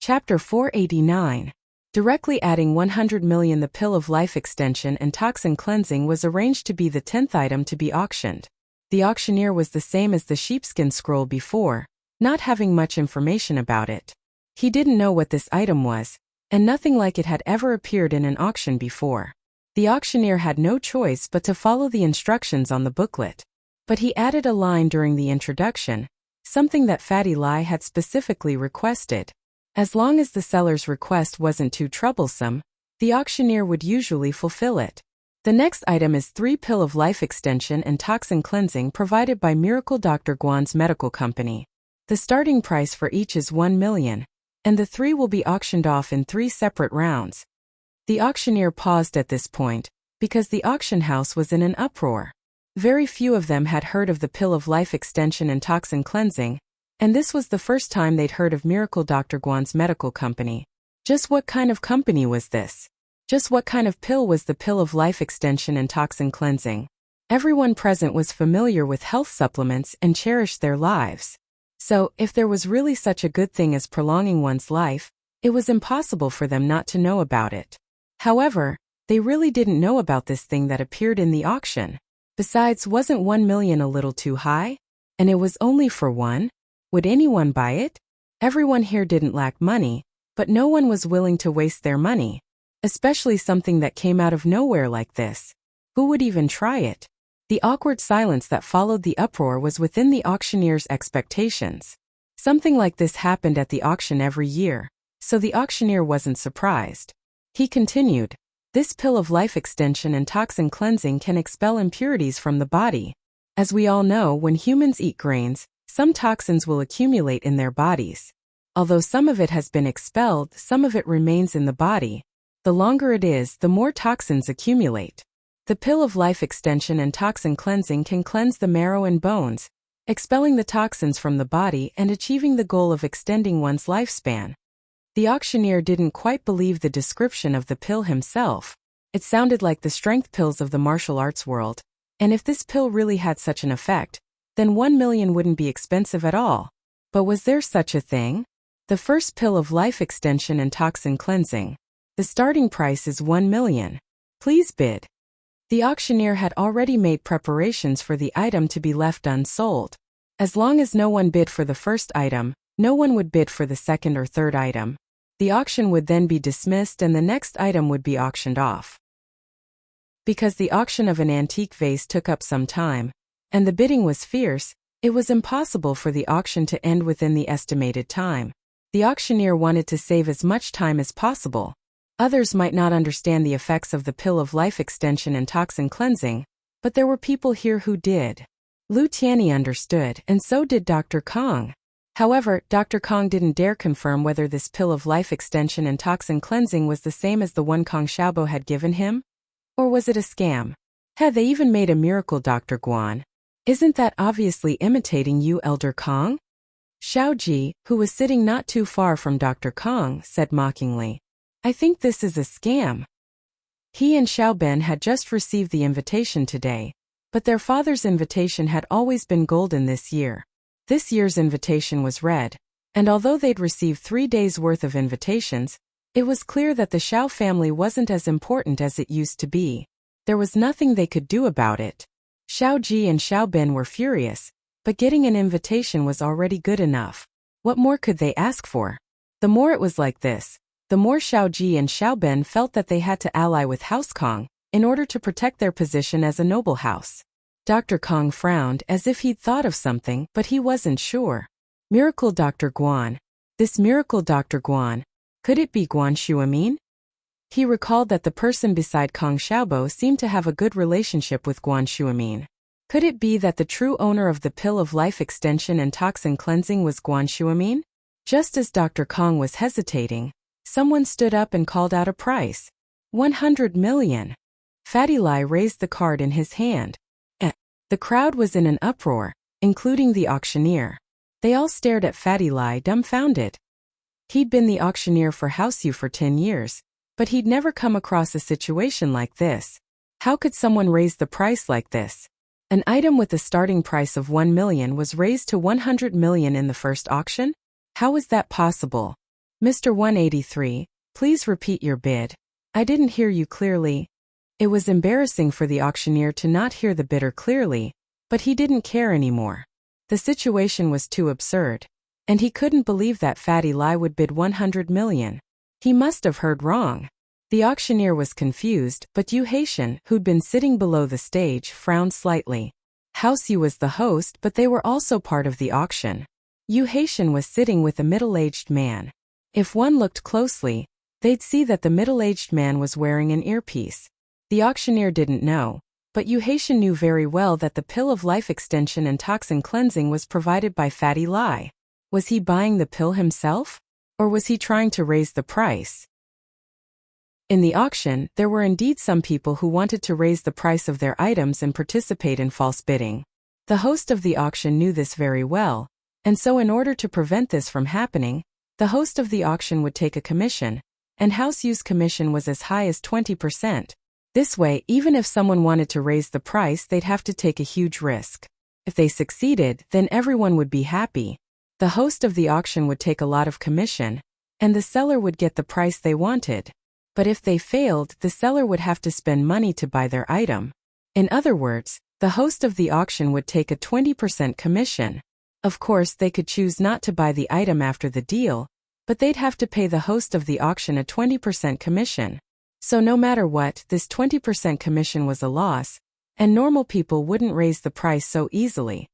Chapter 489. Directly adding 100 million. The pill of life extension and toxin cleansing was arranged to be the 10th item to be auctioned. The auctioneer was the same as the sheepskin scroll before, not having much information about it. He didn't know what this item was, and nothing like it had ever appeared in an auction before. The auctioneer had no choice but to follow the instructions on the booklet. But he added a line during the introduction, something that Fatty Lie had specifically requested. As long as the seller's request wasn't too troublesome, the auctioneer would usually fulfill it. The next item is 3 pill of life extension and toxin cleansing provided by Miracle Dr. Guan's medical company. The starting price for each is 1 million, and the 3 will be auctioned off in 3 separate rounds. The auctioneer paused at this point, because the auction house was in an uproar. Very few of them had heard of the pill of life extension and toxin cleansing, and this was the first time they'd heard of Miracle Dr. Guan's medical company. Just what kind of company was this? Just what kind of pill was the pill of life extension and toxin cleansing? Everyone present was familiar with health supplements and cherished their lives. So, if there was really such a good thing as prolonging one's life, it was impossible for them not to know about it. However, they really didn't know about this thing that appeared in the auction. Besides, wasn't 1 million a little too high? And it was only for 1? Would anyone buy it? Everyone here didn't lack money, but no one was willing to waste their money, especially something that came out of nowhere like this. Who would even try it? The awkward silence that followed the uproar was within the auctioneer's expectations. Something like this happened at the auction every year, so the auctioneer wasn't surprised. He continued, "This pill of life extension and toxin cleansing can expel impurities from the body. As we all know, when humans eat grains, some toxins will accumulate in their bodies. Although some of it has been expelled, some of it remains in the body. The longer it is, the more toxins accumulate. The pill of life extension and toxin cleansing can cleanse the marrow and bones, expelling the toxins from the body and achieving the goal of extending one's lifespan." The auctioneer didn't quite believe the description of the pill himself. It sounded like the strength pills of the martial arts world, and if this pill really had such an effect, then 1 million wouldn't be expensive at all. But was there such a thing? The first pill of life extension and toxin cleansing. The starting price is 1 million. Please bid. The auctioneer had already made preparations for the item to be left unsold. As long as no one bid for the first item, no one would bid for the second or third item. The auction would then be dismissed and the next item would be auctioned off. Because the auction of an antique vase took up some time, and the bidding was fierce, it was impossible for the auction to end within the estimated time. The auctioneer wanted to save as much time as possible. Others might not understand the effects of the pill of life extension and toxin cleansing, but there were people here who did. Lu Tianyi understood, and so did Dr. Kong. However, Dr. Kong didn't dare confirm whether this pill of life extension and toxin cleansing was the same as the one Kong Xiaobo had given him? Or was it a scam? Had they even made a miracle, Dr. Guan? Isn't that obviously imitating you, Elder Kong? Xiao Ji, who was sitting not too far from Dr. Kong, said mockingly, "I think this is a scam." He and Xiao Ben had just received the invitation today, but their father's invitation had always been golden this year. This year's invitation was red, and although they'd received 3 days' worth of invitations, it was clear that the Xiao family wasn't as important as it used to be. There was nothing they could do about it. Xiao Ji and Xiao Ben were furious, but getting an invitation was already good enough. What more could they ask for? The more it was like this, the more Xiao Ji and Xiao Ben felt that they had to ally with House Kong in order to protect their position as a noble house. Dr. Kong frowned as if he'd thought of something, but he wasn't sure. Miracle Dr. Guan. This Miracle Dr. Guan. Could it be Guan Shuamin? He recalled that the person beside Kong Xiaobo seemed to have a good relationship with Guan Shuamin. Could it be that the true owner of the pill of life extension and toxin cleansing was Guan Shuamin? Just as Dr. Kong was hesitating, someone stood up and called out a price. 100 million. Fatty Lie raised the card in his hand. The crowd was in an uproar, including the auctioneer. They all stared at Fatty Lie dumbfounded. He'd been the auctioneer for House Yu for 10 years, but he'd never come across a situation like this. How could someone raise the price like this? An item with a starting price of 1 million was raised to 100 million in the first auction? How was that possible? Mr. 183, please repeat your bid. I didn't hear you clearly. It was embarrassing for the auctioneer to not hear the bidder clearly, but he didn't care anymore. The situation was too absurd. And he couldn't believe that Fatty Lie would bid 100 million. He must have heard wrong. The auctioneer was confused, but Yu Haitian, who'd been sitting below the stage, frowned slightly. House Yu was the host, but they were also part of the auction. Yu Haitian was sitting with a middle-aged man. If one looked closely, they'd see that the middle-aged man was wearing an earpiece. The auctioneer didn't know, but Yu Haitian knew very well that the pill of life extension and toxin cleansing was provided by Fatty Lie. Was he buying the pill himself? Or was he trying to raise the price? In the auction, there were indeed some people who wanted to raise the price of their items and participate in false bidding. The host of the auction knew this very well, and so in order to prevent this from happening, the host of the auction would take a commission, and House Yu's commission was as high as 20%. This way, even if someone wanted to raise the price, they'd have to take a huge risk. If they succeeded, then everyone would be happy. The host of the auction would take a lot of commission, and the seller would get the price they wanted. But if they failed, the seller would have to spend money to buy their item. In other words, the host of the auction would take a 20% commission. Of course, they could choose not to buy the item after the deal, but they'd have to pay the host of the auction a 20% commission. So no matter what, this 20% commission was a loss, and normal people wouldn't raise the price so easily.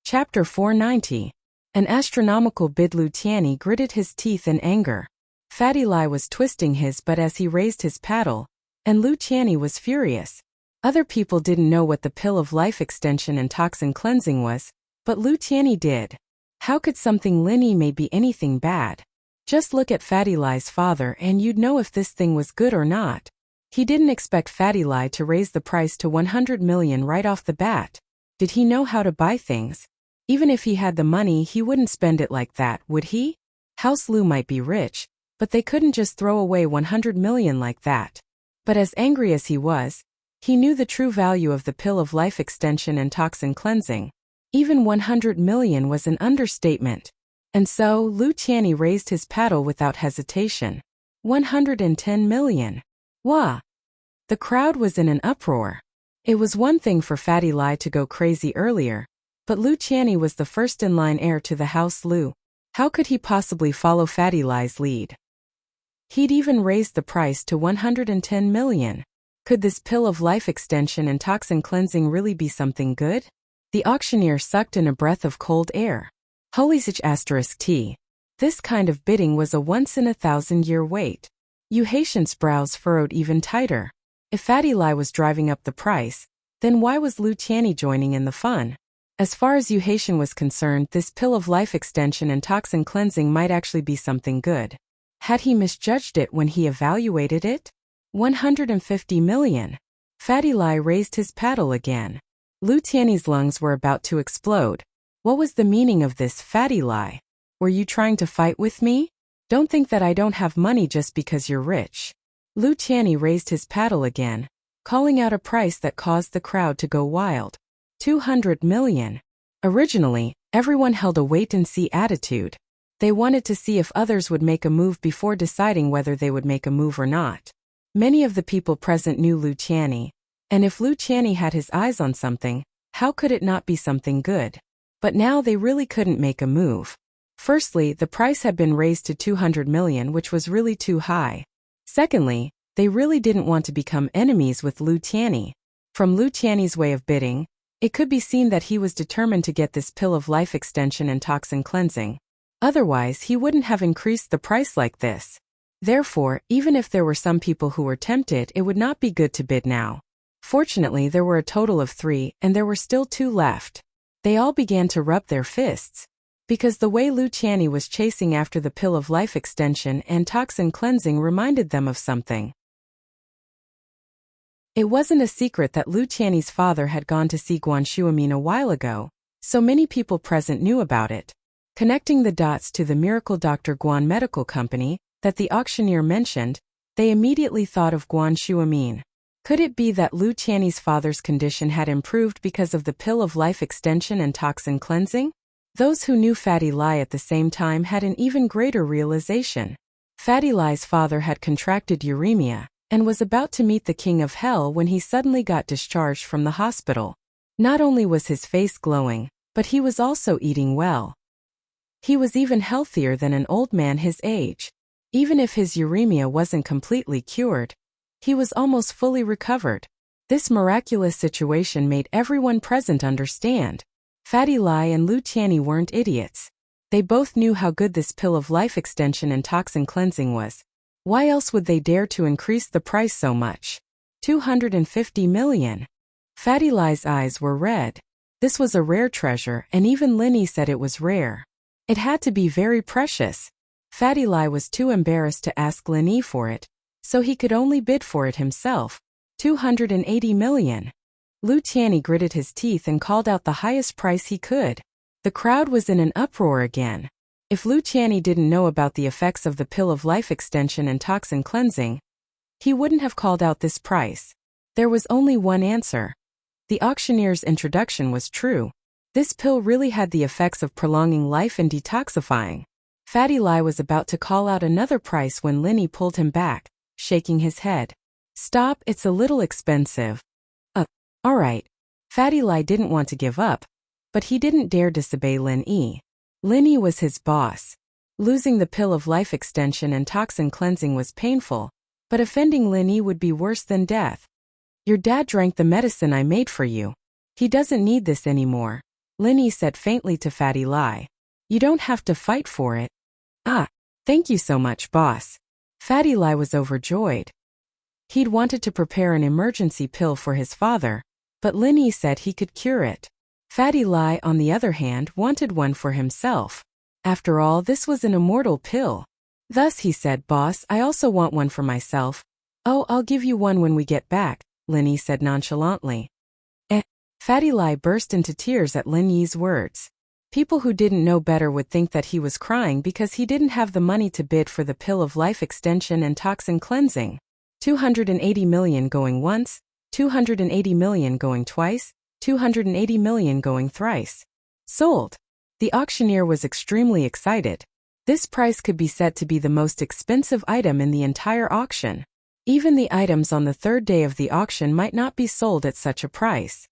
Chapter 490. An astronomical bid. Lu Tianyi gritted his teeth in anger. Fatty Lie was twisting his butt as he raised his paddle, and Lu Tianyi was furious. Other people didn't know what the pill of life extension and toxin cleansing was, but Lu Tianyi did. How could something Lin made be anything bad? Just look at Fatty Lie's father and you'd know if this thing was good or not. He didn't expect Fatty Lie to raise the price to 100 million right off the bat. Did he know how to buy things? Even if he had the money, he wouldn't spend it like that, would he? House Lu might be rich, but they couldn't just throw away 100 million like that. But as angry as he was, he knew the true value of the pill of life extension and toxin cleansing. Even 100 million was an understatement. And so, Lu Tianyi raised his paddle without hesitation. 110 million. Wah! The crowd was in an uproar. It was one thing for Fatty Lie to go crazy earlier, but Lu Tianyi was the first in line heir to the House Lu. How could he possibly follow Fatty Lie's lead? He'd even raised the price to 110 million. Could this pill of life extension and toxin cleansing really be something good? The auctioneer sucked in a breath of cold air. Holy *T. This kind of bidding was a once-in-a-thousand-year wait. Yu Haitian's brows furrowed even tighter. If Fatty Lie was driving up the price, then why was Lu Tianyi joining in the fun? As far as Yu Haitian was concerned, this pill of life extension and toxin cleansing might actually be something good. Had he misjudged it when he evaluated it? 150 million. Fatty Lie raised his paddle again. Lu Tianyi's lungs were about to explode. What was the meaning of this, Fatty Lie? Were you trying to fight with me? Don't think that I don't have money just because you're rich. Lu Tianyi raised his paddle again, calling out a price that caused the crowd to go wild. 200 million. Originally, everyone held a wait-and-see attitude. They wanted to see if others would make a move before deciding whether they would make a move or not. Many of the people present knew Lu Tianyi, and if Lu Tianyi had his eyes on something, how could it not be something good? But now they really couldn't make a move. Firstly, the price had been raised to 200 million, which was really too high. Secondly, they really didn't want to become enemies with Lu Tianyi. From Lu Tianyi's way of bidding, it could be seen that he was determined to get this pill of life extension and toxin cleansing. Otherwise, he wouldn't have increased the price like this. Therefore, even if there were some people who were tempted, it would not be good to bid now. Fortunately, there were a total of 3, and there were still 2 left. They all began to rub their fists. Because the way Lu Tianyi was chasing after the pill of life extension and toxin cleansing reminded them of something. It wasn't a secret that Lu Tianyi's father had gone to see Guan Shuamin a while ago, so many people present knew about it. Connecting the dots to the miracle Dr. Guan Medical Company that the auctioneer mentioned, they immediately thought of Guan Shuamin. Could it be that Lu Tianyi's father's condition had improved because of the pill of life extension and toxin cleansing? Those who knew Fatty Lai at the same time had an even greater realization. Fatty Lai's father had contracted uremia and was about to meet the king of hell when he suddenly got discharged from the hospital. Not only was his face glowing, but he was also eating well. He was even healthier than an old man his age. Even if his uremia wasn't completely cured, he was almost fully recovered. This miraculous situation made everyone present understand. Fatty Lai and Lu Tianyi weren't idiots. They both knew how good this pill of life extension and toxin cleansing was. Why else would they dare to increase the price so much? 250 million. Fatty Lai's eyes were red. This was a rare treasure, and even Linny said it was rare. It had to be very precious. Fatty Lai was too embarrassed to ask Linny for it, so he could only bid for it himself. 280 million. Lu Tianyi gritted his teeth and called out the highest price he could. The crowd was in an uproar again. If Lu Tianyi didn't know about the effects of the pill of life extension and toxin cleansing, he wouldn't have called out this price. There was only one answer. The auctioneer's introduction was true. This pill really had the effects of prolonging life and detoxifying. Fatty Lai was about to call out another price when Linny pulled him back, shaking his head. Stop, it's a little expensive. Alright. Fatty Lai didn't want to give up, but he didn't dare disobey Linny. Linny was his boss. Losing the pill of life extension and toxin cleansing was painful, but offending Linny would be worse than death. Your dad drank the medicine I made for you. He doesn't need this anymore, Linny said faintly to Fatty Lai. You don't have to fight for it. Thank you so much, boss. Fatty Lai was overjoyed. He'd wanted to prepare an emergency pill for his father, but Linny said he could cure it. Fatty Lai, on the other hand, wanted one for himself. After all, this was an immortal pill. Thus he said, Boss, I also want one for myself. Oh, I'll give you one when we get back, Linny said nonchalantly. Fatty Lai burst into tears at Linny's words. People who didn't know better would think that he was crying because he didn't have the money to bid for the pill of life extension and toxin cleansing. 280 million going once, 280 million going twice, 280 million going thrice. Sold. The auctioneer was extremely excited. This price could be said to be the most expensive item in the entire auction. Even the items on the third day of the auction might not be sold at such a price.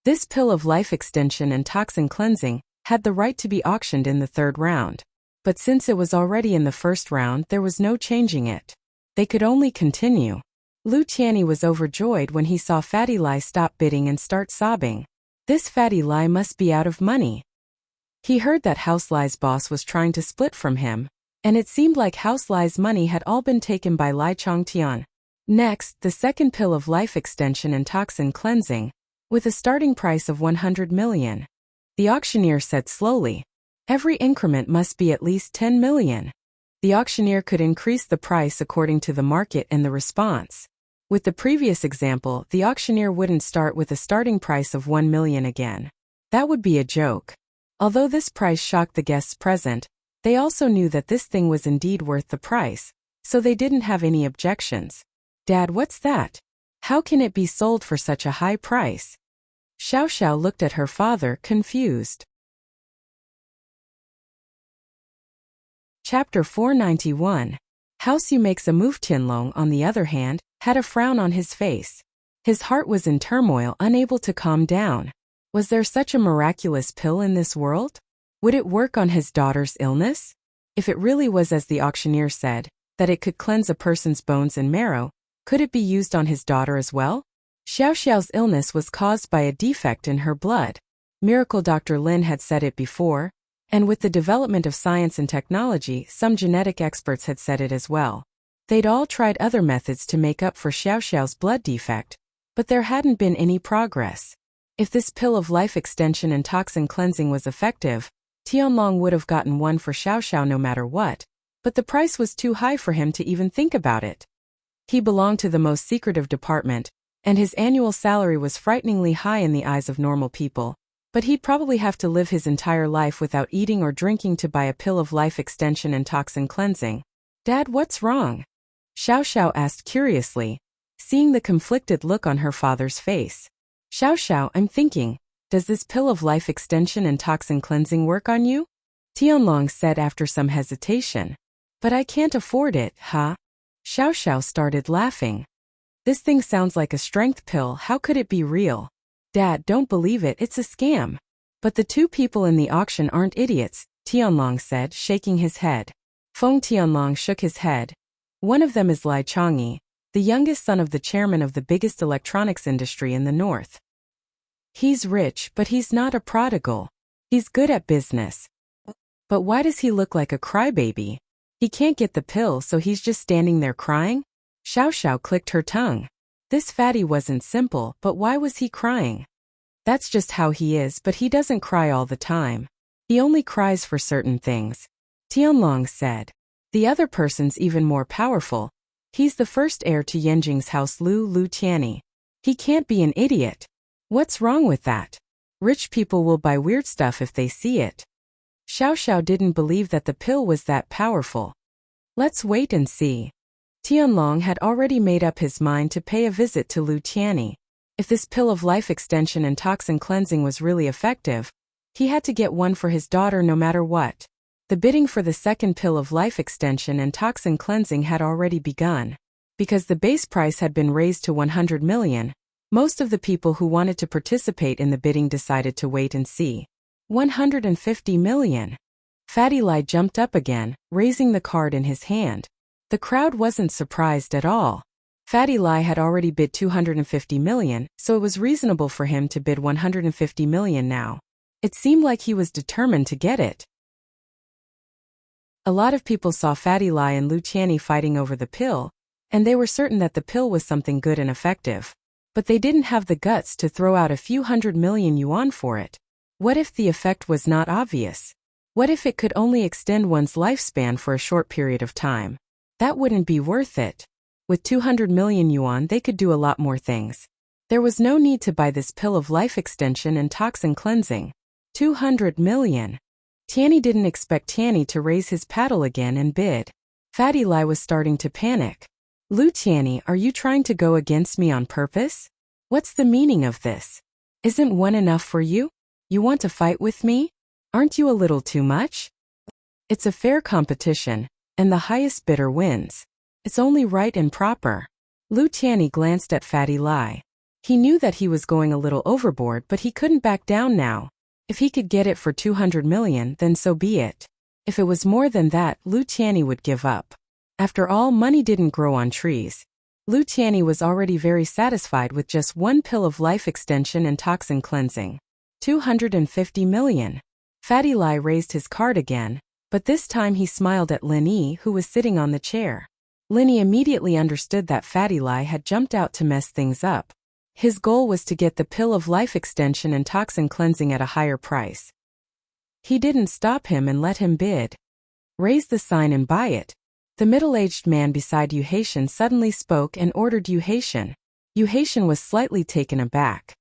This pill of life extension and toxin cleansing had the right to be auctioned in the third round. But since it was already in the first round, there was no changing it. They could only continue. Lu Tianyi was overjoyed when he saw Fatty Lai stop bidding and start sobbing. This Fatty Lai must be out of money. He heard that House Lai's boss was trying to split from him, and it seemed like House Lai's money had all been taken by Lai Chongtian. Next, the second pill of life extension and toxin cleansing, with a starting price of 100 million. The auctioneer said slowly, every increment must be at least 10 million. The auctioneer could increase the price according to the market and the response. With the previous example, the auctioneer wouldn't start with a starting price of 1 million again. That would be a joke. Although this price shocked the guests present, they also knew that this thing was indeed worth the price, so they didn't have any objections. Dad, what's that? How can it be sold for such a high price? Xiao Xiao looked at her father, confused. Chapter 491. House Yu makes a move. Tianlong, on the other hand, had a frown on his face. His heart was in turmoil, unable to calm down. Was there such a miraculous pill in this world? Would it work on his daughter's illness? If it really was as the auctioneer said, that it could cleanse a person's bones and marrow, could it be used on his daughter as well? Xiao Xiao's illness was caused by a defect in her blood. Miracle Dr. Lin had said it before, and with the development of science and technology, some genetic experts had said it as well. They'd all tried other methods to make up for Xiao Xiao's blood defect, but there hadn't been any progress. If this pill of life extension and toxin cleansing was effective, Tianlong would have gotten one for Xiao Xiao no matter what, but the price was too high for him to even think about it. He belonged to the most secretive department, and his annual salary was frighteningly high in the eyes of normal people, but he'd probably have to live his entire life without eating or drinking to buy a pill of life extension and toxin cleansing. Dad, what's wrong? Xiao Xiao asked curiously, seeing the conflicted look on her father's face. Xiao Xiao, I'm thinking, Does this pill of life extension and toxin cleansing work on you? Tianlong said after some hesitation. But I can't afford it, huh? Xiao Xiao started laughing. This thing sounds like a strength pill, how could it be real? Dad, don't believe it, it's a scam. But the two people in the auction aren't idiots, Tianlong said, shaking his head. Feng Tianlong shook his head. One of them is Lai Changyi, the youngest son of the chairman of the biggest electronics industry in the north. He's rich, but he's not a prodigal. He's good at business. But why does he look like a crybaby? He can't get the pill, so he's just standing there crying? Xiao Xiao clicked her tongue. This fatty wasn't simple, but why was he crying? That's just how he is, but he doesn't cry all the time. He only cries for certain things. Tianlong said. The other person's even more powerful. He's the first heir to Yanjing's house, Lu Tianyi. He can't be an idiot. What's wrong with that? Rich people will buy weird stuff if they see it. Xiao Xiao didn't believe that the pill was that powerful. Let's wait and see. Tianlong had already made up his mind to pay a visit to Lu Tianyi. If this pill of life extension and toxin cleansing was really effective, he had to get one for his daughter no matter what. The bidding for the second pill of life extension and toxin cleansing had already begun. Because the base price had been raised to 100 million, most of the people who wanted to participate in the bidding decided to wait and see. 150 million. Fatty Lai jumped up again, raising the card in his hand. The crowd wasn't surprised at all. Fatty Lai had already bid 250 million, so it was reasonable for him to bid 150 million now. It seemed like he was determined to get it. A lot of people saw Fatty Lai and Lu Tianyi fighting over the pill, and they were certain that the pill was something good and effective. But they didn't have the guts to throw out a few 100 million yuan for it. What if the effect was not obvious? What if it could only extend one's lifespan for a short period of time? That wouldn't be worth it. With 200 million yuan, they could do a lot more things. There was no need to buy this pill of life extension and toxin cleansing. 200 million. Tianyi didn't expect Tianyi to raise his paddle again and bid. Fatty Lai was starting to panic. Lu Tianyi, are you trying to go against me on purpose? What's the meaning of this? Isn't one enough for you? You want to fight with me? Aren't you a little too much? It's a fair competition, and the highest bidder wins. It's only right and proper. Lu Tianyi glanced at Fatty Lai. He knew that he was going a little overboard, but he couldn't back down now. If he could get it for 200 million, then so be it. If it was more than that, Lu Tianyi would give up. After all, money didn't grow on trees. Lu Tianyi was already very satisfied with just one pill of life extension and toxin cleansing. 250 million. Fatty Lai raised his card again, but this time he smiled at Lin Yi, who was sitting on the chair. Lin Yi immediately understood that Fatty Lai had jumped out to mess things up. His goal was to get the pill of life extension and toxin cleansing at a higher price. He didn't stop him and let him bid. Raise the sign and buy it. The middle-aged man beside Yu Haitian suddenly spoke and ordered Yu Haitian. Yu Haitian was slightly taken aback.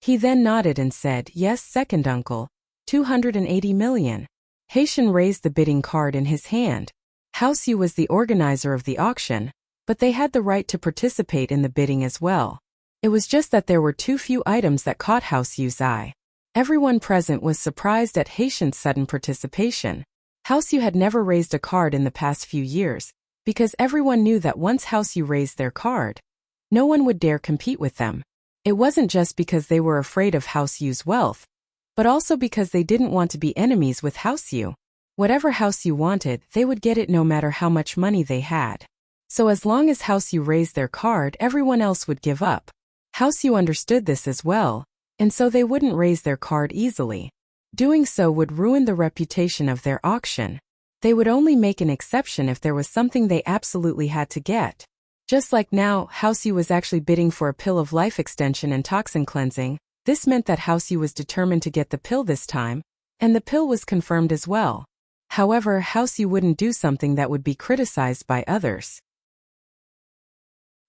He then nodded and said, "Yes, second uncle. 280 million. Haitian raised the bidding card in his hand. House Yu was the organizer of the auction, but they had the right to participate in the bidding as well. It was just that there were too few items that caught House Yu's eye. Everyone present was surprised at Haitian's sudden participation. House Yu had never raised a card in the past few years, because everyone knew that once House Yu raised their card, no one would dare compete with them. It wasn't just because they were afraid of House Yu's wealth, but also because they didn't want to be enemies with House Yu. Whatever House Yu wanted, they would get it no matter how much money they had. So as long as House Yu raised their card, everyone else would give up. House Yu understood this as well, and so they wouldn't raise their card easily. Doing so would ruin the reputation of their auction. They would only make an exception if there was something they absolutely had to get. Just like now, House Yu was actually bidding for a pill of life extension and toxin cleansing. This meant that House Yu was determined to get the pill this time, and the pill was confirmed as well. However, House Yu wouldn't do something that would be criticized by others.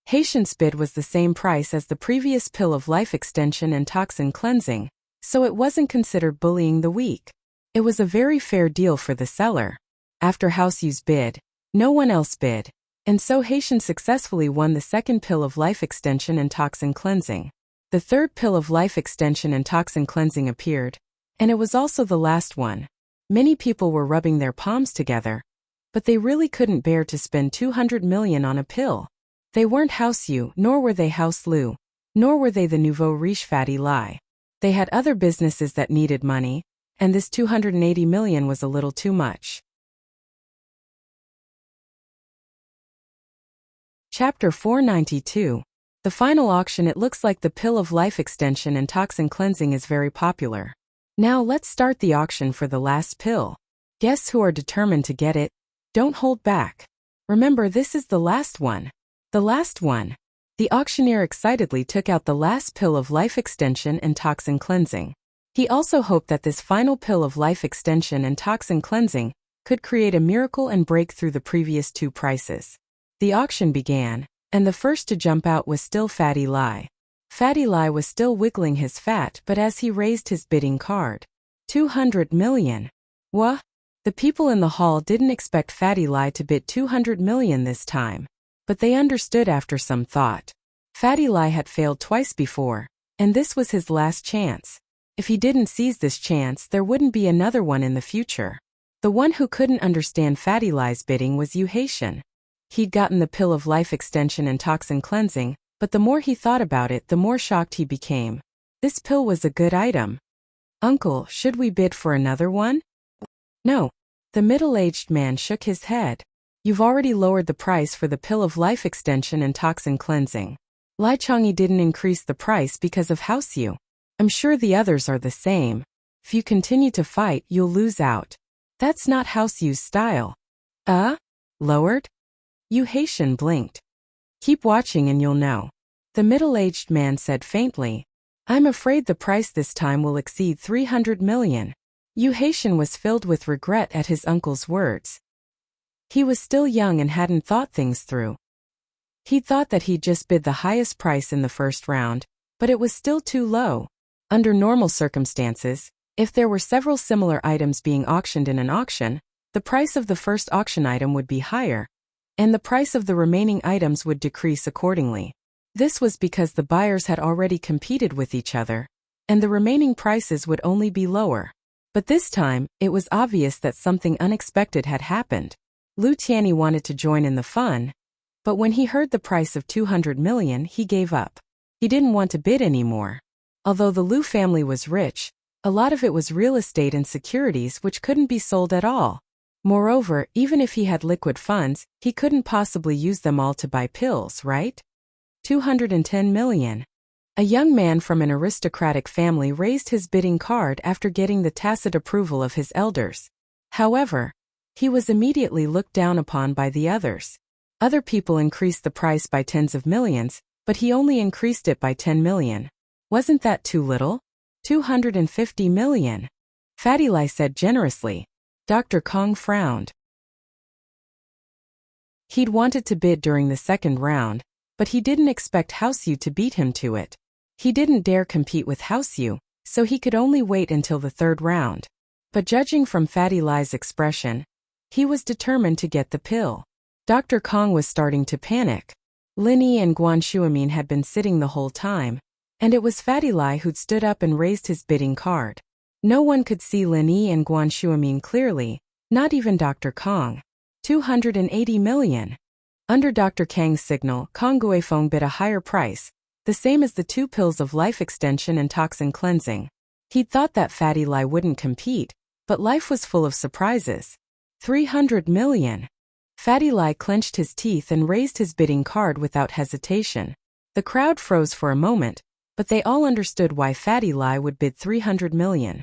Haitian's bid was the same price as the previous pill of life extension and toxin cleansing, so it wasn't considered bullying the weak. It was a very fair deal for the seller. After House Yu's bid, no one else bid, and so Haitian successfully won the second pill of life extension and toxin cleansing. The third pill of life extension and toxin cleansing appeared, and it was also the last one. Many people were rubbing their palms together, but they really couldn't bear to spend 200 million on a pill. They weren't House Yu, nor were they House Lu, nor were they the nouveau riche Fatty Lai. They had other businesses that needed money, and this 280 million was a little too much. Chapter 492. The final auction. It looks like the pill of life extension and toxin cleansing is very popular. Now let's start the auction for the last pill. Guests who are determined to get it, don't hold back. Remember, this is the last one. The last one. The auctioneer excitedly took out the last pill of life extension and toxin cleansing. He also hoped that this final pill of life extension and toxin cleansing could create a miracle and break through the previous two prices. The auction began, and the first to jump out was still Fatty Lai. Fatty Lai was still wiggling his fat, but as he raised his bidding card, 200 million. What? The people in the hall didn't expect Fatty Lai to bid 200 million this time, but they understood after some thought. Fatty Lai had failed twice before, and this was his last chance. If he didn't seize this chance, there wouldn't be another one in the future. The one who couldn't understand Fatty Lai's bidding was Yu Haitian. He'd gotten the pill of life extension and toxin cleansing, but the more he thought about it, the more shocked he became. This pill was a good item. Uncle, should we bid for another one? No. The middle-aged man shook his head. You've already lowered the price for the pill of life extension and toxin cleansing. Lai Changyi didn't increase the price because of House Yu. I'm sure the others are the same. If you continue to fight, you'll lose out. That's not House Yu's style. Lowered? Yu Haitian blinked. Keep watching and you'll know. The middle-aged man said faintly. I'm afraid the price this time will exceed 300 million. Yu Haitian was filled with regret at his uncle's words. He was still young and hadn't thought things through. He thought that he'd just bid the highest price in the first round, but it was still too low. Under normal circumstances, if there were several similar items being auctioned in an auction, the price of the first auction item would be higher, and the price of the remaining items would decrease accordingly. This was because the buyers had already competed with each other, and the remaining prices would only be lower. But this time, it was obvious that something unexpected had happened. Lu Tianyi wanted to join in the fun, but when he heard the price of 200 million, he gave up. He didn't want to bid anymore. Although the Lu family was rich, a lot of it was real estate and securities which couldn't be sold at all. Moreover, even if he had liquid funds, he couldn't possibly use them all to buy pills, right? 210 million. A young man from an aristocratic family raised his bidding card after getting the tacit approval of his elders. However, he was immediately looked down upon by the others. Other people increased the price by tens of millions, but he only increased it by 10 million. Wasn't that too little? 250 million. Fatty Lai said generously. Dr. Kong frowned. He'd wanted to bid during the second round, but he didn't expect House Yu to beat him to it. He didn't dare compete with House Yu, so he could only wait until the third round. But judging from Fatty Lai's expression, he was determined to get the pill. Dr. Kong was starting to panic. Lin Yi and Guan Shuamin had been sitting the whole time, and it was Fatty Lai who'd stood up and raised his bidding card. No one could see Lin Yi and Guan Shuamin clearly, not even Dr. Kong. 280 million. Under Dr. Kang's signal, Kong Guifeng bid a higher price, the same as the two pills of life extension and toxin cleansing. He'd thought that Fatty Lai wouldn't compete, but life was full of surprises. 300 million. Fatty Lai clenched his teeth and raised his bidding card without hesitation. The crowd froze for a moment, but they all understood why Fatty Lai would bid 300 million.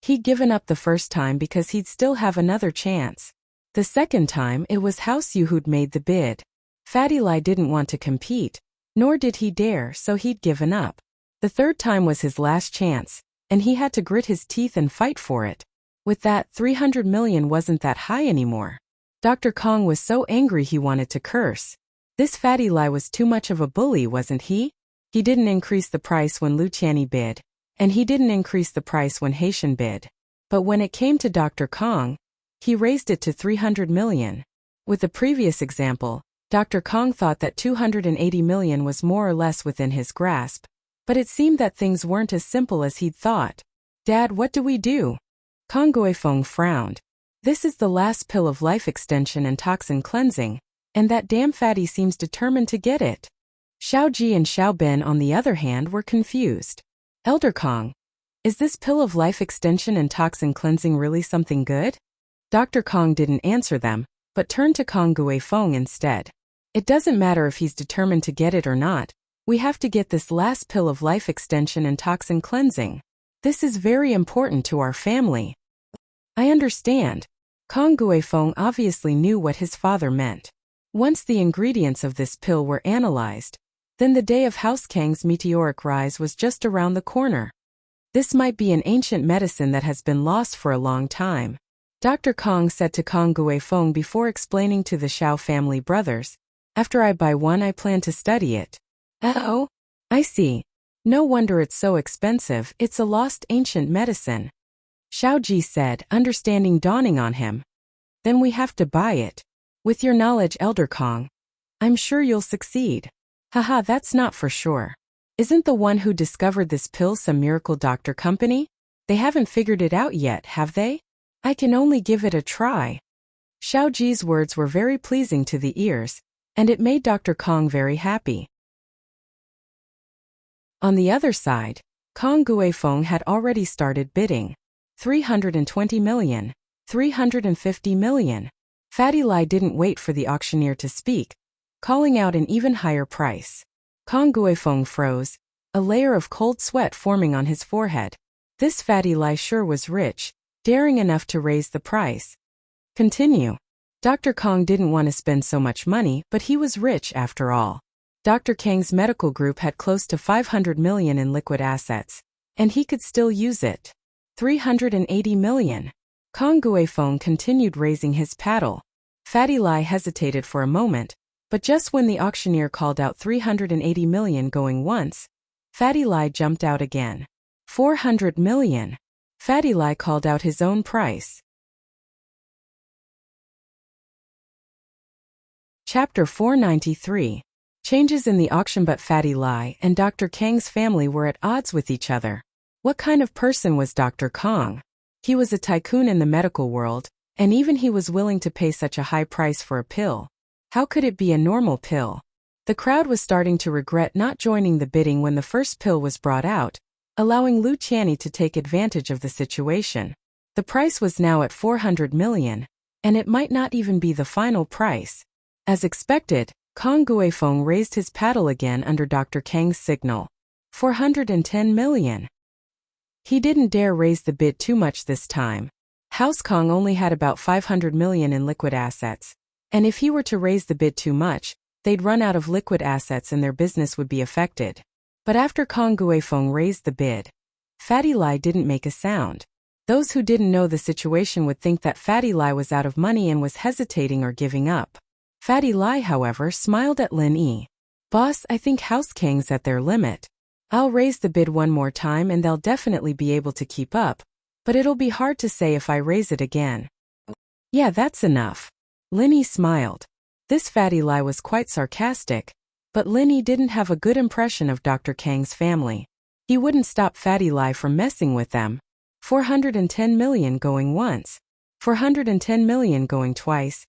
He'd given up the first time because he'd still have another chance. The second time, it was House Yu who'd made the bid. Fatty Lai didn't want to compete, nor did he dare, so he'd given up. The third time was his last chance, and he had to grit his teeth and fight for it. With that, 300 million wasn't that high anymore. Dr. Kong was so angry he wanted to curse. This Fatty Lai was too much of a bully, wasn't he? He didn't increase the price when Lu Tianyi bid, and he didn't increase the price when Haitian bid. But when it came to Dr. Kong, he raised it to 300 million. With the previous example, Dr. Kong thought that 280 million was more or less within his grasp, But it seemed that things weren't as simple as he'd thought. "Dad, what do we do?" Kang Guifeng frowned. "This is the last pill of life extension and toxin cleansing, and that damn fatty seems determined to get it." Xiao Ji and Xiao Ben, on the other hand, were confused. "Elder Kong, is this pill of life extension and toxin cleansing really something good?" Dr. Kong didn't answer them, but turned to Kang Guifeng instead. "It doesn't matter if he's determined to get it or not. We have to get this last pill of life extension and toxin cleansing. This is very important to our family." "I understand." Kang Guifeng obviously knew what his father meant. Once the ingredients of this pill were analyzed, then the day of House Kang's meteoric rise was just around the corner. This might be an ancient medicine that has been lost for a long time. Dr. Kong said to Kang Guifeng before explaining to the Xiao family brothers, "After I buy one, I plan to study it." "Oh, I see. No wonder it's so expensive, it's a lost ancient medicine," Xiao Ji said, understanding dawning on him. "Then we have to buy it. With your knowledge, Elder Kong, I'm sure you'll succeed." "Haha, that's not for sure. Isn't the one who discovered this pill some miracle doctor company? They haven't figured it out yet, have they? I can only give it a try." Xiao Ji's words were very pleasing to the ears, and it made Dr. Kong very happy. On the other side, Kang Guifeng had already started bidding. 320 million, 350 million. Fatty Lai didn't wait for the auctioneer to speak, calling out an even higher price. Kang Guifeng froze, a layer of cold sweat forming on his forehead. This Fatty Lai sure was rich, daring enough to raise the price. Continue. Dr. Kong didn't want to spend so much money, but he was rich after all. Dr. Kang's medical group had close to 500 million in liquid assets, and he could still use it. 380 million. Kang Guifeng continued raising his paddle. Fatty Lai hesitated for a moment, but just when the auctioneer called out 380 million going once, Fatty Lai jumped out again. 400 million. Fatty Lai called out his own price. Chapter 493. Changes in the auction. But Fatty Lai and Dr. Kang's family were at odds with each other. What kind of person was Dr. Kong? He was a tycoon in the medical world, and even he was willing to pay such a high price for a pill. How could it be a normal pill? The crowd was starting to regret not joining the bidding when the first pill was brought out, allowing Lu Qianni to take advantage of the situation. The price was now at 400 million, and it might not even be the final price. As expected, Kang Guifeng raised his paddle again under Dr. Kang's signal. 410 million. He didn't dare raise the bid too much this time. House Kong only had about 500 million in liquid assets, and if he were to raise the bid too much, they'd run out of liquid assets and their business would be affected. But after Kang Guifeng raised the bid, Fatty Lai didn't make a sound. Those who didn't know the situation would think that Fatty Lai was out of money and was hesitating or giving up. Fatty Lai, however, smiled at Lin Yi. "Boss, I think House Kang's at their limit. I'll raise the bid one more time and they'll definitely be able to keep up, but it'll be hard to say if I raise it again." "Yeah, that's enough." Lin Yi smiled. This Fatty Lai was quite sarcastic, but Lin Yi didn't have a good impression of Dr. Kang's family. He wouldn't stop Fatty Lai from messing with them. 410 million going once. 410 million going twice.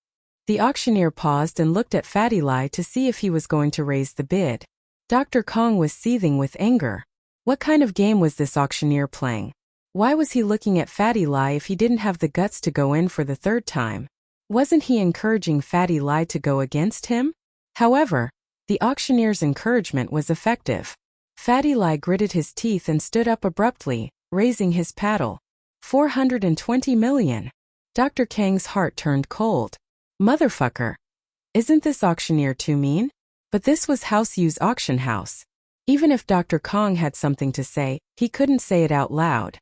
The auctioneer paused and looked at Fatty Lai to see if he was going to raise the bid. Dr. Kong was seething with anger. What kind of game was this auctioneer playing? Why was he looking at Fatty Lai if he didn't have the guts to go in for the third time? Wasn't he encouraging Fatty Lai to go against him? However, the auctioneer's encouragement was effective. Fatty Lai gritted his teeth and stood up abruptly, raising his paddle. 420 million. Dr. Kang's heart turned cold. Motherfucker. Isn't this auctioneer too mean? But this was House Yu's auction house. Even if Dr. Kong had something to say, he couldn't say it out loud.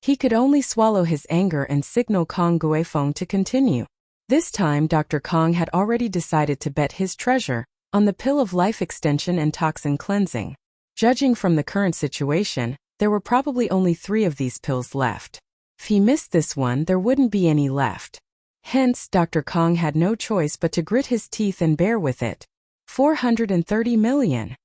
He could only swallow his anger and signal Kang Guifeng to continue. This time Dr. Kong had already decided to bet his treasure on the pill of life extension and toxin cleansing. Judging from the current situation, there were probably only 3 of these pills left. If he missed this one, there wouldn't be any left. Hence, Dr. Kong had no choice but to grit his teeth and bear with it. 430 million.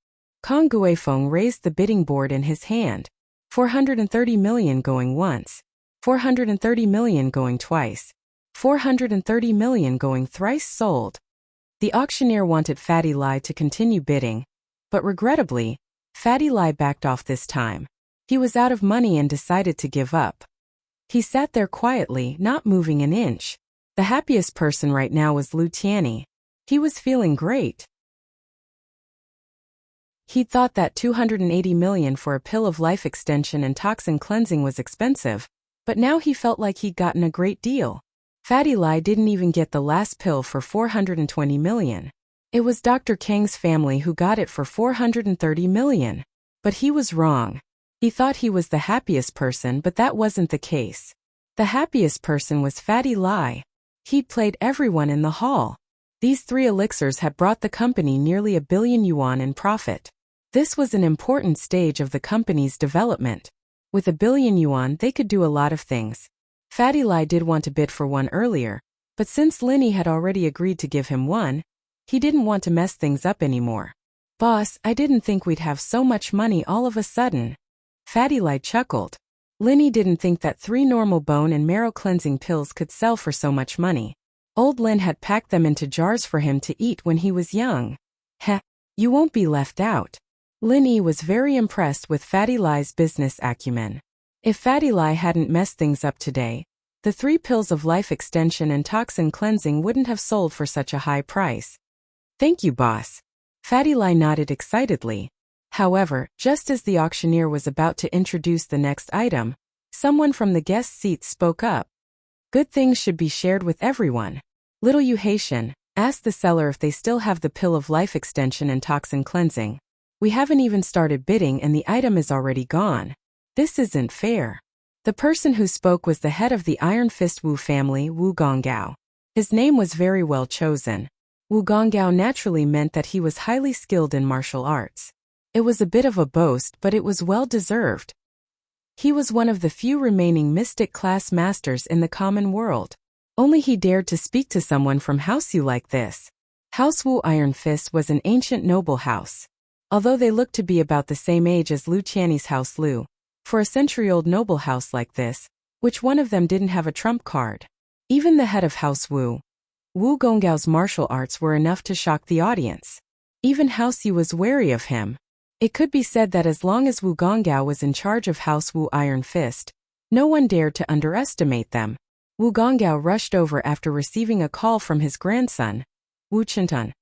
Kong Guifeng raised the bidding board in his hand. 430 million going once. 430 million going twice. 430 million going thrice sold. The auctioneer wanted Fatty Lai to continue bidding, but regrettably, Fatty Lai backed off this time. He was out of money and decided to give up. He sat there quietly, not moving an inch. The happiest person right now was Lu Tianyi. He was feeling great. He thought that 280 million for a pill of life extension and toxin cleansing was expensive, but now he felt like he'd gotten a great deal. Fatty Lai didn't even get the last pill for 420 million. It was Dr. Kang's family who got it for 430 million. But he was wrong. He thought he was the happiest person, but that wasn't the case. The happiest person was Fatty Lai. He'd played everyone in the hall. These 3 elixirs had brought the company nearly 1 billion yuan in profit. This was an important stage of the company's development. With 1 billion yuan, they could do a lot of things. Fatty Lai did want to bid for one earlier, but since Linny had already agreed to give him one, he didn't want to mess things up anymore. "Boss, I didn't think we'd have so much money all of a sudden." Fatty Lai chuckled. Linny didn't think that 3 normal bone and marrow cleansing pills could sell for so much money. Old Lin had packed them into jars for him to eat when he was young. "Heh, you won't be left out." Linny was very impressed with Fatty Lai's business acumen. If Fatty Lai hadn't messed things up today, the 3 pills of life extension and toxin cleansing wouldn't have sold for such a high price. "Thank you, boss." Fatty Lai nodded excitedly. However, just as the auctioneer was about to introduce the next item, someone from the guest seats spoke up. "Good things should be shared with everyone. Little Yu Haitian, ask the seller if they still have the pill of life extension and toxin cleansing. We haven't even started bidding and the item is already gone. This isn't fair." The person who spoke was the head of the Iron Fist Wu family, Wu Gonggao. His name was very well chosen. Wu Gonggao naturally meant that he was highly skilled in martial arts. It was a bit of a boast, but it was well deserved. He was one of the few remaining mystic class masters in the common world. Only he dared to speak to someone from House Yu like this. House Wu Iron Fist was an ancient noble house. Although they looked to be about the same age as Lu Tianyi's House Lu, for a century-old noble house like this, which one of them didn't have a trump card? Even the head of House Wu, Wu Gonggao's martial arts were enough to shock the audience. Even House Yu was wary of him. It could be said that as long as Wu Gonggao was in charge of House Wu Iron Fist, no one dared to underestimate them. Wu Gonggao rushed over after receiving a call from his grandson, Wu Chintun.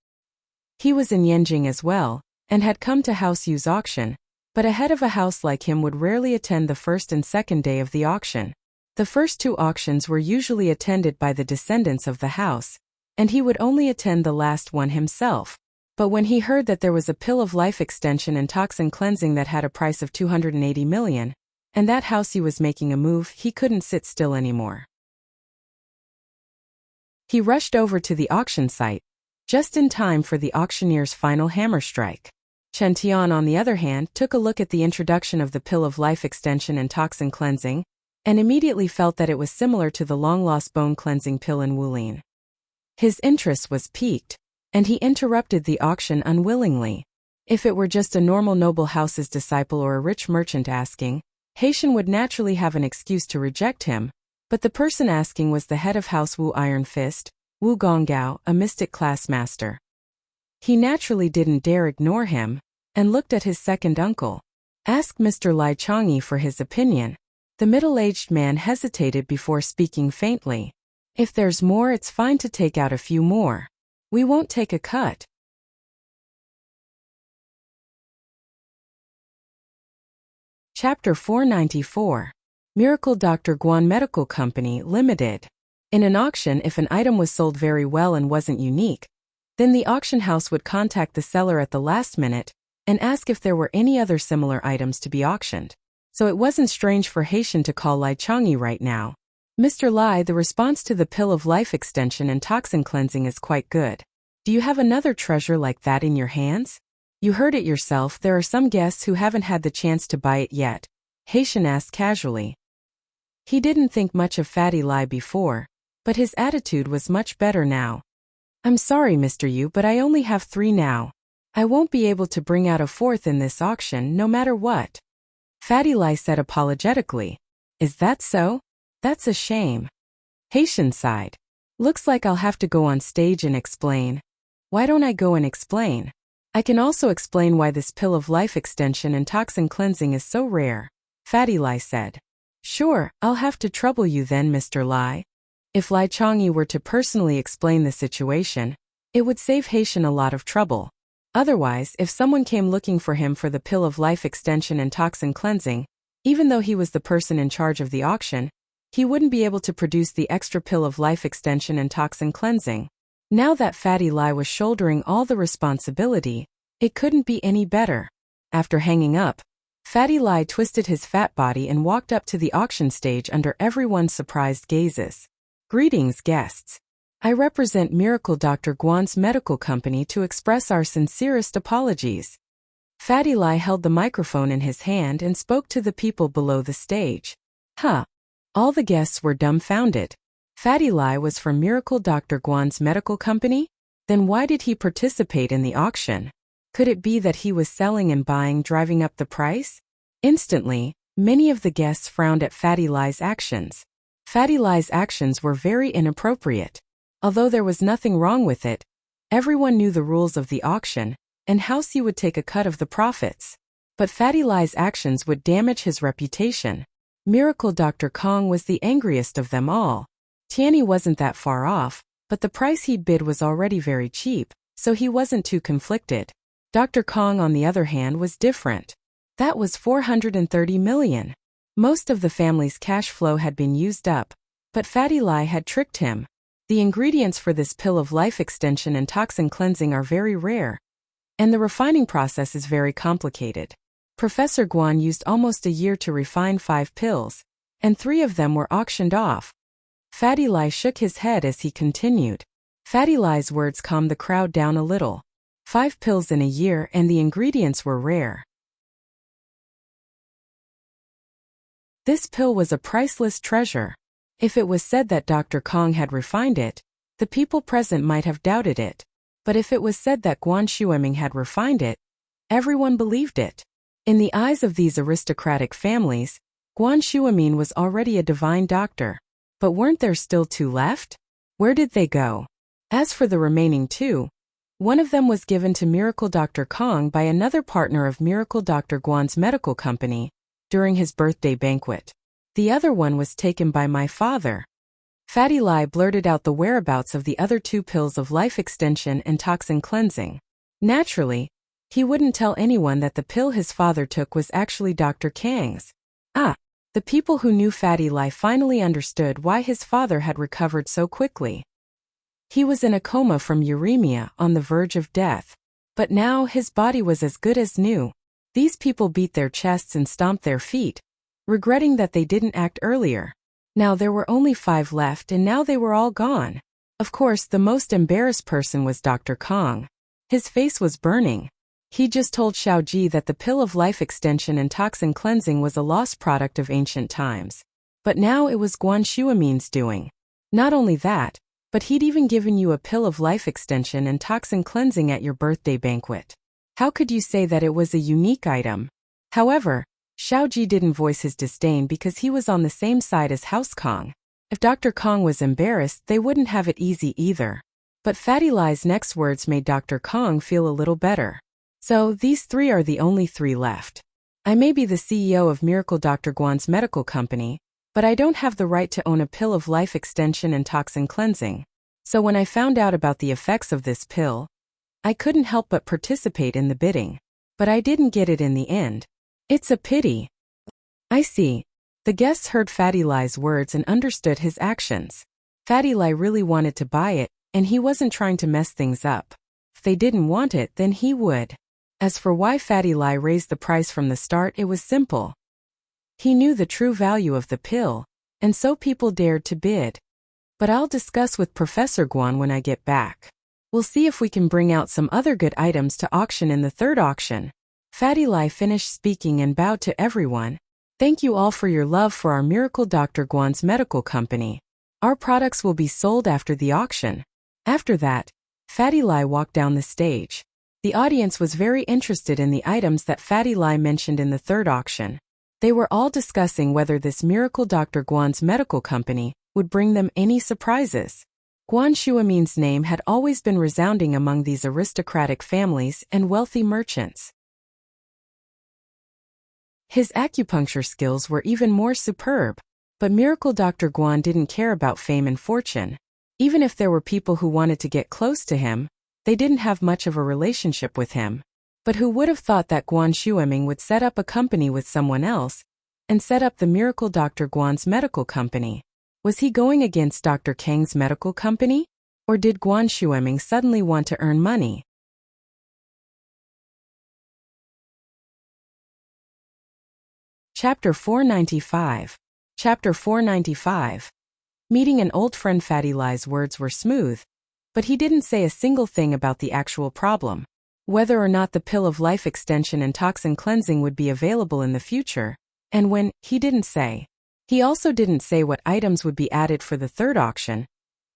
He was in Yanjing as well, and had come to House Yu's auction, but a head of a house like him would rarely attend the first and second day of the auction. The first 2 auctions were usually attended by the descendants of the house, and he would only attend the last one himself. But when he heard that there was a pill of life extension and toxin cleansing that had a price of 280 million, and that House Yu was making a move, he couldn't sit still anymore. He rushed over to the auction site, just in time for the auctioneer's final hammer strike. Chen Tian, on the other hand, took a look at the introduction of the pill of life extension and toxin cleansing, and immediately felt that it was similar to the long-lost bone cleansing pill in Wulin. His interest was piqued, and he interrupted the auction unwillingly. If it were just a normal noble house's disciple or a rich merchant asking, Haitian would naturally have an excuse to reject him, but the person asking was the head of House Wu Iron Fist, Wu Gonggao, a mystic class master. He naturally didn't dare ignore him, and looked at his second uncle. "Ask Mr. Lai Changyi for his opinion." The middle-aged man hesitated before speaking faintly. "If there's more, it's fine to take out a few more. We won't take a cut." Chapter 494. Miracle Dr. Guan Medical Company, Limited. In an auction, if an item was sold very well and wasn't unique, then the auction house would contact the seller at the last minute and ask if there were any other similar items to be auctioned. So it wasn't strange for Haitian to call Lai Changyi right now. "Mr. Lai, the response to the pill of life extension and toxin cleansing is quite good. Do you have another treasure like that in your hands? You heard it yourself, there are some guests who haven't had the chance to buy it yet," Haitian asked casually. He didn't think much of Fatty Lai before, but his attitude was much better now. "I'm sorry, Mr. Yu, but I only have 3 now. I won't be able to bring out a fourth in this auction no matter what. Fatty Lie said apologetically. Is that so? That's a shame. Haitian sighed. Looks like I'll have to go on stage and explain. Why don't I go and explain? I can also explain why this pill of life extension and toxin cleansing is so rare. Fatty Lie said. Sure, I'll have to trouble you then, Mr. Lai. If Lai Changyi were to personally explain the situation, it would save Haitian a lot of trouble. Otherwise, if someone came looking for him for the pill of life extension and toxin cleansing, even though he was the person in charge of the auction, he wouldn't be able to produce the extra pill of life extension and toxin cleansing. Now that Fatty Lie was shouldering all the responsibility, it couldn't be any better. After hanging up, Fatty Lie twisted his fat body and walked up to the auction stage under everyone's surprised gazes. Greetings, guests. I represent Miracle Dr. Guan's medical company to express our sincerest apologies. Fatty Lie held the microphone in his hand and spoke to the people below the stage. All the guests were dumbfounded. Fatty Lie was from Miracle Dr. Guan's medical company? Then why did he participate in the auction? Could it be that he was selling and buying, driving up the price? Instantly, many of the guests frowned at Fatty Lie's actions. Fatty Lie's actions were very inappropriate. Although there was nothing wrong with it, everyone knew the rules of the auction, and how he would take a cut of the profits. But Fatty Lie's actions would damage his reputation. Miracle Dr. Kong was the angriest of them all. Tianyi wasn't that far off, but the price he'd bid was already very cheap, so he wasn't too conflicted. Dr. Kong, on the other hand, was different. That was 430 million. Most of the family's cash flow had been used up, but Fatty Lie had tricked him. The ingredients for this pill of life extension and toxin cleansing are very rare, and the refining process is very complicated. Professor Guan used almost a year to refine 5 pills, and 3 of them were auctioned off. Fatty Lie shook his head as he continued. Fatty Lie's words calmed the crowd down a little. 5 pills in a year, and the ingredients were rare. This pill was a priceless treasure. If it was said that Dr. Kong had refined it, the people present might have doubted it. But if it was said that Guan Xueming had refined it, everyone believed it. In the eyes of these aristocratic families, Guan Xueming was already a divine doctor. But weren't there still 2 left? Where did they go? As for the remaining 2, one of them was given to Miracle Dr. Kong by another partner of Miracle Dr. Guan's medical company during his birthday banquet. The other one was taken by my father. Fatty Lie blurted out the whereabouts of the other 2 pills of life extension and toxin cleansing. Naturally, he wouldn't tell anyone that the pill his father took was actually Dr. Kang's. The people who knew Fatty Lie finally understood why his father had recovered so quickly. He was in a coma from uremia, on the verge of death. But now his body was as good as new. These people beat their chests and stomped their feet, regretting that they didn't act earlier. Now there were only 5 left, and now they were all gone. Of course, the most embarrassed person was Dr. Kong. His face was burning. He just told Xiaoji that the pill of life extension and toxin cleansing was a lost product of ancient times. But now it was Guan Xueming's doing. Not only that, but he'd even given you a pill of life extension and toxin cleansing at your birthday banquet. How could you say that it was a unique item? However, Xiaoji didn't voice his disdain because he was on the same side as House Kong. If Dr. Kong was embarrassed, they wouldn't have it easy either. But Fatty Lie's next words made Dr. Kong feel a little better. So, these 3 are the only 3 left. I may be the CEO of Miracle Dr. Guan's medical company, but I don't have the right to own a pill of life extension and toxin cleansing. So when I found out about the effects of this pill, I couldn't help but participate in the bidding. But I didn't get it in the end. It's a pity. I see. The guests heard Fatty Lie's words and understood his actions. Fatty Lie really wanted to buy it, and he wasn't trying to mess things up. If they didn't want it, then he would. As for why Fatty Lie raised the price from the start, it was simple. He knew the true value of the pill, and so people dared to bid. But I'll discuss with Professor Guan when I get back. We'll see if we can bring out some other good items to auction in the 3rd auction. Fatty Lie finished speaking and bowed to everyone. Thank you all for your love for our Miracle Dr. Guan's medical company. Our products will be sold after the auction. After that, Fatty Lie walked down the stage. The audience was very interested in the items that Fatty Lai mentioned in the third auction. They were all discussing whether this miracle Dr. Guan's medical company would bring them any surprises. Guan Shuamin's name had always been resounding among these aristocratic families and wealthy merchants. His acupuncture skills were even more superb, but miracle Dr. Guan didn't care about fame and fortune. Even if there were people who wanted to get close to him, they didn't have much of a relationship with him. But who would have thought that Guan Shuaming would set up a company with someone else and set up the miracle Dr. Guan's medical company? Was he going against Dr. Kang's medical company? Or did Guan Shuaming suddenly want to earn money? Chapter 495. Chapter 495. Meeting an old friend. Fatty Lai's words were smooth, but he didn't say a single thing about the actual problem. Whether or not the pill of life extension and toxin cleansing would be available in the future, and when, he didn't say. He also didn't say what items would be added for the third auction,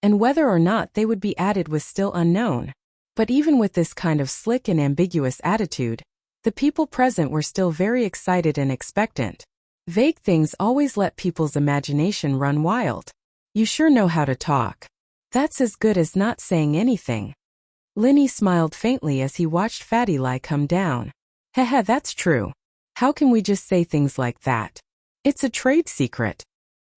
and whether or not they would be added was still unknown. But even with this kind of slick and ambiguous attitude, the people present were still very excited and expectant. Vague things always let people's imagination run wild. You sure know how to talk. That's as good as not saying anything. Linny smiled faintly as he watched Fatty Lai come down. Heh, that's true. How can we just say things like that? It's a trade secret.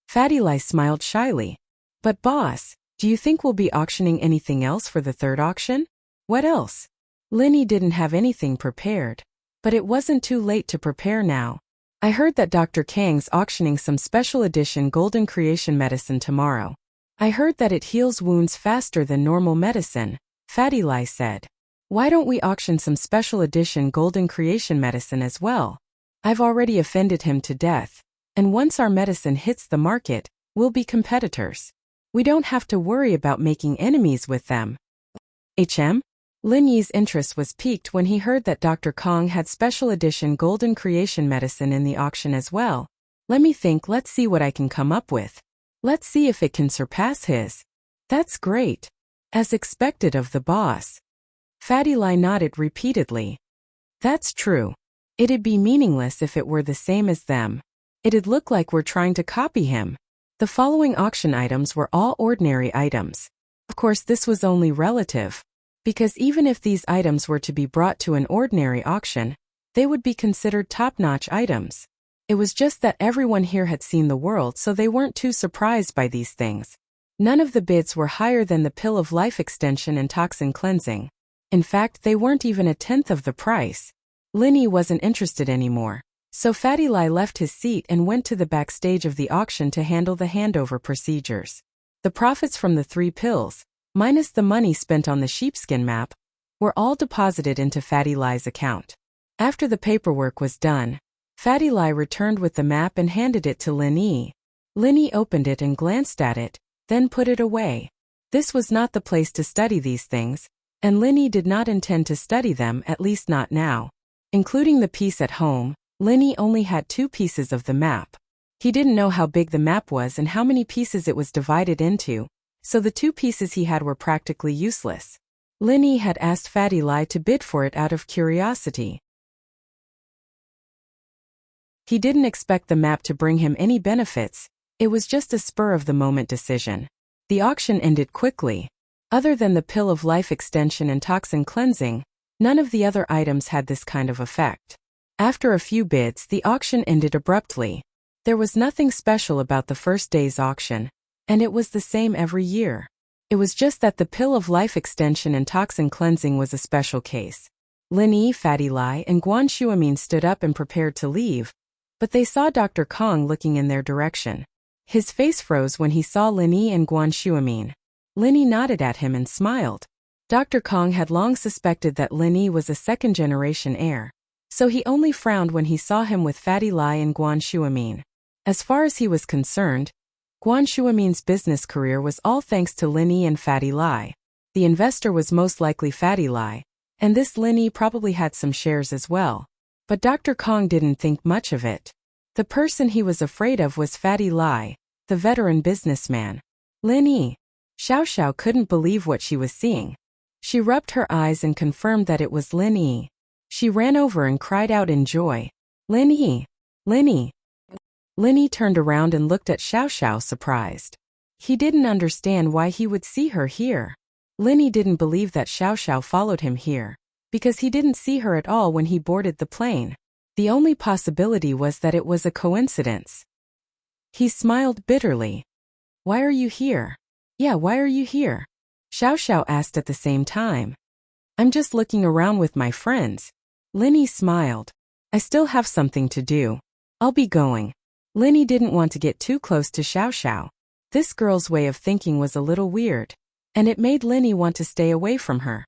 Fatty Lai smiled shyly. But boss, do you think we'll be auctioning anything else for the third auction? What else? Linny didn't have anything prepared. But it wasn't too late to prepare now. I heard that Dr. Kang's auctioning some special edition golden creation medicine tomorrow. I heard that it heals wounds faster than normal medicine, Fatty Lai said. Why don't we auction some special edition golden creation medicine as well? I've already offended him to death, and once our medicine hits the market, we'll be competitors. We don't have to worry about making enemies with them. Lin Yi's interest was piqued when he heard that Dr. Kong had special edition golden creation medicine in the auction as well. Let me think, let's see what I can come up with. Let's see if it can surpass his. That's great. As expected of the boss. Fatty Lai nodded repeatedly. That's true. It'd be meaningless if it were the same as them. It'd look like we're trying to copy him. The following auction items were all ordinary items. Of course, this was only relative. Because even if these items were to be brought to an ordinary auction, they would be considered top-notch items. It was just that everyone here had seen the world, so they weren't too surprised by these things. None of the bids were higher than the pill of life extension and toxin cleansing. In fact, they weren't even a tenth of the price. Linny wasn't interested anymore, so Fatty Lai left his seat and went to the backstage of the auction to handle the handover procedures. The profits from the 3 pills, minus the money spent on the sheepskin map, were all deposited into Fatty Lai's account. After the paperwork was done, Fatty Lai returned with the map and handed it to Lin Yi. Lin Yi opened it and glanced at it, then put it away. This was not the place to study these things, and Lin Yi did not intend to study them, at least not now. Including the piece at home, Lin Yi only had 2 pieces of the map. He didn't know how big the map was and how many pieces it was divided into, so the 2 pieces he had were practically useless. Lin Yi had asked Fatty Lai to bid for it out of curiosity. He didn't expect the map to bring him any benefits, it was just a spur-of-the-moment decision. The auction ended quickly. Other than the pill of life extension and toxin cleansing, none of the other items had this kind of effect. After a few bids, the auction ended abruptly. There was nothing special about the first day's auction, and it was the same every year. It was just that the pill of life extension and toxin cleansing was a special case. Lin Yi, Fatty Lai, and Guan Shuamin stood up and prepared to leave, but they saw Dr. Kong looking in their direction. His face froze when he saw Lin Yi and Guan Shuamin. Lin Yi nodded at him and smiled. Dr. Kong had long suspected that Lin Yi was a second-generation heir, so he only frowned when he saw him with Fatty Lai and Guan Shuamin. As far as he was concerned, Guan Shuamin's business career was all thanks to Lin Yi and Fatty Lai. The investor was most likely Fatty Lai, and this Lin Yi probably had some shares as well. But Dr. Kong didn't think much of it. The person he was afraid of was Fatty Lai, the veteran businessman. Lin Yi. Xiao Xiao couldn't believe what she was seeing. She rubbed her eyes and confirmed that it was Lin Yi. She ran over and cried out in joy. Lin Yi! Lin Yi! Lin Yi turned around and looked at Xiao Xiao surprised. He didn't understand why he would see her here. Lin Yi didn't believe that Xiao Xiao followed him here, because he didn't see her at all when he boarded the plane. The only possibility was that it was a coincidence. He smiled bitterly. Why are you here? Yeah, why are you here? Xiao Xiao asked at the same time. I'm just looking around with my friends. Lin Yi smiled. I still have something to do. I'll be going. Lin Yi didn't want to get too close to Xiao Xiao. This girl's way of thinking was a little weird, and it made Lin Yi want to stay away from her.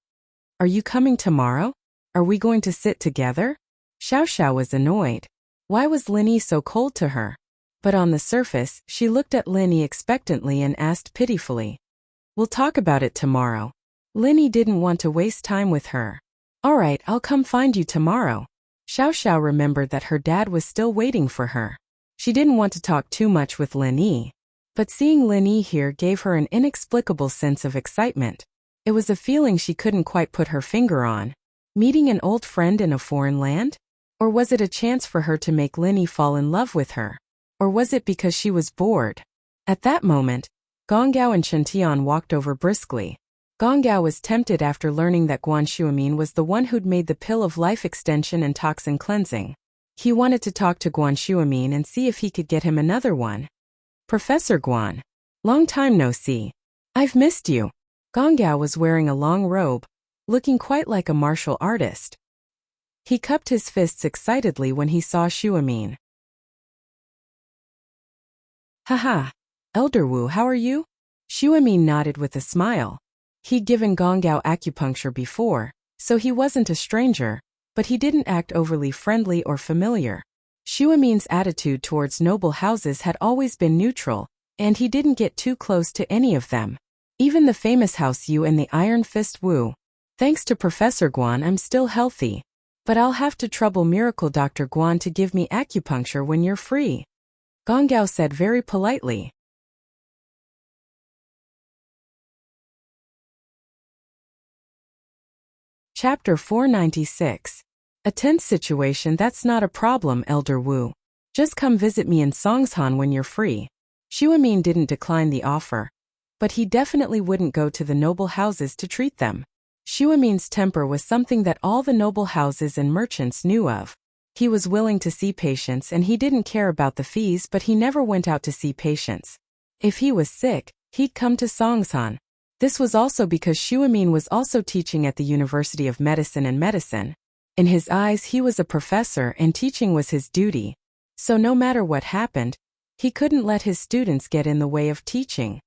Are you coming tomorrow? Are we going to sit together? Xiao Xiao was annoyed. Why was Lin Yi so cold to her? But on the surface, she looked at Lin Yi expectantly and asked pitifully. We'll talk about it tomorrow. Lin Yi didn't want to waste time with her. All right, I'll come find you tomorrow. Xiao Xiao remembered that her dad was still waiting for her. She didn't want to talk too much with Lin Yi, but seeing Lin Yi here gave her an inexplicable sense of excitement. It was a feeling she couldn't quite put her finger on. Meeting an old friend in a foreign land? Or was it a chance for her to make Lin Yi fall in love with her? Or was it because she was bored? At that moment, Gonggao and Shantian walked over briskly. Gonggao was tempted after learning that Guan Shuamin was the one who'd made the pill of life extension and toxin cleansing. He wanted to talk to Guan Shuamin and see if he could get him another one. Professor Guan. Long time no see. I've missed you. Gonggao was wearing a long robe, looking quite like a martial artist. He cupped his fists excitedly when he saw Shuamin. Haha. Elder Wu, how are you? Shuamin nodded with a smile. He'd given Gonggao acupuncture before, so he wasn't a stranger, but he didn't act overly friendly or familiar. Shuamin's attitude towards noble houses had always been neutral, and he didn't get too close to any of them. Even the famous House Yu and the Iron Fist Wu. Thanks to Professor Guan, I'm still healthy. But I'll have to trouble Miracle Dr. Guan to give me acupuncture when you're free. Gonggao said very politely. Chapter 496. A tense situation. That's not a problem, Elder Wu. Just come visit me in Songshan when you're free. Shuamin didn't decline the offer, but he definitely wouldn't go to the noble houses to treat them. Shuamin's temper was something that all the noble houses and merchants knew of. He was willing to see patients and he didn't care about the fees, but he never went out to see patients. If he was sick, he'd come to Songshan. This was also because Shuamin was also teaching at the University of Medicine and Medicine. In his eyes, he was a professor and teaching was his duty. So no matter what happened, he couldn't let his students get in the way of teaching.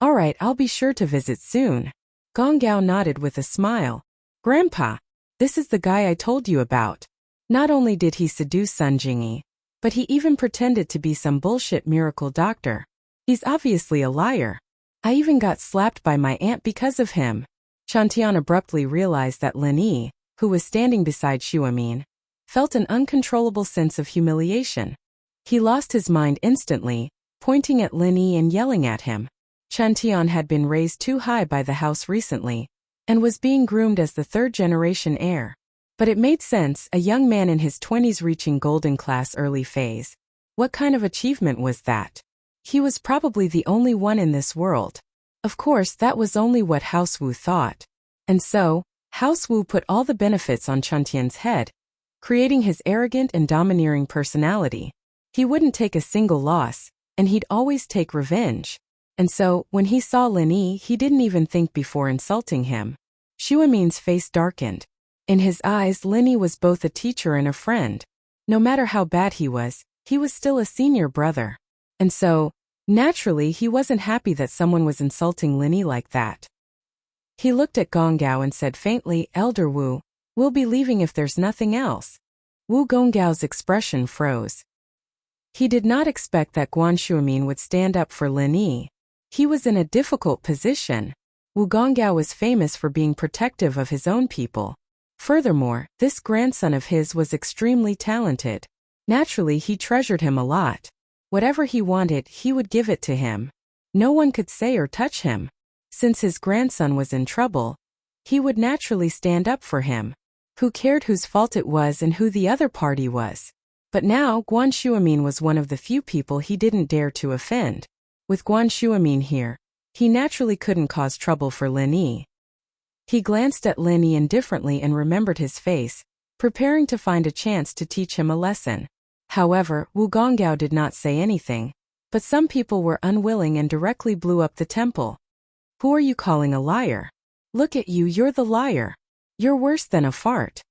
All right, I'll be sure to visit soon. Gonggao nodded with a smile. Grandpa, this is the guy I told you about. Not only did he seduce Sun Jingyi, but he even pretended to be some bullshit miracle doctor. He's obviously a liar. I even got slapped by my aunt because of him. Shantian abruptly realized that Lin Yi, who was standing beside Shuamin, felt an uncontrollable sense of humiliation. He lost his mind instantly, pointing at Lin Yi and yelling at him. Shantian had been raised too high by the house recently, and was being groomed as the third-generation heir. But it made sense, a young man in his 20s reaching golden class early phase. What kind of achievement was that? He was probably the only one in this world. Of course, that was only what House Wu thought. And so, House Wu put all the benefits on Shantian's head, creating his arrogant and domineering personality. He wouldn't take a single loss, and he'd always take revenge. And so, when he saw Lin Yi, he didn't even think before insulting him. Shuamin's face darkened. In his eyes, Lin Yi was both a teacher and a friend. No matter how bad he was still a senior brother. And so, naturally, he wasn't happy that someone was insulting Lin Yi like that. He looked at Gonggao and said faintly, Elder Wu, we'll be leaving if there's nothing else. Wu Gonggao's expression froze. He did not expect that Guan Shuamin would stand up for Lin Yi. He was in a difficult position. Wu Gonggao was famous for being protective of his own people. Furthermore, this grandson of his was extremely talented. Naturally, he treasured him a lot. Whatever he wanted, he would give it to him. No one could say or touch him. Since his grandson was in trouble, he would naturally stand up for him. Who cared whose fault it was and who the other party was? But now Guan Shuamin was one of the few people he didn't dare to offend. With Guan Shuamin here, he naturally couldn't cause trouble for Lin Yi. He glanced at Lin Yi indifferently and remembered his face, preparing to find a chance to teach him a lesson. However, Wu Gonggao did not say anything, but some people were unwilling and directly blew up the temple. Who are you calling a liar? Look at you, you're the liar. You're worse than a fart.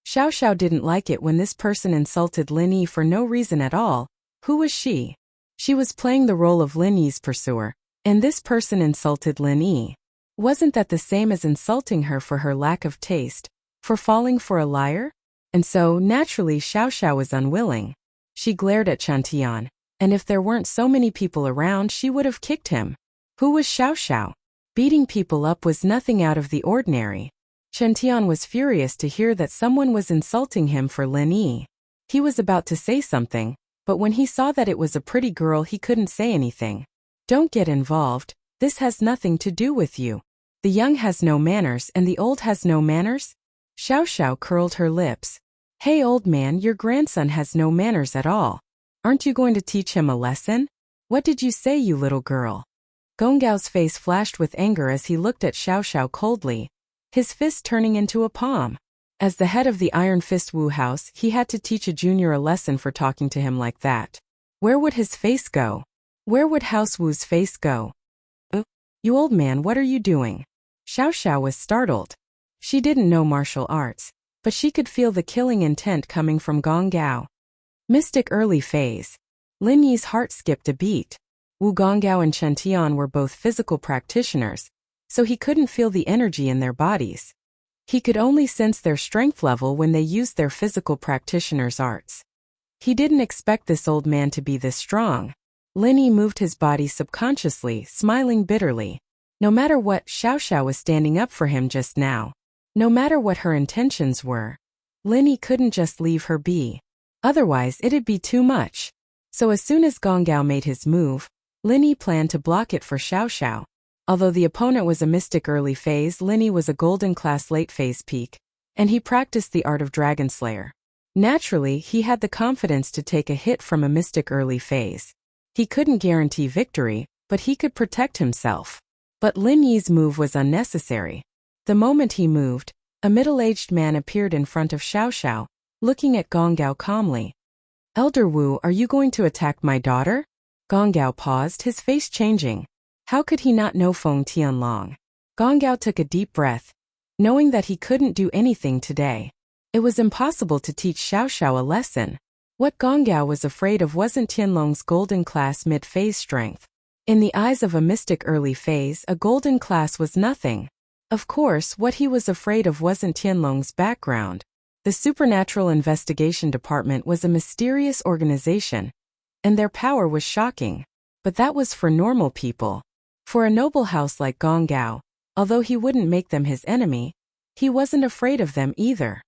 Xiao Xiao didn't like it when this person insulted Lin Yi for no reason at all. Who was she? She was playing the role of Lin Yi's pursuer, and this person insulted Lin Yi. Wasn't that the same as insulting her for her lack of taste, for falling for a liar? And so, naturally, Xiao Xiao was unwilling. She glared at Chen Tian, and if there weren't so many people around, she would have kicked him. Who was Xiao Xiao? Beating people up was nothing out of the ordinary. Chen Tian was furious to hear that someone was insulting him for Lin Yi. He was about to say something, but when he saw that it was a pretty girl, he couldn't say anything. Don't get involved, this has nothing to do with you. The young has no manners and the old has no manners? Xiao Xiao curled her lips. Hey old man, your grandson has no manners at all. Aren't you going to teach him a lesson? What did you say, you little girl? Gonggao's face flashed with anger as he looked at Xiao Xiao coldly, his fist turning into a palm. As the head of the Iron Fist Wu house, he had to teach a junior a lesson for talking to him like that. Where would his face go? Where would House Wu's face go? You old man, what are you doing? Xiao Xiao was startled. She didn't know martial arts, but she could feel the killing intent coming from Gong Gao. Mystic early phase. Lin Yi's heart skipped a beat. Wu Gonggao and Chen Tian were both physical practitioners, so he couldn't feel the energy in their bodies. He could only sense their strength level when they used their physical practitioner's arts. He didn't expect this old man to be this strong. Lin Yi moved his body subconsciously, smiling bitterly. No matter what, Xiao Xiao was standing up for him just now. No matter what her intentions were, Lin Yi couldn't just leave her be. Otherwise, it'd be too much. So as soon as Gonggao made his move, Lin Yi planned to block it for Xiao Xiao. Although the opponent was a mystic early phase, Lin Yi was a golden class late phase peak, and he practiced the art of Dragon Slayer. Naturally, he had the confidence to take a hit from a mystic early phase. He couldn't guarantee victory, but he could protect himself. But Lin Yi's move was unnecessary. The moment he moved, a middle-aged man appeared in front of Xiao Xiao, looking at Gonggao calmly. Elder Wu, are you going to attack my daughter? Gonggao paused, his face changing. How could he not know Feng Tianlong? Gonggao took a deep breath, knowing that he couldn't do anything today. It was impossible to teach Xiao Xiao a lesson. What Gonggao was afraid of wasn't Tianlong's golden class mid-phase strength. In the eyes of a mystic early phase, a golden class was nothing. Of course, what he was afraid of wasn't Tianlong's background. The Supernatural Investigation Department was a mysterious organization, and their power was shocking. But that was for normal people. For a noble house like Gonggao, although he wouldn't make them his enemy, he wasn't afraid of them either.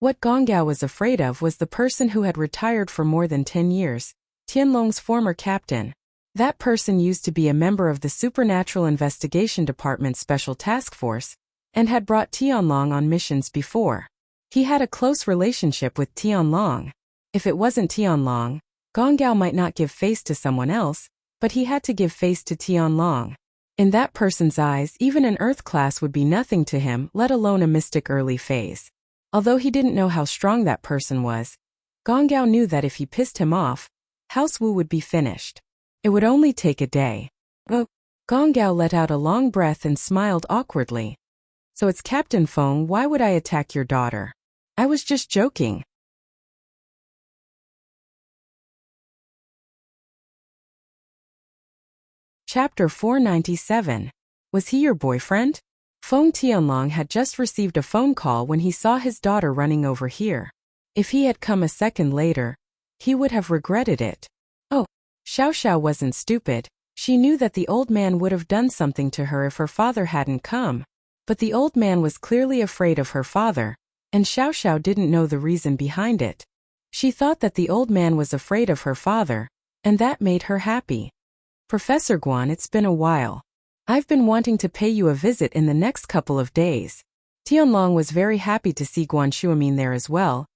What Gonggao was afraid of was the person who had retired for more than 10 years, Tianlong's former captain. That person used to be a member of the Supernatural Investigation Department's Special Task Force, and had brought Tianlong on missions before. He had a close relationship with Tianlong. If it wasn't Tianlong, Gonggao might not give face to someone else, but he had to give face to Tianlong. In that person's eyes, even an Earth class would be nothing to him, let alone a mystic early phase. Although he didn't know how strong that person was, Gonggao knew that if he pissed him off, House Wu would be finished. It would only take a day. Gonggao let out a long breath and smiled awkwardly. So it's Captain Feng, why would I attack your daughter? I was just joking. Chapter 497. Was he your boyfriend? Feng Tianlong had just received a phone call when he saw his daughter running over here. If he had come a second later, he would have regretted it. Oh, Xiao Xiao wasn't stupid. She knew that the old man would have done something to her if her father hadn't come. But the old man was clearly afraid of her father, and Xiao Xiao didn't know the reason behind it. She thought that the old man was afraid of her father, and that made her happy. Professor Guan, it's been a while. I've been wanting to pay you a visit in the next couple of days. Tianlong was very happy to see Guan Shuamin there as well.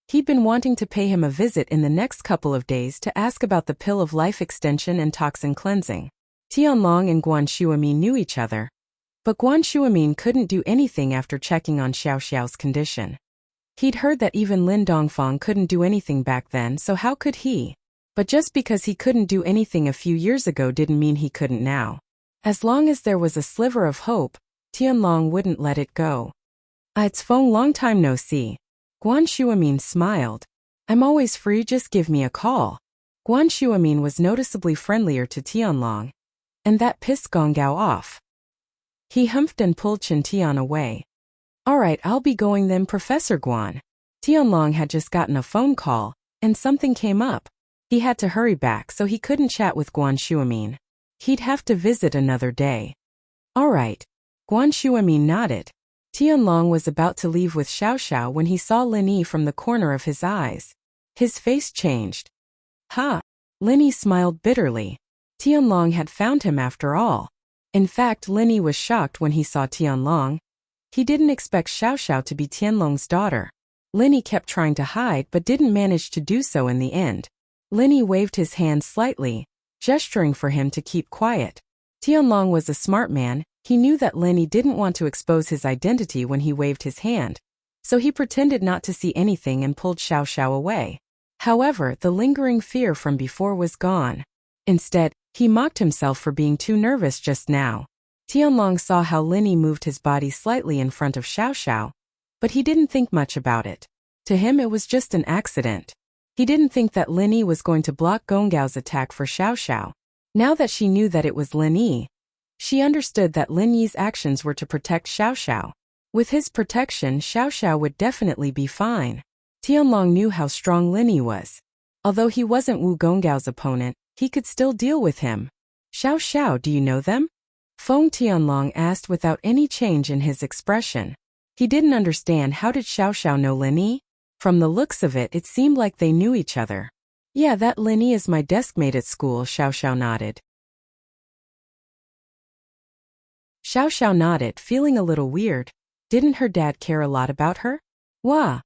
He'd been wanting to pay him a visit in the next couple of days to ask about the pill of life extension and toxin cleansing. Tianlong and Guan Shuamin knew each other. But Guan Shuamin couldn't do anything after checking on Xiao Xiao's condition. He'd heard that even Lin Dongfang couldn't do anything back then, so how could he? But just because he couldn't do anything a few years ago didn't mean he couldn't now. As long as there was a sliver of hope, Tianlong wouldn't let it go. It's Feng, long time no see. Guan Shuamin smiled. I'm always free, just give me a call. Guan Shuamin was noticeably friendlier to Tianlong. And that pissed Gong Gao off. He humphed and pulled Chen Tian away. Alright, I'll be going then, Professor Guan. Tianlong had just gotten a phone call, and something came up. He had to hurry back, so he couldn't chat with Guan Shuamin. He'd have to visit another day. Alright. Guan Shuamin nodded. Tianlong was about to leave with Xiao Xiao when he saw Lin Yi from the corner of his eyes. His face changed. Ha! Lin Yi smiled bitterly. Tianlong had found him after all. In fact, Lin Yi was shocked when he saw Tianlong. He didn't expect Xiao Xiao to be Tianlong's daughter. Lin Yi kept trying to hide but didn't manage to do so in the end. Lin Yi waved his hand slightly, gesturing for him to keep quiet. Tianlong was a smart man. He knew that Lin Yi didn't want to expose his identity when he waved his hand, so he pretended not to see anything and pulled Xiao Xiao away. However, the lingering fear from before was gone. Instead, he mocked himself for being too nervous just now. Tianlong saw how Lin Yi moved his body slightly in front of Xiao Xiao, but he didn't think much about it. To him it was just an accident. He didn't think that Lin Yi was going to block Gong Gao's attack for Xiao Xiao. Now that she knew that it was Lin Yi, she understood that Lin Yi's actions were to protect Xiao Xiao. With his protection, Xiao Xiao would definitely be fine. Tianlong knew how strong Lin Yi was. Although he wasn't Wu Gonggao's opponent, he could still deal with him. Xiao Xiao, do you know them? Feng Tianlong asked without any change in his expression. He didn't understand how did Xiao Xiao know Lin Yi? From the looks of it, it seemed like they knew each other. Yeah, that Lin Yi is my deskmate at school, Xiao Xiao nodded. Xiao Xiao nodded, feeling a little weird. Didn't her dad care a lot about her? Wah!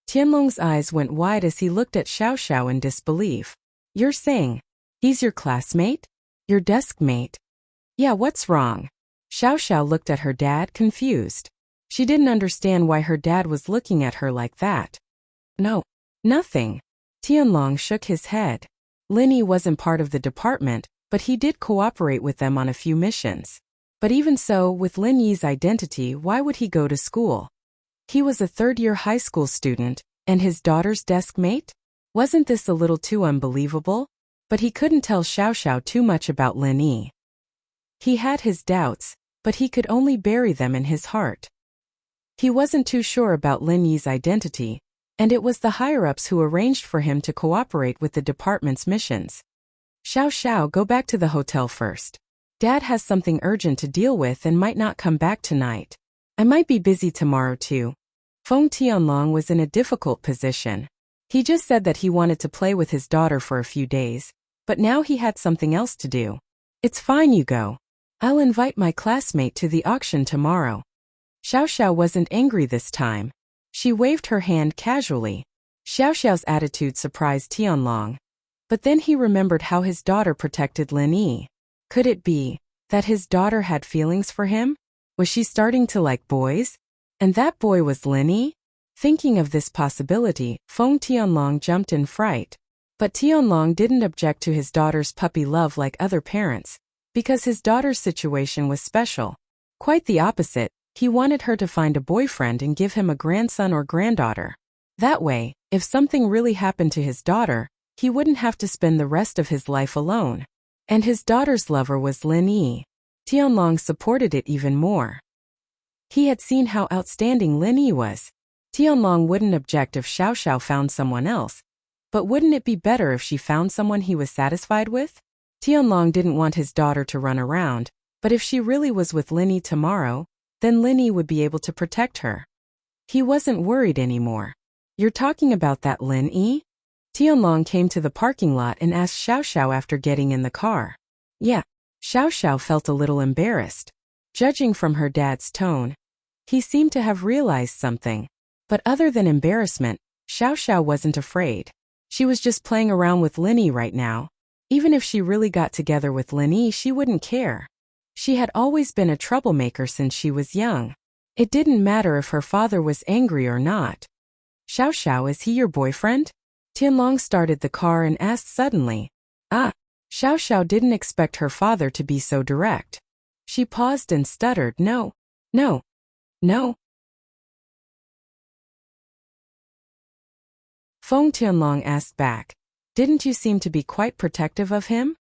Tianlong's eyes went wide as he looked at Xiao Xiao in disbelief. You're saying he's your classmate? Your deskmate? Yeah, what's wrong? Xiao Xiao looked at her dad, confused. She didn't understand why her dad was looking at her like that. No, nothing. Tianlong shook his head. Lin Yi wasn't part of the department, but he did cooperate with them on a few missions. But even so, with Lin Yi's identity, why would he go to school? He was a third-year high school student, and his daughter's deskmate? Wasn't this a little too unbelievable? But he couldn't tell Xiao Xiao too much about Lin Yi. He had his doubts, but he could only bury them in his heart. He wasn't too sure about Lin Yi's identity, and it was the higher-ups who arranged for him to cooperate with the department's missions. Xiao Xiao, go back to the hotel first. Dad has something urgent to deal with and might not come back tonight. I might be busy tomorrow too. Feng Tianlong was in a difficult position. He just said that he wanted to play with his daughter for a few days, but now he had something else to do. It's fine, you go. I'll invite my classmate to the auction tomorrow. Xiao Xiao wasn't angry this time. She waved her hand casually. Xiao Xiao's attitude surprised Tianlong. But then he remembered how his daughter protected Lin Yi. Could it be that his daughter had feelings for him? Was she starting to like boys? And that boy was Lin Yi? Thinking of this possibility, Feng Tianlong jumped in fright. But Tianlong didn't object to his daughter's puppy love like other parents, because his daughter's situation was special. Quite the opposite, he wanted her to find a boyfriend and give him a grandson or granddaughter. That way, if something really happened to his daughter, he wouldn't have to spend the rest of his life alone. And his daughter's lover was Lin Yi. Tianlong supported it even more. He had seen how outstanding Lin Yi was. Tianlong wouldn't object if Xiao Xiao found someone else. But wouldn't it be better if she found someone he was satisfied with? Tianlong didn't want his daughter to run around, but if she really was with Lin Yi tomorrow, then Lin Yi would be able to protect her. He wasn't worried anymore. You're talking about that Lin Yi? Tianlong came to the parking lot and asked Xiao Xiao after getting in the car. Yeah. Xiao Xiao felt a little embarrassed. Judging from her dad's tone, he seemed to have realized something. But other than embarrassment, Xiao Xiao wasn't afraid. She was just playing around with Linny right now. Even if she really got together with Linny, she wouldn't care. She had always been a troublemaker since she was young. It didn't matter if her father was angry or not. Xiao Xiao, is he your boyfriend? Tianlong started the car and asked suddenly. Ah. Xiao Xiao didn't expect her father to be so direct. She paused and stuttered, no. Feng Tianlong asked back. Didn't you seem to be quite protective of him?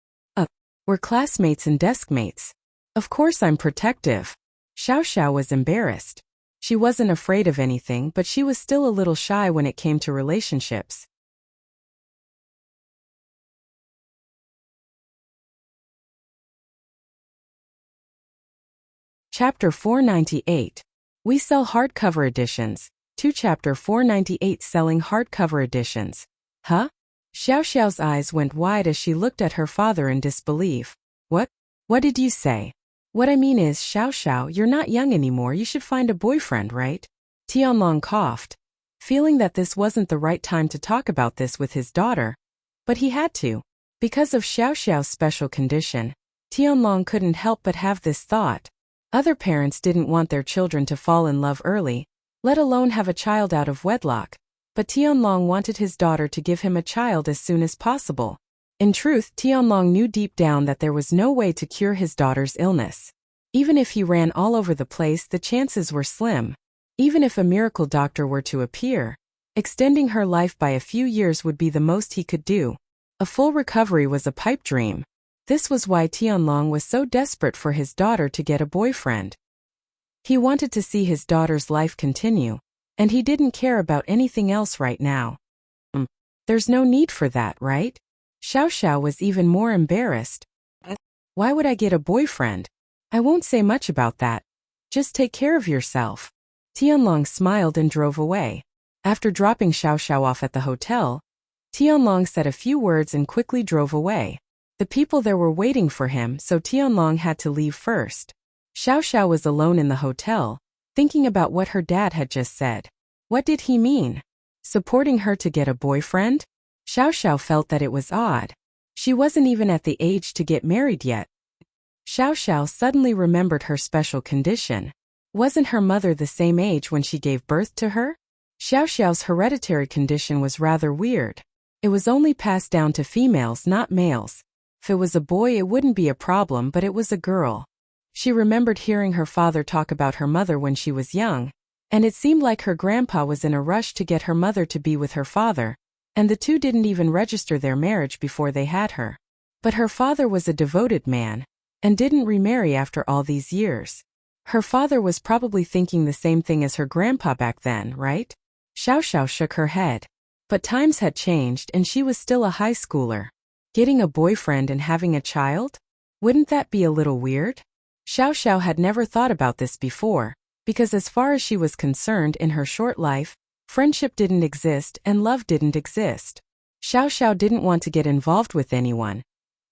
We're classmates and deskmates. Of course I'm protective. Xiao Xiao was embarrassed. She wasn't afraid of anything, but she was still a little shy when it came to relationships. Chapter 498. We sell hardcover editions. 2 Chapter 498 Selling hardcover editions. Huh? Xiao Xiao's eyes went wide as she looked at her father in disbelief. What? What did you say? What I mean is, Xiao Xiao, you're not young anymore, you should find a boyfriend, right? Tianlong coughed, feeling that this wasn't the right time to talk about this with his daughter. But he had to. Because of Xiao Xiao's special condition, Tianlong couldn't help but have this thought. Other parents didn't want their children to fall in love early, let alone have a child out of wedlock, but Tianlong wanted his daughter to give him a child as soon as possible. In truth, Tianlong knew deep down that there was no way to cure his daughter's illness. Even if he ran all over the place, the chances were slim. Even if a miracle doctor were to appear, extending her life by a few years would be the most he could do. A full recovery was a pipe dream. This was why Tianlong was so desperate for his daughter to get a boyfriend. He wanted to see his daughter's life continue, and he didn't care about anything else right now. There's no need for that, right? Xiao Xiao was even more embarrassed. Why would I get a boyfriend? I won't say much about that. Just take care of yourself. Tianlong smiled and drove away. After dropping Xiao Xiao off at the hotel, Tianlong said a few words and quickly drove away. The people there were waiting for him, so Tianlong had to leave first. Xiao Xiao was alone in the hotel, thinking about what her dad had just said. What did he mean? Supporting her to get a boyfriend? Xiao Xiao felt that it was odd. She wasn't even at the age to get married yet. Xiao Xiao suddenly remembered her special condition. Wasn't her mother the same age when she gave birth to her? Xiao Xiao's hereditary condition was rather weird. It was only passed down to females, not males. If it was a boy, it wouldn't be a problem, but it was a girl. She remembered hearing her father talk about her mother when she was young, and it seemed like her grandpa was in a rush to get her mother to be with her father, and the two didn't even register their marriage before they had her. But her father was a devoted man, and didn't remarry after all these years. Her father was probably thinking the same thing as her grandpa back then, right? Xiao Xiao shook her head. But times had changed and she was still a high schooler. Getting a boyfriend and having a child? Wouldn't that be a little weird? Xiao Xiao had never thought about this before, because as far as she was concerned in her short life, friendship didn't exist and love didn't exist. Xiao Xiao didn't want to get involved with anyone,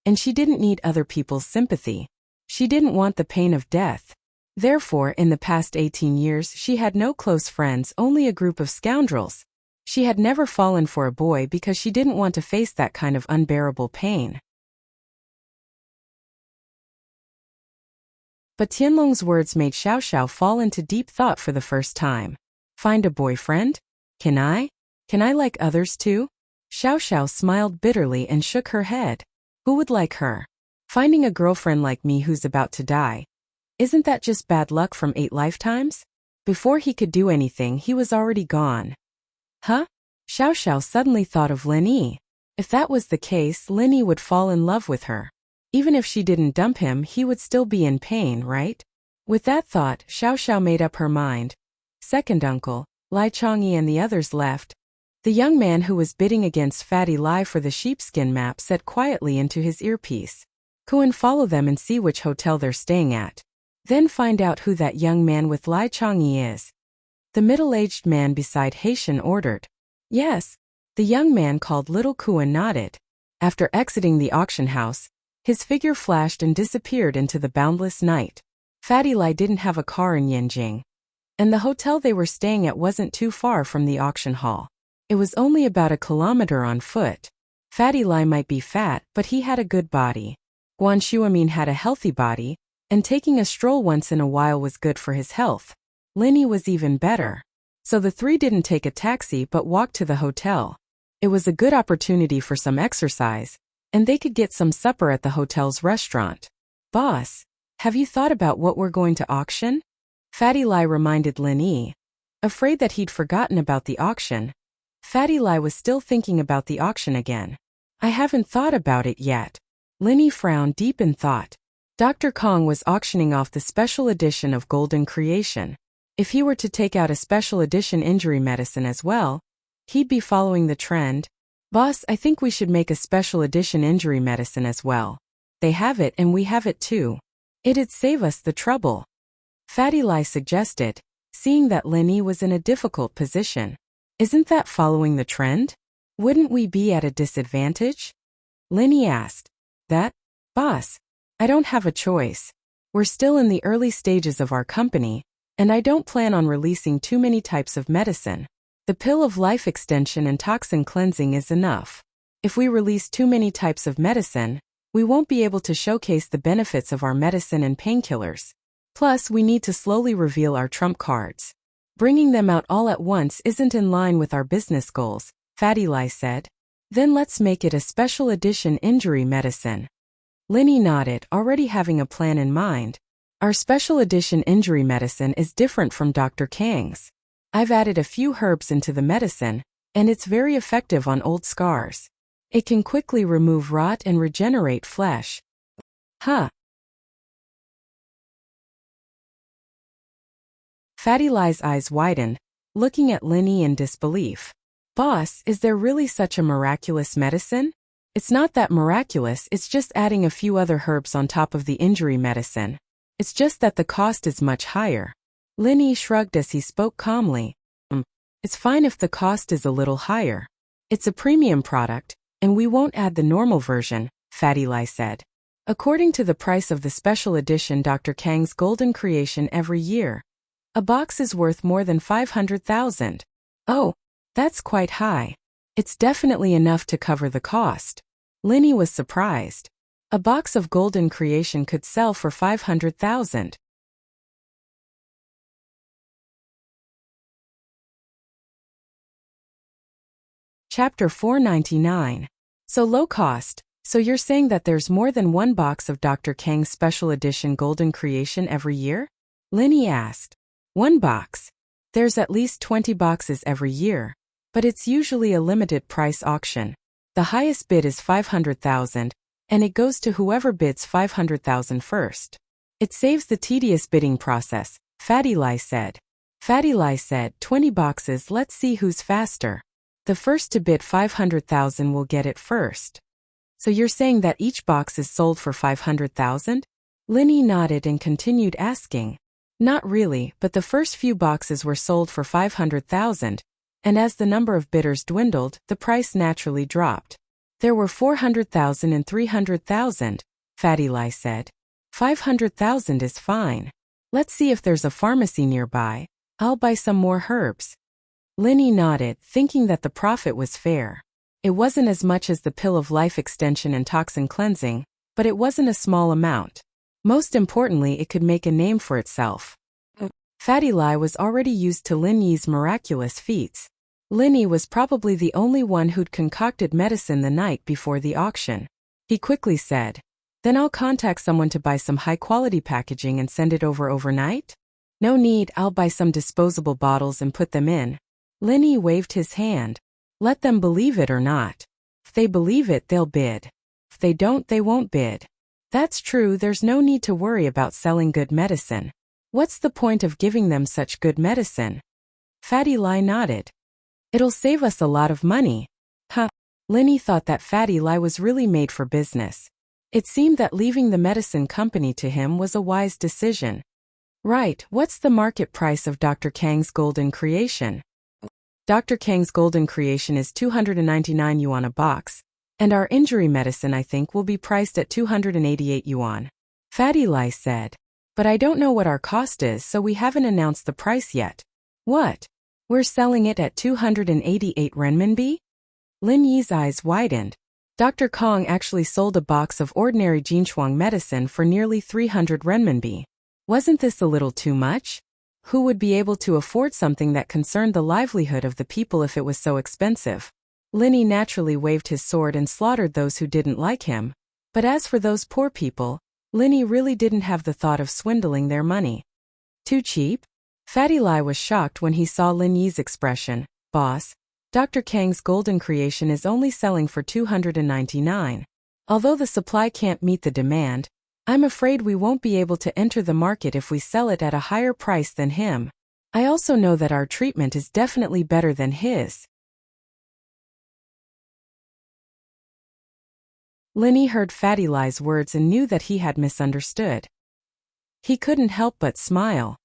and she didn't need other people's sympathy. She didn't want the pain of death. Therefore, in the past 18 years, she had no close friends, only a group of scoundrels. She had never fallen for a boy because she didn't want to face that kind of unbearable pain. But Tianlong's words made Xiao Xiao fall into deep thought for the first time. Find a boyfriend? Can I? Can I like others too? Xiao Xiao smiled bitterly and shook her head. Who would like her? Finding a girlfriend like me who's about to die. Isn't that just bad luck from 8 lifetimes? Before he could do anything, he was already gone. Huh? Xiao Xiao suddenly thought of Lin Yi. If that was the case, Lin Yi would fall in love with her. Even if she didn't dump him, he would still be in pain, right? With that thought, Xiao Xiao made up her mind. Second uncle, Lai Changyi and the others left. The young man who was bidding against Fatty Lai for the sheepskin map said quietly into his earpiece. Go and follow them and see which hotel they're staying at. Then find out who that young man with Lai Changyi is. The middle-aged man beside Haitian ordered. Yes. The young man called Little Kuan nodded. After exiting the auction house, His figure flashed and disappeared into the boundless night. Fatty Lai didn't have a car in Yanjing, and the hotel they were staying at wasn't too far from the auction hall. It was only about a kilometer on foot. Fatty Lai might be fat, but he had a good body. Guan Shuamin had a healthy body, and taking a stroll once in a while was good for his health. Linny was even better. So the three didn't take a taxi but walked to the hotel. It was a good opportunity for some exercise, and they could get some supper at the hotel's restaurant. Boss, have you thought about what we're going to auction? Fatty Lai reminded Linny. Afraid that he'd forgotten about the auction, Fatty Lai was still thinking about the auction again. I haven't thought about it yet. Linny frowned deep in thought. Dr. Kong was auctioning off the special edition of Golden Creation. If he were to take out a special edition injury medicine as well, he'd be following the trend. Boss, I think we should make a special edition injury medicine as well. They have it and we have it too. It'd save us the trouble. Fatty Lai suggested, seeing that Linny was in a difficult position. Isn't that following the trend? Wouldn't we be at a disadvantage? Linny asked. That? Boss, I don't have a choice. We're still in the early stages of our company, and I don't plan on releasing too many types of medicine. The pill of life extension and toxin cleansing is enough. If we release too many types of medicine, we won't be able to showcase the benefits of our medicine and painkillers. Plus, we need to slowly reveal our trump cards. Bringing them out all at once isn't in line with our business goals, Fatty Lai said. Then let's make it a special edition injury medicine. Linny nodded, already having a plan in mind. Our special edition injury medicine is different from Dr. Kang's. I've added a few herbs into the medicine, and it's very effective on old scars. It can quickly remove rot and regenerate flesh. Huh. Fatty Lai's eyes widened, looking at Linny in disbelief. Boss, is there really such a miraculous medicine? It's not that miraculous, it's just adding a few other herbs on top of the injury medicine. It's just that the cost is much higher. Linny shrugged as he spoke calmly. It's fine if the cost is a little higher. It's a premium product, and we won't add the normal version, Fatty Lai said. According to the price of the special edition Dr. Kang's Golden Creation every year, a box is worth more than 500,000. Oh, that's quite high. It's definitely enough to cover the cost. Linny was surprised. A box of Golden Creation could sell for 500,000. Chapter 499. So low cost. So you're saying that there's more than one box of Dr. Kang's special edition Golden Creation every year? Linny asked. One box. There's at least 20 boxes every year, but it's usually a limited price auction. The highest bid is 500,000, and it goes to whoever bids 500,000 first. It saves the tedious bidding process, Fatty Lai said. Fatty Lai said, 20 boxes, let's see who's faster. The first to bid 500,000 will get it first. So you're saying that each box is sold for 500,000? Linny nodded and continued asking. Not really, but the first few boxes were sold for 500,000, and as the number of bidders dwindled, the price naturally dropped. There were 400,000 and 300,000, Fatty Lai said. 500,000 is fine. Let's see if there's a pharmacy nearby. I'll buy some more herbs. Linny nodded, thinking that the profit was fair. It wasn't as much as the pill of life extension and toxin cleansing, but it wasn't a small amount. Most importantly, it could make a name for itself. Fatty Lai was already used to Linny's miraculous feats. Linny was probably the only one who'd concocted medicine the night before the auction. He quickly said, Then I'll contact someone to buy some high-quality packaging and send it over overnight? No need, I'll buy some disposable bottles and put them in. Linny waved his hand. Let them believe it or not. If they believe it, they'll bid. If they don't, they won't bid. That's true, there's no need to worry about selling good medicine. What's the point of giving them such good medicine? Fatty Lai nodded. It'll save us a lot of money. Huh. Linny thought that Fatty Lai was really made for business. It seemed that leaving the medicine company to him was a wise decision. Right, what's the market price of Dr. Kang's Golden Creation? Dr. Kang's Golden Creation is 299 yuan a box, And our injury medicine, I think, will be priced at 288 yuan. Fatty Lai said. But I don't know what our cost is, so we haven't announced the price yet. What? We're selling it at 288 renminbi? Lin Yi's eyes widened. Dr. Kong actually sold a box of ordinary Jinchuang medicine for nearly 300 renminbi. Wasn't this a little too much? Who would be able to afford something that concerned the livelihood of the people if it was so expensive? Lin Yi naturally waved his sword and slaughtered those who didn't like him. But as for those poor people, Lin Yi really didn't have the thought of swindling their money. Too cheap? Fatty Lai was shocked when he saw Lin Yi's expression. Boss, Dr. Kang's golden creation is only selling for 299. Although the supply can't meet the demand, I'm afraid we won't be able to enter the market if we sell it at a higher price than him. I also know that our treatment is definitely better than his. Lin Yi heard Fatty Lai's words and knew that he had misunderstood. He couldn't help but smile.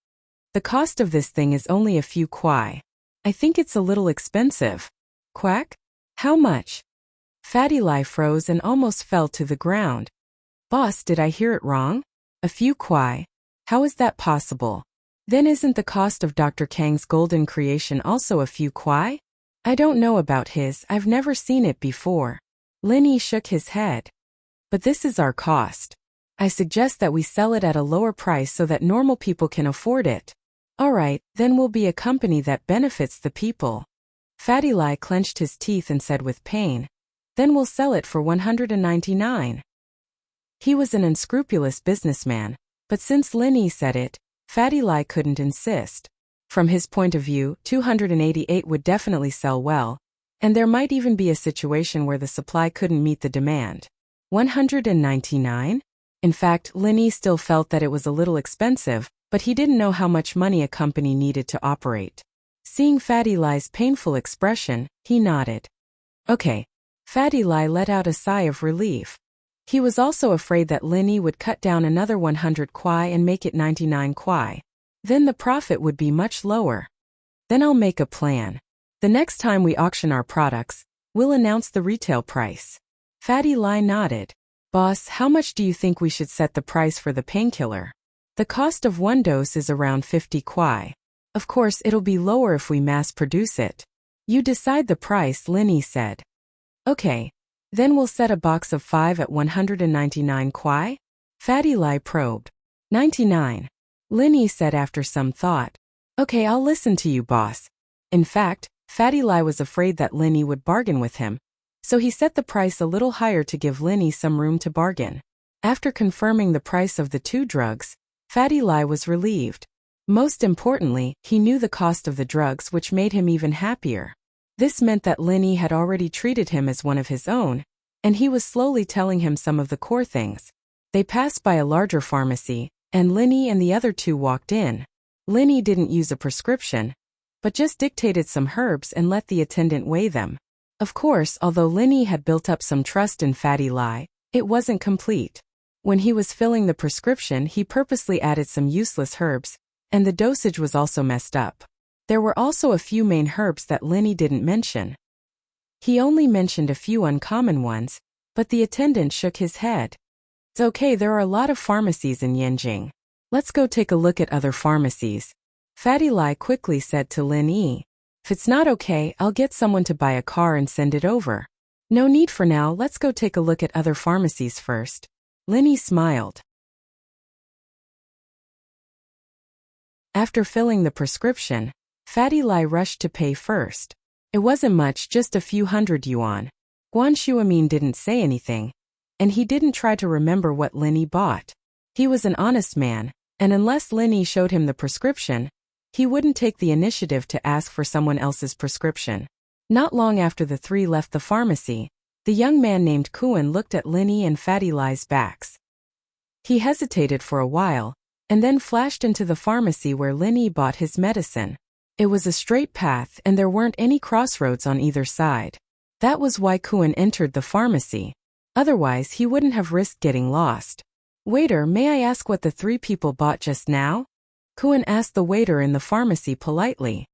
The cost of this thing is only a few kuai. I think it's a little expensive. Quack? How much? Fatty Lai froze and almost fell to the ground. Boss, did I hear it wrong? A few kuai? How is that possible? Then isn't the cost of Dr. Kang's golden creation also a few kuai? I don't know about his, I've never seen it before. Lin Yi shook his head. But this is our cost. I suggest that we sell it at a lower price so that normal people can afford it. Alright, then we'll be a company that benefits the people. Fatty Lai clenched his teeth and said with pain. Then we'll sell it for 199. He was an unscrupulous businessman, but since Lin Yi said it, Fatty Lai couldn't insist. From his point of view, 288 would definitely sell well, and there might even be a situation where the supply couldn't meet the demand. 199? In fact, Lin Yi still felt that it was a little expensive, but he didn't know how much money a company needed to operate. Seeing Fatty Lai's painful expression, he nodded. Okay. Fatty Lai let out a sigh of relief. He was also afraid that Lin Yi would cut down another 100 kuai and make it 99 kuai. Then the profit would be much lower. Then I'll make a plan. The next time we auction our products, we'll announce the retail price. Fatty Lai nodded. Boss, how much do you think we should set the price for the painkiller? The cost of one dose is around 50 kuai. Of course, it'll be lower if we mass produce it. You decide the price, Lin Yi said. Okay. Then we'll set a box of 5 at 199 kuai? Fatty Lai probed. 99. Lin Yi said after some thought. Okay, I'll listen to you, boss. In fact, Fatty Lai was afraid that Lin Yi would bargain with him, so he set the price a little higher to give Lin Yi some room to bargain. After confirming the price of the two drugs, Fatty Lai was relieved. Most importantly, he knew the cost of the drugs, which made him even happier. This meant that Lin Yi had already treated him as one of his own, and he was slowly telling him some of the core things. They passed by a larger pharmacy, and Lin Yi and the other two walked in. Lin Yi didn't use a prescription, but just dictated some herbs and let the attendant weigh them. Of course, although Lin Yi had built up some trust in Fatty Lai, it wasn't complete. When he was filling the prescription, he purposely added some useless herbs, and the dosage was also messed up. There were also a few main herbs that Lin Yi didn't mention. He only mentioned a few uncommon ones, but the attendant shook his head. It's okay, there are a lot of pharmacies in Yanjing. Let's go take a look at other pharmacies. Fatty Lai quickly said to Lin Yi. If it's not okay, I'll get someone to buy a car and send it over. No need for now, let's go take a look at other pharmacies first. Lin Yi smiled. After filling the prescription, Fatty Lai rushed to pay first. It wasn't much, just a few hundred yuan. Guan Shuamin didn't say anything, and he didn't try to remember what Lin Yi bought. He was an honest man, and unless Lin Yi showed him the prescription, he wouldn't take the initiative to ask for someone else's prescription. Not long after the three left the pharmacy, the young man named Kuan looked at Lin Yi and Fatty Lai's backs. He hesitated for a while, and then flashed into the pharmacy where Lin Yi bought his medicine. It was a straight path and there weren't any crossroads on either side. That was why Kuan entered the pharmacy. Otherwise, he wouldn't have risked getting lost. Waiter, may I ask what the three people bought just now? Kuan asked the waiter in the pharmacy politely.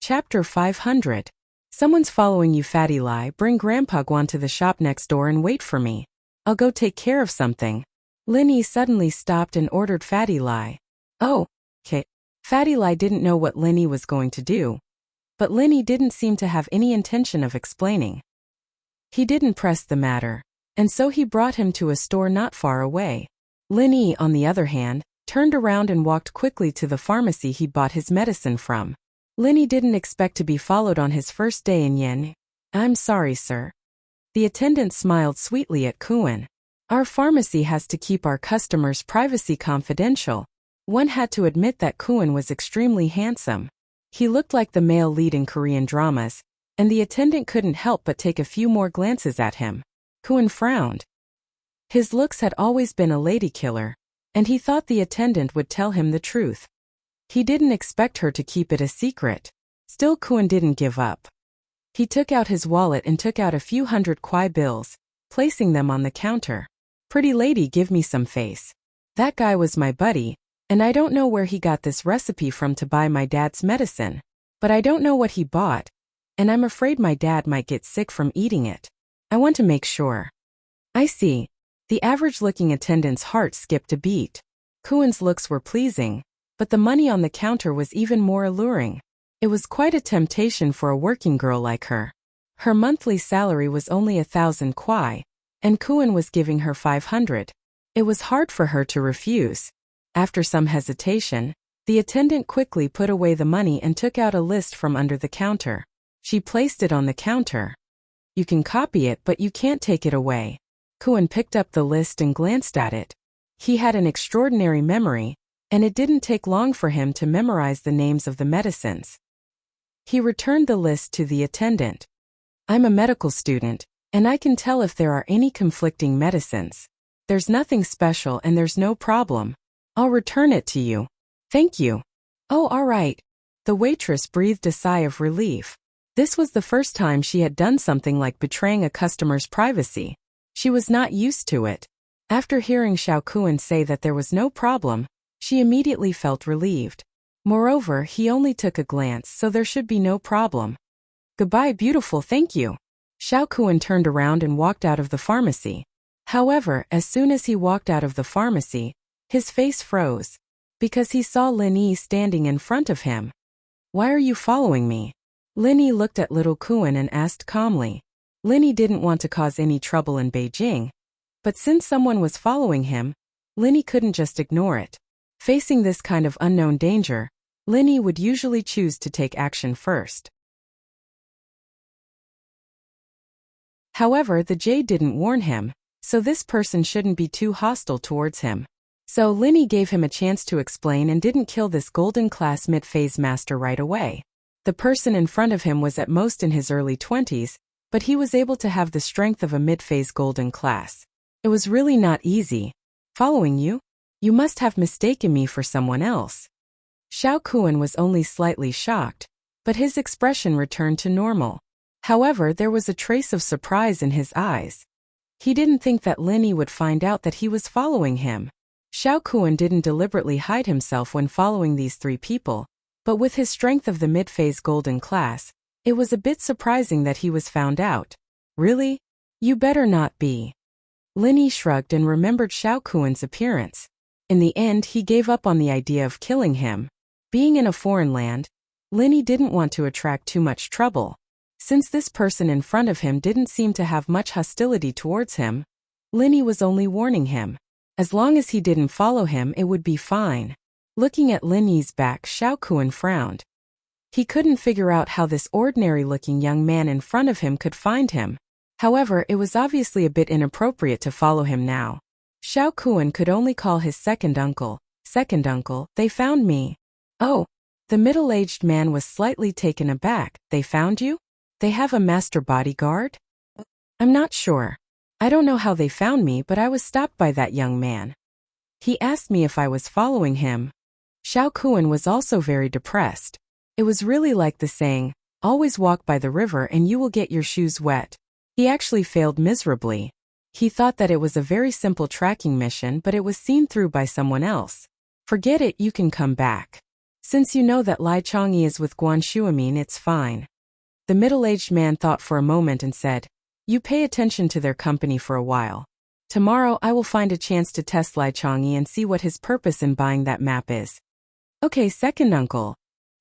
Chapter 500. Someone's following you, Fatty Lai. Bring Grandpa Guan to the shop next door and wait for me. I'll go take care of something. Linny suddenly stopped and ordered Fatty Lai. Oh, okay. Fatty Lai didn't know what Linny was going to do. But Linny didn't seem to have any intention of explaining. He didn't press the matter, and so he brought him to a store not far away. Linny, on the other hand, turned around and walked quickly to the pharmacy he'd bought his medicine from. Linny didn't expect to be followed on his first day in Yen. I'm sorry, sir. The attendant smiled sweetly at Kuan. Our pharmacy has to keep our customers' privacy confidential. One had to admit that Kuan was extremely handsome. He looked like the male lead in Korean dramas, and the attendant couldn't help but take a few more glances at him. Kuan frowned. His looks had always been a lady killer, and he thought the attendant would tell him the truth. He didn't expect her to keep it a secret. Still, Kuan didn't give up. He took out his wallet and took out a few hundred kwai bills, placing them on the counter. Pretty lady, give me some face. That guy was my buddy, and I don't know where he got this recipe from to buy my dad's medicine. But I don't know what he bought, and I'm afraid my dad might get sick from eating it. I want to make sure. I see. The average-looking attendant's heart skipped a beat. Kuan's looks were pleasing, but the money on the counter was even more alluring. It was quite a temptation for a working girl like her. Her monthly salary was only 1,000 kwai, and Kuan was giving her 500. It was hard for her to refuse. After some hesitation, the attendant quickly put away the money and took out a list from under the counter. She placed it on the counter. You can copy it, but you can't take it away. Kuan picked up the list and glanced at it. He had an extraordinary memory, and it didn't take long for him to memorize the names of the medicines. He returned the list to the attendant. I'm a medical student, and I can tell if there are any conflicting medicines. There's nothing special and there's no problem. I'll return it to you. Thank you. Oh, all right. The waitress breathed a sigh of relief. This was the first time she had done something like betraying a customer's privacy. She was not used to it. After hearing Xiao Kuan say that there was no problem, she immediately felt relieved. Moreover, he only took a glance, so there should be no problem. Goodbye, beautiful, thank you. Xiao Kuan turned around and walked out of the pharmacy. However, as soon as he walked out of the pharmacy, his face froze, because he saw Linny standing in front of him. Why are you following me? Linny looked at little Kuan and asked calmly. Linny didn't want to cause any trouble in Beijing, but since someone was following him, Linny couldn't just ignore it. Facing this kind of unknown danger, Linny would usually choose to take action first. However, the jade didn't warn him, so this person shouldn't be too hostile towards him. So Linny gave him a chance to explain and didn't kill this golden class mid-phase master right away. The person in front of him was at most in his early 20s, but he was able to have the strength of a mid-phase golden class. It was really not easy. Following you? You must have mistaken me for someone else. Xiao Kuan was only slightly shocked, but his expression returned to normal. However, there was a trace of surprise in his eyes. He didn't think that Linny would find out that he was following him. Xiao Kuan didn't deliberately hide himself when following these three people, but with his strength of the mid-phase golden class, it was a bit surprising that he was found out. Really? You better not be. Linny shrugged and remembered Xiao Kuan's appearance. In the end, he gave up on the idea of killing him. Being in a foreign land, Linny didn't want to attract too much trouble. Since this person in front of him didn't seem to have much hostility towards him, Linny was only warning him. As long as he didn't follow him, it would be fine. Looking at Linny's back, Xiao Kuan frowned. He couldn't figure out how this ordinary-looking young man in front of him could find him. However, it was obviously a bit inappropriate to follow him now. Xiao Kuan could only call his second uncle, they found me. Oh, the middle-aged man was slightly taken aback. They found you? They have a master bodyguard? I'm not sure. I don't know how they found me, but I was stopped by that young man. He asked me if I was following him. Xiao Kuan was also very depressed. It was really like the saying, always walk by the river and you will get your shoes wet. He actually failed miserably. He thought that it was a very simple tracking mission, but it was seen through by someone else. Forget it, you can come back. Since you know that Lai Changyi is with Guan Shuamin, it's fine. The middle-aged man thought for a moment and said, you pay attention to their company for a while. Tomorrow I will find a chance to test Lai Changyi and see what his purpose in buying that map is. Okay, second uncle.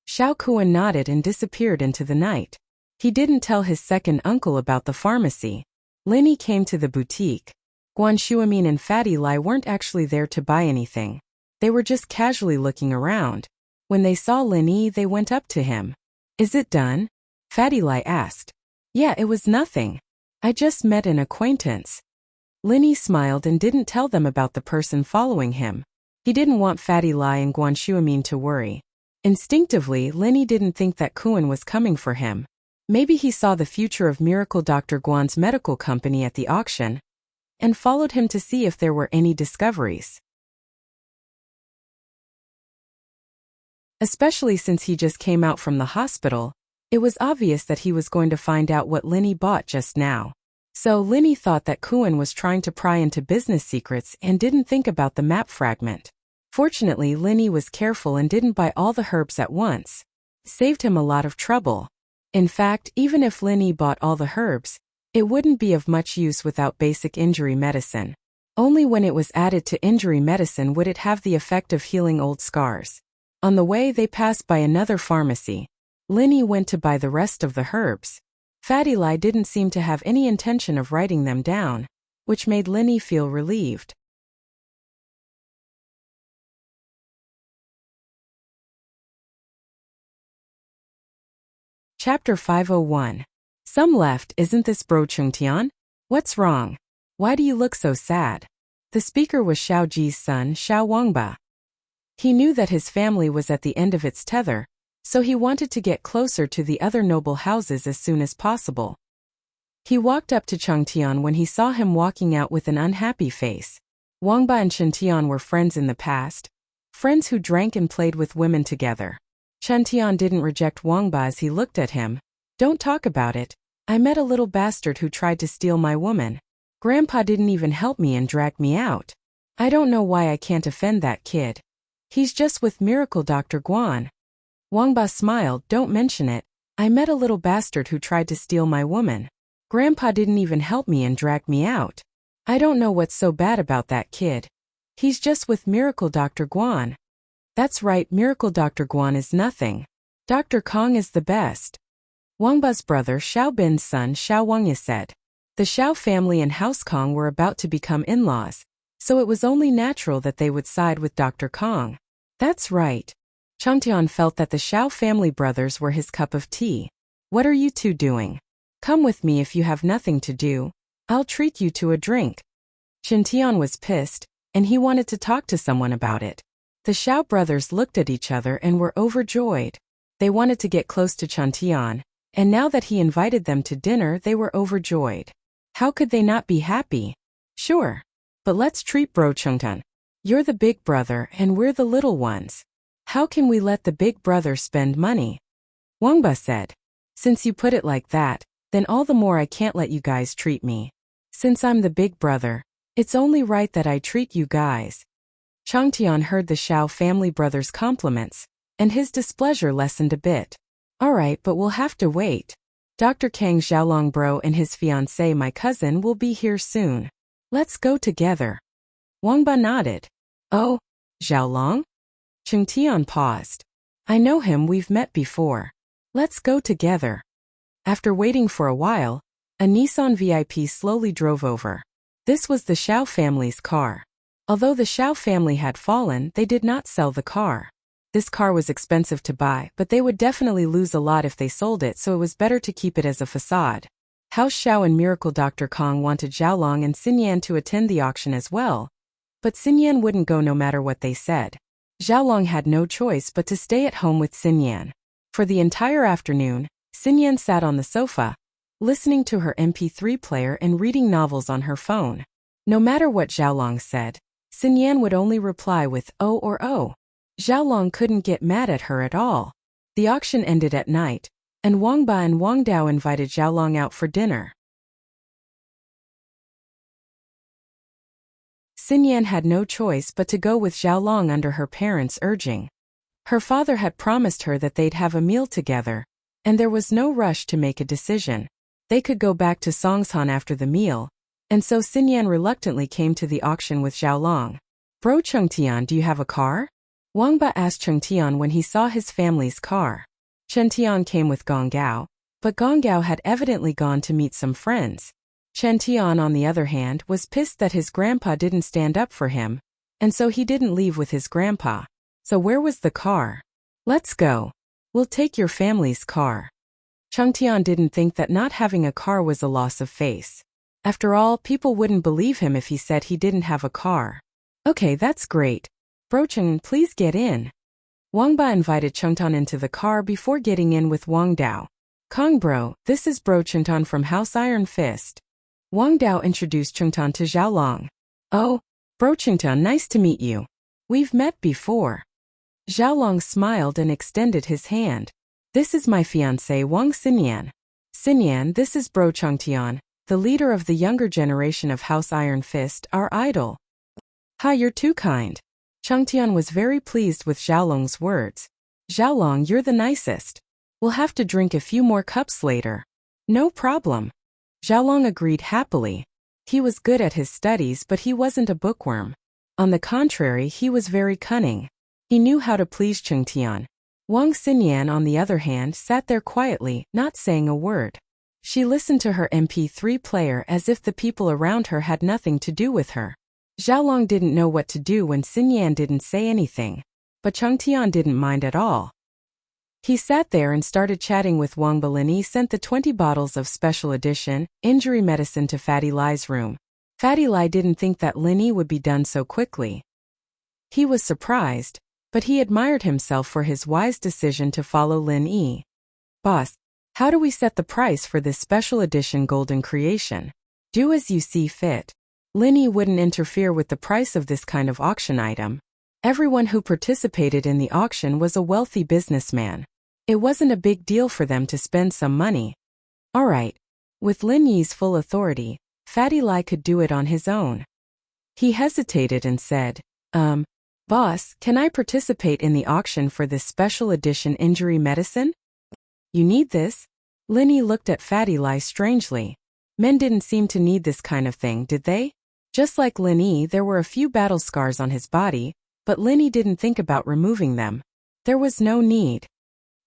Xiao Kuan nodded and disappeared into the night. He didn't tell his second uncle about the pharmacy. Linny came to the boutique. Guan Shuamin and Fatty Lai weren't actually there to buy anything. They were just casually looking around. When they saw Linny, they went up to him. Is it done? Fatty Lai asked. Yeah, it was nothing. I just met an acquaintance. Linny smiled and didn't tell them about the person following him. He didn't want Fatty Lai and Guan Shuamin to worry. Instinctively, Linny didn't think that Kuan was coming for him. Maybe he saw the future of Miracle Dr. Guan's medical company at the auction and followed him to see if there were any discoveries. Especially since he just came out from the hospital, it was obvious that he was going to find out what Linny bought just now. So Linny thought that Kuan was trying to pry into business secrets and didn't think about the map fragment. Fortunately, Linny was careful and didn't buy all the herbs at once. Saved him a lot of trouble. In fact, even if Linny bought all the herbs, it wouldn't be of much use without basic injury medicine. Only when it was added to injury medicine would it have the effect of healing old scars. On the way, they passed by another pharmacy. Linny went to buy the rest of the herbs. Fatty Lai didn't seem to have any intention of writing them down, which made Linny feel relieved. Chapter 501. Some left, isn't this bro Chungtian? What's wrong? Why do you look so sad? The speaker was Xiao Ji's son, Xiao Wangba. He knew that his family was at the end of its tether, so he wanted to get closer to the other noble houses as soon as possible. He walked up to Chungtian when he saw him walking out with an unhappy face. Wangba and Chungtian were friends in the past, friends who drank and played with women together. Chungtian didn't reject Wangba as he looked at him. Don't talk about it. I met a little bastard who tried to steal my woman. Grandpa didn't even help me and dragged me out. I don't know why I can't offend that kid. He's just with Miracle Dr. Guan. Wangba smiled. Don't mention it. I met a little bastard who tried to steal my woman. Grandpa didn't even help me and dragged me out. I don't know what's so bad about that kid. He's just with Miracle Dr. Guan. That's right, Miracle Dr. Guan is nothing. Dr. Kong is the best. Wangba's brother Xiao Bin's son Xiao Wangya said. The Xiao family and House Kong were about to become in-laws, so it was only natural that they would side with Dr. Kong. That's right. Chungtian felt that the Xiao family brothers were his cup of tea. What are you two doing? Come with me if you have nothing to do. I'll treat you to a drink. Chungtian was pissed, and he wanted to talk to someone about it. The Xiao brothers looked at each other and were overjoyed. They wanted to get close to Chungtian, and now that he invited them to dinner, they were overjoyed. How could they not be happy? Sure. But let's treat bro Chungtian. You're the big brother and we're the little ones. How can we let the big brother spend money? Wangba said. Since you put it like that, then all the more I can't let you guys treat me. Since I'm the big brother, it's only right that I treat you guys. Chungtian heard the Xiao family brothers' compliments, and his displeasure lessened a bit. Alright, but we'll have to wait. Dr. Kang Xiaolong bro and his fiancée, my cousin, will be here soon. Let's go together. Wangba nodded. Oh, Xiaolong? Chungtian paused. I know him, we've met before. Let's go together. After waiting for a while, a Nissan VIP slowly drove over. This was the Xiao family's car. Although the Xiao family had fallen, they did not sell the car. This car was expensive to buy, but they would definitely lose a lot if they sold it, so it was better to keep it as a facade. House Xiao and Miracle Dr. Kong wanted Xiaolong and Xinyan to attend the auction as well, but Xinyan wouldn't go no matter what they said. Xiaolong had no choice but to stay at home with Xinyan. For the entire afternoon, Xinyan sat on the sofa, listening to her MP3 player and reading novels on her phone. No matter what Xiaolong said, Xinyan would only reply with "oh" or "oh." Xiaolong couldn't get mad at her at all. The auction ended at night, and Wangba and Wang Dao invited Xiaolong out for dinner. Xinyan had no choice but to go with Xiaolong under her parents' urging. Her father had promised her that they'd have a meal together, and there was no rush to make a decision. They could go back to Songshan after the meal, and so Xinyan reluctantly came to the auction with Xiaolong. Bro Chengtian, do you have a car? Wang Ba asked Chengtian when he saw his family's car. Chengtian came with Gong Gao, but Gong Gao had evidently gone to meet some friends. Chengtian, on the other hand, was pissed that his grandpa didn't stand up for him, and so he didn't leave with his grandpa. So where was the car? Let's go. We'll take your family's car. Chengtian didn't think that not having a car was a loss of face. After all, people wouldn't believe him if he said he didn't have a car. Okay, that's great. Bro Cheng, please get in. Wang Ba invited Chengtan into the car before getting in with Wang Dao. Kong bro, this is Bro Chengtan from House Iron Fist. Wang Dao introduced Chengtan to Xiaolong. Oh, Bro Chengtan, nice to meet you. We've met before. Xiaolong smiled and extended his hand. This is my fiancé Wang Xinyan. Xinyan, this is Bro Chengtian, the leader of the younger generation of House Iron Fist, our idol. Ha, you're too kind. Chengtian was very pleased with Xiaolong's words. Xiaolong, you're the nicest. We'll have to drink a few more cups later. No problem. Xiaolong agreed happily. He was good at his studies, but he wasn't a bookworm. On the contrary, he was very cunning. He knew how to please Chengtian. Wang Xinyan, on the other hand, sat there quietly, not saying a word. She listened to her MP3 player as if the people around her had nothing to do with her. Xiaolong didn't know what to do when Xinyan didn't say anything, but Chengtian didn't mind at all. He sat there and started chatting with Wang Ba. Lin Yi sent the 20 bottles of special edition, injury medicine to Fatty Lai's room. Fatty Lai didn't think that Lin Yi would be done so quickly. He was surprised, but he admired himself for his wise decision to follow Lin Yi. Boss, how do we set the price for this special edition golden creation? Do as you see fit. Lin Yi wouldn't interfere with the price of this kind of auction item. Everyone who participated in the auction was a wealthy businessman. It wasn't a big deal for them to spend some money. All right. With Lin Yi's full authority, Fatty Lai could do it on his own. He hesitated and said, Boss, can I participate in the auction for this special edition injury medicine? You need this? Lin Yi looked at Fatty Lai strangely. Men didn't seem to need this kind of thing, did they? Just like Lin Yi, there were a few battle scars on his body, but Lin Yi didn't think about removing them. There was no need.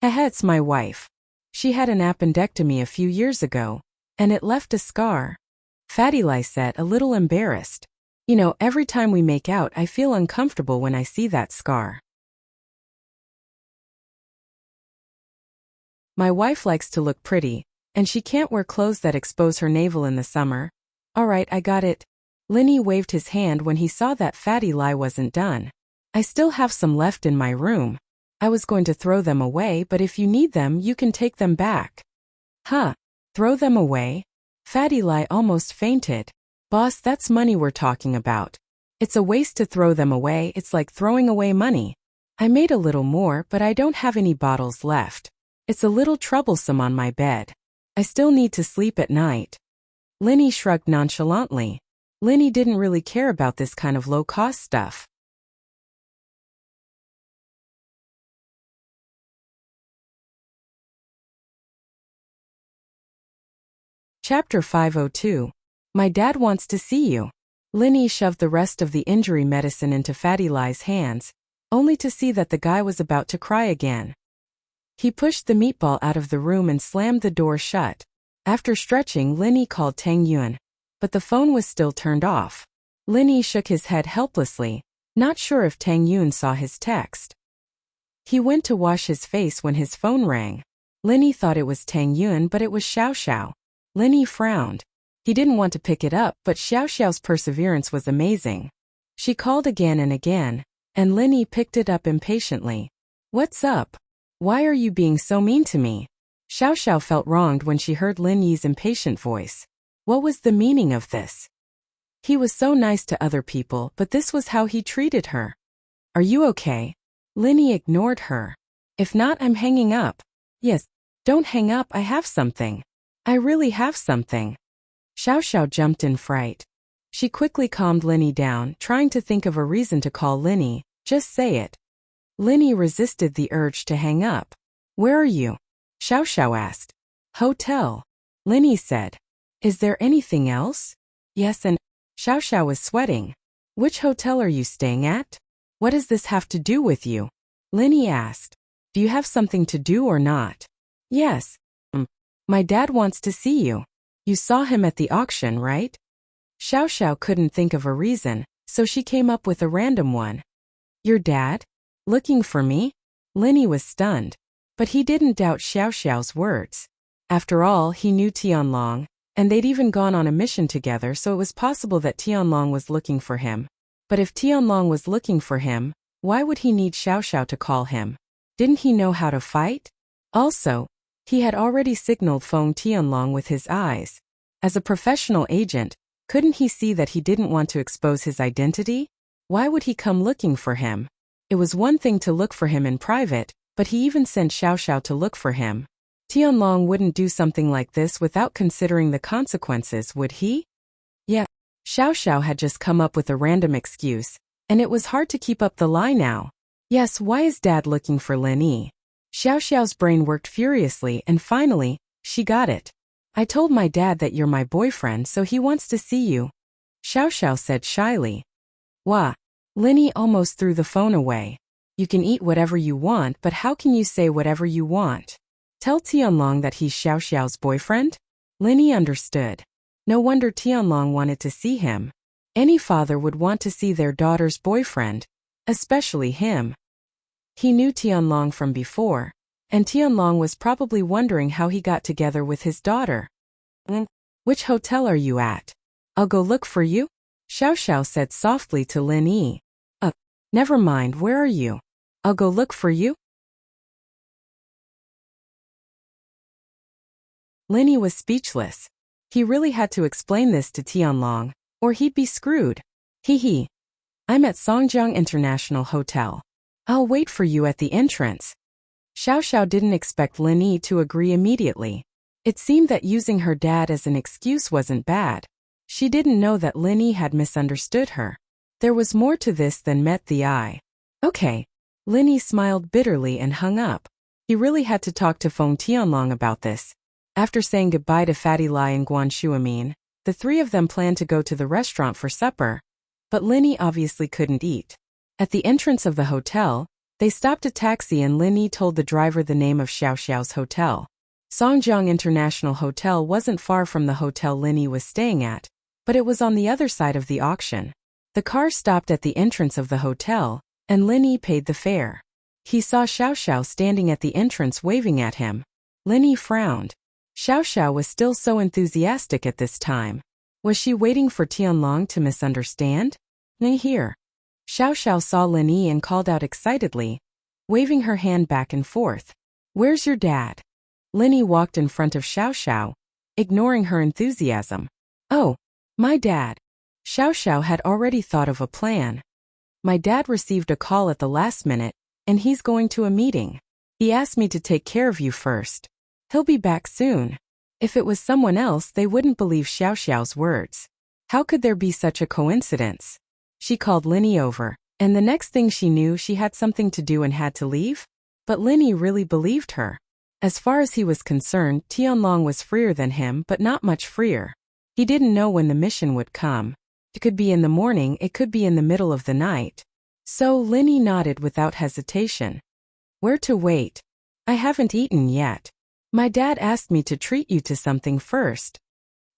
It's my wife. She had an appendectomy a few years ago, and it left a scar. Fatty Lai said, a little embarrassed. You know, every time we make out, I feel uncomfortable when I see that scar. My wife likes to look pretty, and she can't wear clothes that expose her navel in the summer. All right, I got it. Lin Yi waved his hand when he saw that Fatty Lai wasn't done. I still have some left in my room. I was going to throw them away, but if you need them, you can take them back. Huh? Throw them away? Fatty Lai almost fainted. Boss, that's money we're talking about. It's a waste to throw them away, it's like throwing away money. I made a little more, but I don't have any bottles left. It's a little troublesome on my bed. I still need to sleep at night. Lin Yi shrugged nonchalantly. Lin Yi didn't really care about this kind of low-cost stuff. Chapter 502. My dad wants to see you. Lin Yi shoved the rest of the injury medicine into Fatty Lai's hands, only to see that the guy was about to cry again. He pushed the meatball out of the room and slammed the door shut. After stretching, Lin Yi called Tang Yuan, but the phone was still turned off. Lin Yi shook his head helplessly, not sure if Tang Yuan saw his text. He went to wash his face when his phone rang. Lin Yi thought it was Tang Yuan, but it was Xiao Xiao. Lin Yi frowned. He didn't want to pick it up, but Xiao Xiao's perseverance was amazing. She called again and again, and Lin Yi picked it up impatiently. What's up? Why are you being so mean to me? Xiao Xiao felt wronged when she heard Lin Yi's impatient voice. What was the meaning of this? He was so nice to other people, but this was how he treated her. Are you okay? Lin Yi ignored her. If not, I'm hanging up. Yes, don't hang up, I have something. I really have something. Xiao Xiao jumped in fright. She quickly calmed Lin Yi down, trying to think of a reason to call Lin Yi. Just say it. Linny resisted the urge to hang up. Where are you? Xiao Xiao asked. Hotel. Linny said. Is there anything else? Yes, and Xiao Xiao was sweating. Which hotel are you staying at? What does this have to do with you? Linny asked. Do you have something to do or not? Yes. My dad wants to see you. You saw him at the auction, right? Xiao Xiao couldn't think of a reason, so she came up with a random one. Your dad? Looking for me? Linny was stunned. But he didn't doubt Xiao Xiao's words. After all, he knew Tianlong, and they'd even gone on a mission together, so it was possible that Tianlong was looking for him. But if Tianlong was looking for him, why would he need Xiao Xiao to call him? Didn't he know how to fight? Also, he had already signaled Feng Tianlong with his eyes. As a professional agent, couldn't he see that he didn't want to expose his identity? Why would he come looking for him? It was one thing to look for him in private, but he even sent Xiao Xiao to look for him. Tianlong wouldn't do something like this without considering the consequences, would he? Yeah, Xiao Xiao had just come up with a random excuse, and it was hard to keep up the lie now. Yes, why is Dad looking for Linny? Xiao Xiao's brain worked furiously, and finally, she got it. I told my dad that you're my boyfriend, so he wants to see you. Xiao Xiao said shyly. Wah. Linny almost threw the phone away. You can eat whatever you want, but how can you say whatever you want? Tell Tianlong that he's Xiao Xiao's boyfriend? Linny understood. No wonder Tianlong wanted to see him. Any father would want to see their daughter's boyfriend, especially him. He knew Tianlong from before, and Tianlong was probably wondering how he got together with his daughter. Which hotel are you at? I'll go look for you, Xiao Xiao said softly to Lin Yi. Never mind, where are you? I'll go look for you. Lin Yi was speechless. He really had to explain this to Tianlong, or he'd be screwed. Hee. I'm at Songjiang International Hotel. I'll wait for you at the entrance. Xiao Xiao didn't expect Lin Yi to agree immediately. It seemed that using her dad as an excuse wasn't bad. She didn't know that Lin Yi had misunderstood her. There was more to this than met the eye. Okay. Lin Yi smiled bitterly and hung up. He really had to talk to Feng Tianlong about this. After saying goodbye to Fatty Lai and Guan Shuamin, the three of them planned to go to the restaurant for supper. But Lin Yi obviously couldn't eat. At the entrance of the hotel, they stopped a taxi and Lin Yi told the driver the name of Xiao Xiao's hotel. Songjiang International Hotel wasn't far from the hotel Lin Yi was staying at, but it was on the other side of the auction. The car stopped at the entrance of the hotel, and Lin Yi paid the fare. He saw Xiao Xiao standing at the entrance waving at him. Lin Yi frowned. Xiao Xiao was still so enthusiastic at this time. Was she waiting for Tianlong to misunderstand? Nay, here. Xiao Xiao saw Lin Yi and called out excitedly, waving her hand back and forth. Where's your dad? Lin Yi walked in front of Xiao Xiao, ignoring her enthusiasm. Oh, my dad. Xiao Xiao had already thought of a plan. My dad received a call at the last minute, and he's going to a meeting. He asked me to take care of you first. He'll be back soon. If it was someone else, they wouldn't believe Xiao Xiao's words. How could there be such a coincidence? She called Lin Yi over, and the next thing she knew, she had something to do and had to leave? But Lin Yi really believed her. As far as he was concerned, Tianlong was freer than him, but not much freer. He didn't know when the mission would come. It could be in the morning, it could be in the middle of the night. So Lin Yi nodded without hesitation. Where to wait? I haven't eaten yet. My dad asked me to treat you to something first.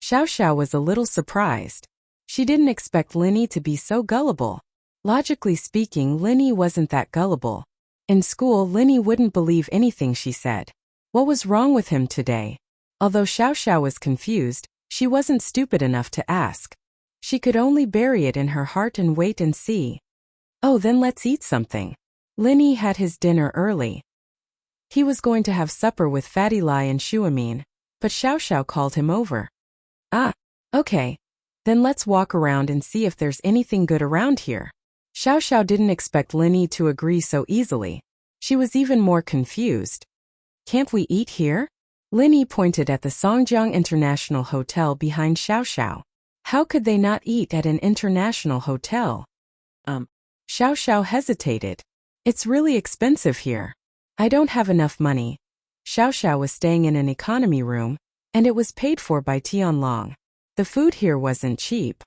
Xiao Xiao was a little surprised. She didn't expect Lin Yi to be so gullible. Logically speaking, Lin Yi wasn't that gullible. In school, Lin Yi wouldn't believe anything she said. What was wrong with him today? Although Xiao Xiao was confused, she wasn't stupid enough to ask. She could only bury it in her heart and wait and see. Oh, then let's eat something. Lin Yi had his dinner early. He was going to have supper with Fatty Lai and Shuamin, but Xiao Xiao called him over. Okay. Then let's walk around and see if there's anything good around here. Xiao Xiao didn't expect Lin Yi to agree so easily. She was even more confused. Can't we eat here? Lin Yi pointed at the Songjiang International Hotel behind Xiao Xiao. How could they not eat at an international hotel? Xiao Xiao hesitated. It's really expensive here. I don't have enough money. Xiao Xiao was staying in an economy room, and it was paid for by Tianlong. The food here wasn't cheap.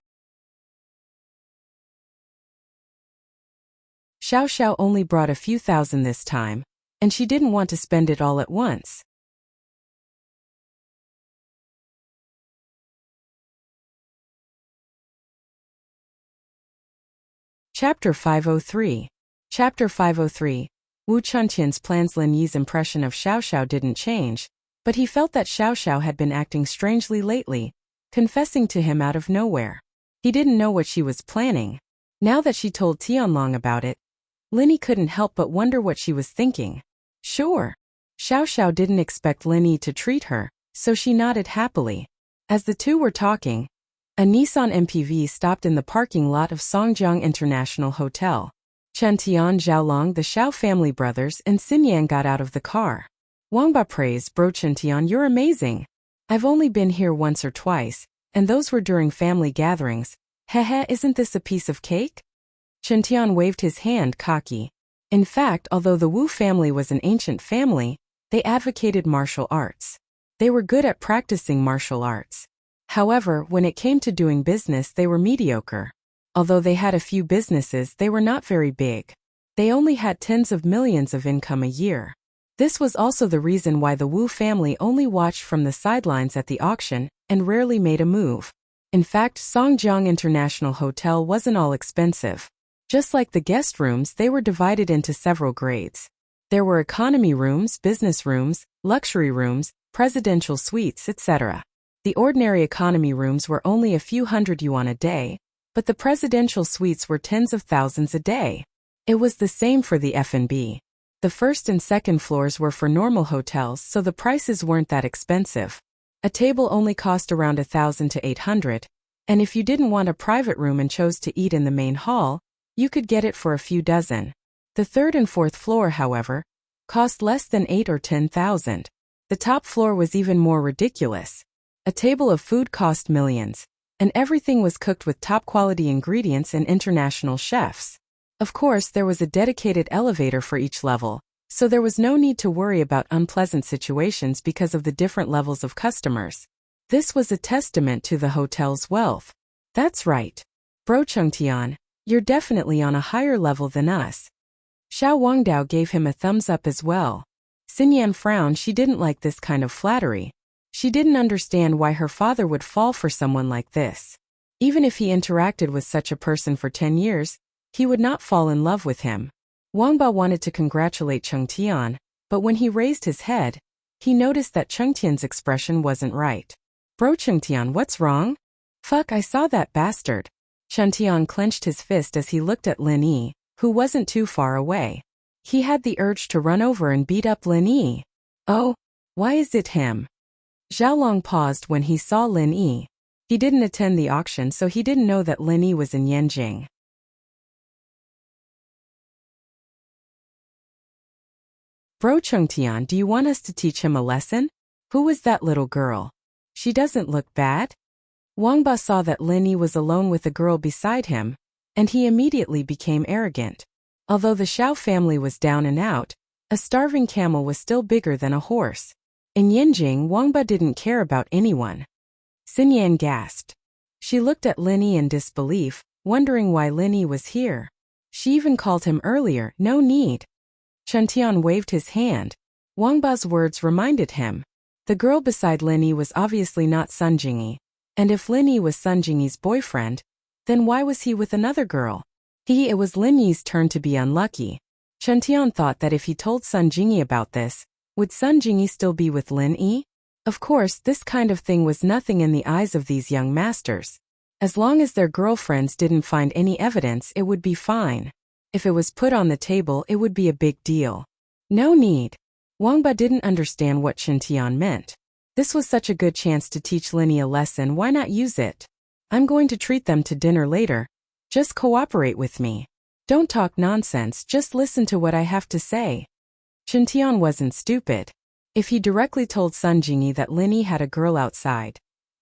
Xiao Xiao only brought a few thousand this time, and she didn't want to spend it all at once. Chapter 503. Chapter 503. Wu Chunqian's plans. Lin Yi's impression of Xiao Xiao didn't change, but he felt that Xiao Xiao had been acting strangely lately, confessing to him out of nowhere. He didn't know what she was planning. Now that she told Tianlong about it, Lin Yi couldn't help but wonder what she was thinking. Sure. Xiao Xiao didn't expect Lin Yi to treat her, so she nodded happily. As the two were talking, a Nissan MPV stopped in the parking lot of Songjiang International Hotel. Chen Tian, Zhaolong, the Xiao family brothers, and Xinyan got out of the car. Wangba praised, "Bro Chen Tian, you're amazing. I've only been here once or twice, and those were during family gatherings. Hehe, isn't this a piece of cake?" Chen Tian waved his hand cocky. In fact, although the Wu family was an ancient family, they advocated martial arts. They were good at practicing martial arts. However, when it came to doing business, they were mediocre. Although they had a few businesses, they were not very big. They only had tens of millions of income a year. This was also the reason why the Wu family only watched from the sidelines at the auction and rarely made a move. In fact, Songjiang International Hotel wasn't all expensive. Just like the guest rooms, they were divided into several grades. There were economy rooms, business rooms, luxury rooms, presidential suites, etc. The ordinary economy rooms were only a few hundred yuan a day, but the presidential suites were tens of thousands a day. It was the same for the F&B. The first and second floors were for normal hotels, so the prices weren't that expensive. A table only cost around 1,000 to 800, and if you didn't want a private room and chose to eat in the main hall, you could get it for a few dozen. The third and fourth floor, however, cost less than 8 or 10,000. The top floor was even more ridiculous. A table of food cost millions, and everything was cooked with top-quality ingredients and international chefs. Of course, there was a dedicated elevator for each level, so there was no need to worry about unpleasant situations because of the different levels of customers. This was a testament to the hotel's wealth. That's right. Bro Chengtian, you're definitely on a higher level than us. Xiao Wangdao gave him a thumbs up as well. Xinyan frowned. She didn't like this kind of flattery. She didn't understand why her father would fall for someone like this. Even if he interacted with such a person for 10 years, he would not fall in love with him. Wangba wanted to congratulate Chengtian, but when he raised his head, he noticed that Chengtian's expression wasn't right. Bro Chengtian, what's wrong? Fuck, I saw that bastard. Chengtian clenched his fist as he looked at Lin Yi, who wasn't too far away. He had the urge to run over and beat up Lin Yi. Oh, why is it him? Zhaolong paused when he saw Lin Yi. He didn't attend the auction, so he didn't know that Lin Yi was in Yanjing. Bro Chengtian, do you want us to teach him a lesson? Who was that little girl? She doesn't look bad? Wangba saw that Lin Yi was alone with a girl beside him, and he immediately became arrogant. Although the Xiao family was down and out, a starving camel was still bigger than a horse. In Yanjing, Wangba didn't care about anyone. Xinyan gasped. She looked at Lin Yi in disbelief, wondering why Lin Yi was here. She even called him earlier, no need. Chengtian waved his hand. Wangba's words reminded him. The girl beside Lin Yi was obviously not Sun Jingyi, and if Lin Yi was Sun Jingyi's boyfriend, then why was he with another girl? It was Lin Yi's turn to be unlucky. Chengtian thought that if he told Sun Jingyi about this, would Sun Jingyi still be with Lin Yi? Of course, this kind of thing was nothing in the eyes of these young masters. As long as their girlfriends didn't find any evidence, it would be fine. If it was put on the table, it would be a big deal. No need. Wangba didn't understand what Chengtian meant. This was such a good chance to teach Lin Yi a lesson, why not use it? I'm going to treat them to dinner later. Just cooperate with me. Don't talk nonsense, just listen to what I have to say. Chengtian wasn't stupid. If he directly told Sun Jingyi that Lin Yi had a girl outside,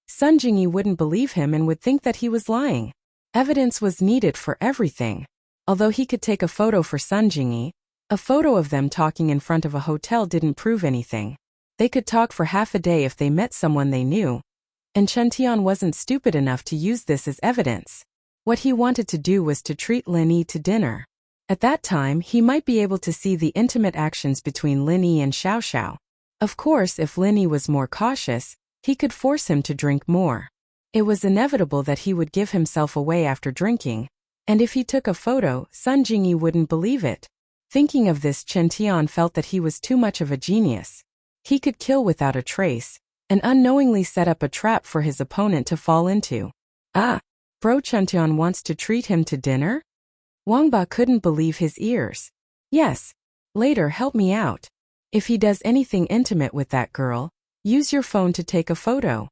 Sun Jingyi wouldn't believe him and would think that he was lying. Evidence was needed for everything. Although he could take a photo for Sun Jingyi, A photo of them talking in front of a hotel didn't prove anything. They could talk for half a day if they met someone they knew. And Chen Tian wasn't stupid enough to use this as evidence. What he wanted to do was to treat Lin Yi to dinner. At that time, he might be able to see the intimate actions between Lin Yi and Xiao Xiao. Of course, if Lin Yi was more cautious, he could force him to drink more. It was inevitable that he would give himself away after drinking, and if he took a photo, Sun Jingyi wouldn't believe it. Thinking of this, Chen Tian felt that he was too much of a genius. He could kill without a trace, and unknowingly set up a trap for his opponent to fall into. Ah, bro, Chen Tian wants to treat him to dinner? Wang Ba couldn't believe his ears. Yes. Later, help me out. If he does anything intimate with that girl, use your phone to take a photo.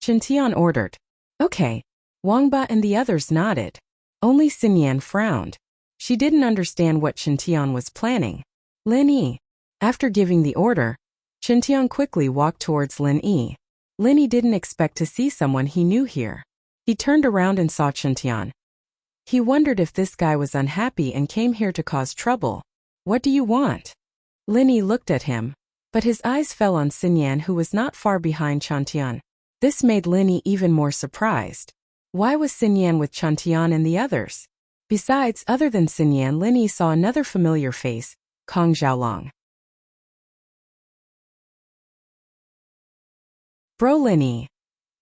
Chen Tian ordered. Okay. Wang Ba and the others nodded. Only Xin Yan frowned. She didn't understand what Chen Tian was planning. Lin Yi. After giving the order, Chen Tian quickly walked towards Lin Yi. Lin Yi didn't expect to see someone he knew here. He turned around and saw Chen Tian. He wondered if this guy was unhappy and came here to cause trouble. What do you want? Lin Yi looked at him, but his eyes fell on Xin Yan, who was not far behind Chen Tian. This made Lin Yi even more surprised. Why was Xin Yan with Chen Tian and the others? Besides, other than Xin Yan, Lin Yi saw another familiar face, Kong Xiaolong. Bro Lin Yi.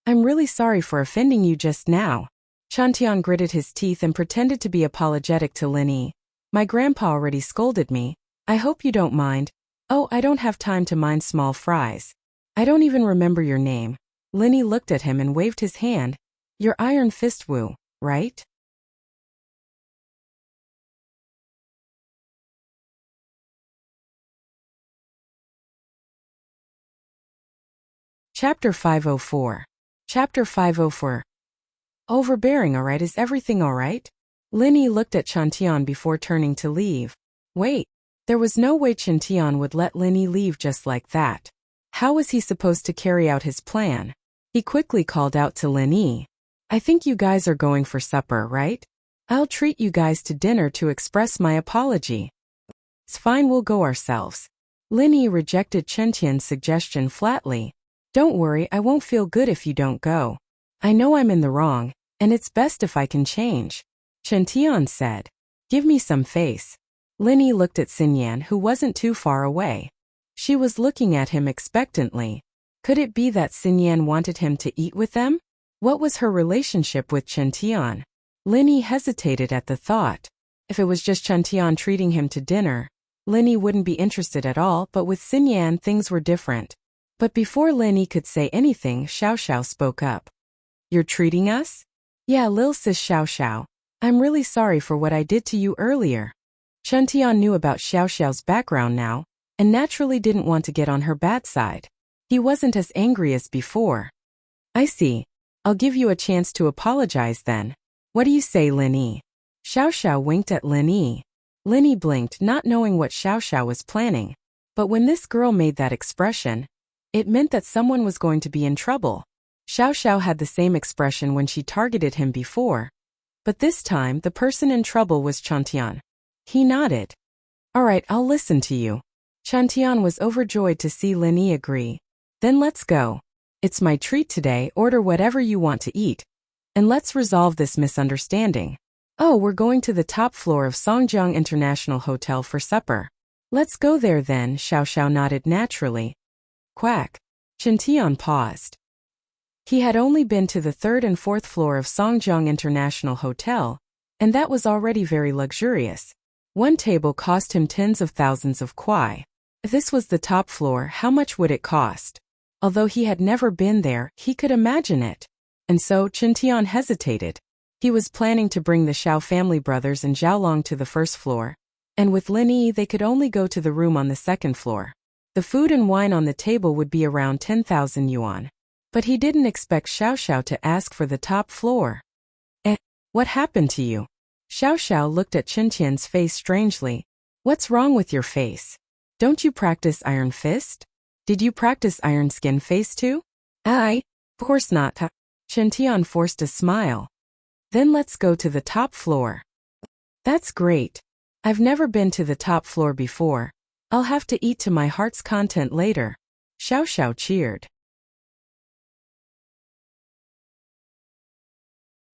I'm really sorry for offending you just now. Chen Tian gritted his teeth and pretended to be apologetic to Lin Yi. My grandpa already scolded me. I hope you don't mind. Oh, I don't have time to mind small fries. I don't even remember your name. Lin Yi looked at him and waved his hand. You're Iron Fist Wu, right? Chapter 504. Chapter 504. Overbearing, alright? Is everything alright? Lin Yi looked at Chen Tian before turning to leave. Wait. There was no way Chen Tian would let Lin Yi leave just like that. How was he supposed to carry out his plan? He quickly called out to Lin Yi. I think you guys are going for supper, right? I'll treat you guys to dinner to express my apology. It's fine, we'll go ourselves. Lin Yi rejected Chen Tian's suggestion flatly. Don't worry, I won't feel good if you don't go. I know I'm in the wrong, and it's best if I can change. Chen Tian said. Give me some face. Lin Yi looked at Xin Yan, who wasn't too far away. She was looking at him expectantly. Could it be that Xin Yan wanted him to eat with them? What was her relationship with Chen Tian? Lin Yi hesitated at the thought. If it was just Chen Tian treating him to dinner, Lin Yi wouldn't be interested at all, but with Xin Yan things were different. But before Lin Yi could say anything, Xiao Xiao spoke up. You're treating us? Yeah, Lil Sis Xiao Xiao. I'm really sorry for what I did to you earlier. Chen Tian knew about Xiao Xiao's background now, and naturally didn't want to get on her bad side. He wasn't as angry as before. I see. I'll give you a chance to apologize then. What do you say, Lin Yi? Xiao Xiao winked at Lin Yi. Lin Yi blinked, not knowing what Xiao Xiao was planning. But when this girl made that expression, it meant that someone was going to be in trouble. Xiao Xiao had the same expression when she targeted him before. But this time, the person in trouble was Chen Tian. He nodded. All right, I'll listen to you. Chen Tian was overjoyed to see Lin Yi agree. Then let's go. It's my treat today, order whatever you want to eat. And let's resolve this misunderstanding. Oh, we're going to the top floor of Songjiang International Hotel for supper. Let's go there then, Xiao Xiao nodded naturally. Quack. Chen Tian paused. He had only been to the third and fourth floor of Songjiang International Hotel, and that was already very luxurious. One table cost him tens of thousands of kuai. If this was the top floor, how much would it cost? Although he had never been there, he could imagine it. And so, Chen Tian hesitated. He was planning to bring the Xiao family brothers and Xiaolong to the first floor, and with Lin Yi they could only go to the room on the second floor. The food and wine on the table would be around 10,000 yuan. But he didn't expect Xiao Xiao to ask for the top floor. What happened to you? Xiao Xiao looked at Chen Tian's face strangely. What's wrong with your face? Don't you practice Iron Fist? Did you practice Iron Skin Face too? Of course not. Chen Tian forced a smile. Then let's go to the top floor. That's great. I've never been to the top floor before. I'll have to eat to my heart's content later. Xiao Xiao cheered.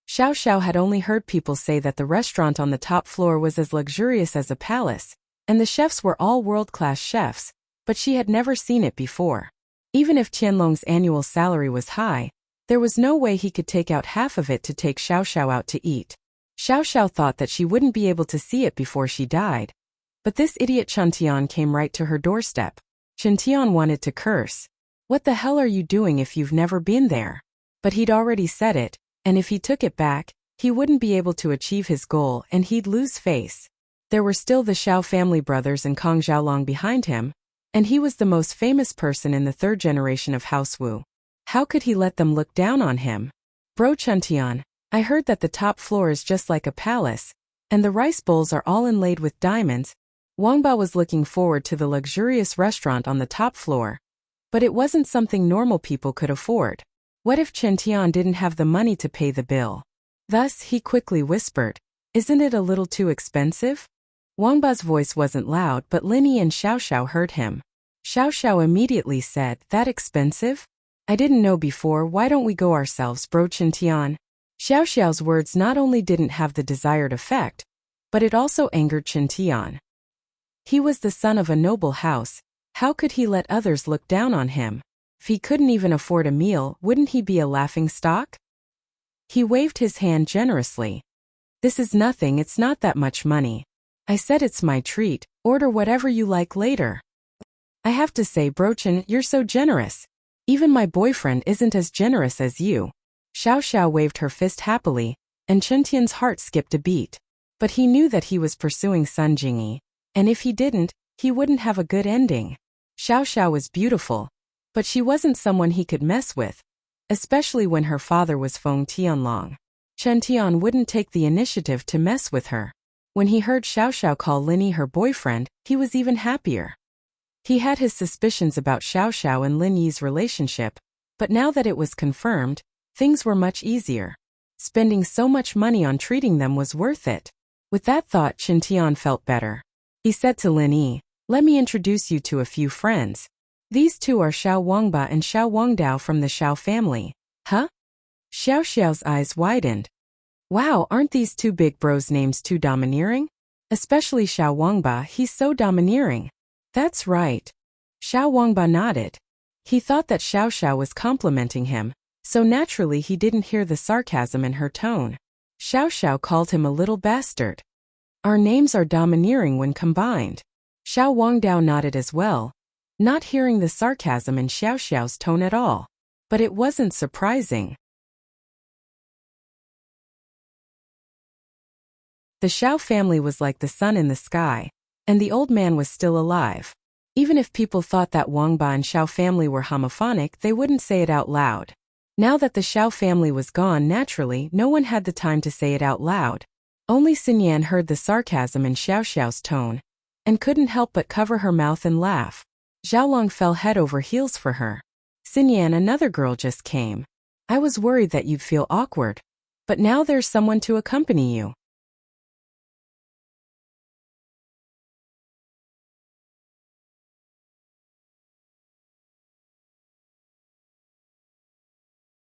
Xiao Xiao had only heard people say that the restaurant on the top floor was as luxurious as a palace, and the chefs were all world-class chefs, but she had never seen it before. Even if Qianlong's annual salary was high, there was no way he could take out half of it to take Xiao Xiao out to eat. Xiao Xiao thought that she wouldn't be able to see it before she died. But this idiot Chen Tian came right to her doorstep. Chen Tian wanted to curse. What the hell are you doing if you've never been there? But he'd already said it, and if he took it back, he wouldn't be able to achieve his goal and he'd lose face. There were still the Xiao family brothers and Kong Xiaolong behind him, and he was the most famous person in the third generation of House Wu. How could he let them look down on him? Bro Chen Tian, I heard that the top floor is just like a palace, and the rice bowls are all inlaid with diamonds. Wang Ba was looking forward to the luxurious restaurant on the top floor. But it wasn't something normal people could afford. What if Chen Tian didn't have the money to pay the bill? Thus, he quickly whispered, "Isn't it a little too expensive?" Wang Ba's voice wasn't loud, but Lin Yi and Xiao Xiao heard him. Xiao Xiao immediately said, "That expensive? I didn't know before, why don't we go ourselves, bro Chen Tian?" Xiao Xiao's words not only didn't have the desired effect, but it also angered Chen Tian. He was the son of a noble house. How could he let others look down on him? If he couldn't even afford a meal, wouldn't he be a laughingstock? He waved his hand generously. "This is nothing, it's not that much money. I said it's my treat, order whatever you like later." I have to say, Bro Chen, you're so generous. Even my boyfriend isn't as generous as you. Xiao Xiao waved her fist happily, and Chen Tian's heart skipped a beat. But he knew that he was pursuing Sun Jingyi, and if he didn't, he wouldn't have a good ending. Xiao Xiao was beautiful, but she wasn't someone he could mess with, especially when her father was Feng Tianlong. Chen Tian wouldn't take the initiative to mess with her. When he heard Xiao Xiao call Lin Yi her boyfriend, he was even happier. He had his suspicions about Xiao Xiao and Lin Yi's relationship, but now that it was confirmed, things were much easier. Spending so much money on treating them was worth it. With that thought, Chen Tian felt better. He said to Lin Yi, "Let me introduce you to a few friends. These two are Xiao Wangba and Xiao Wangdao from the Xiao family." Huh? Xiao Xiao's eyes widened. Wow, aren't these two big bros' names too domineering? Especially Xiao Wangba, he's so domineering. That's right. Xiao Wangba nodded. He thought that Xiao Xiao was complimenting him, so naturally he didn't hear the sarcasm in her tone. Xiao Xiao called him a little bastard. Our names are domineering when combined. Xiao Wangdao nodded as well, not hearing the sarcasm in Xiao Xiao's tone at all. But it wasn't surprising. The Xiao family was like the sun in the sky, and the old man was still alive. Even if people thought that Wangba and Xiao family were homophonic, they wouldn't say it out loud. Now that the Xiao family was gone, naturally, no one had the time to say it out loud. Only Xinyan heard the sarcasm in Xiao Xiao's tone, and couldn't help but cover her mouth and laugh. Xiaolong fell head over heels for her. "Xinyan, another girl just came. I was worried that you'd feel awkward. But now there's someone to accompany you."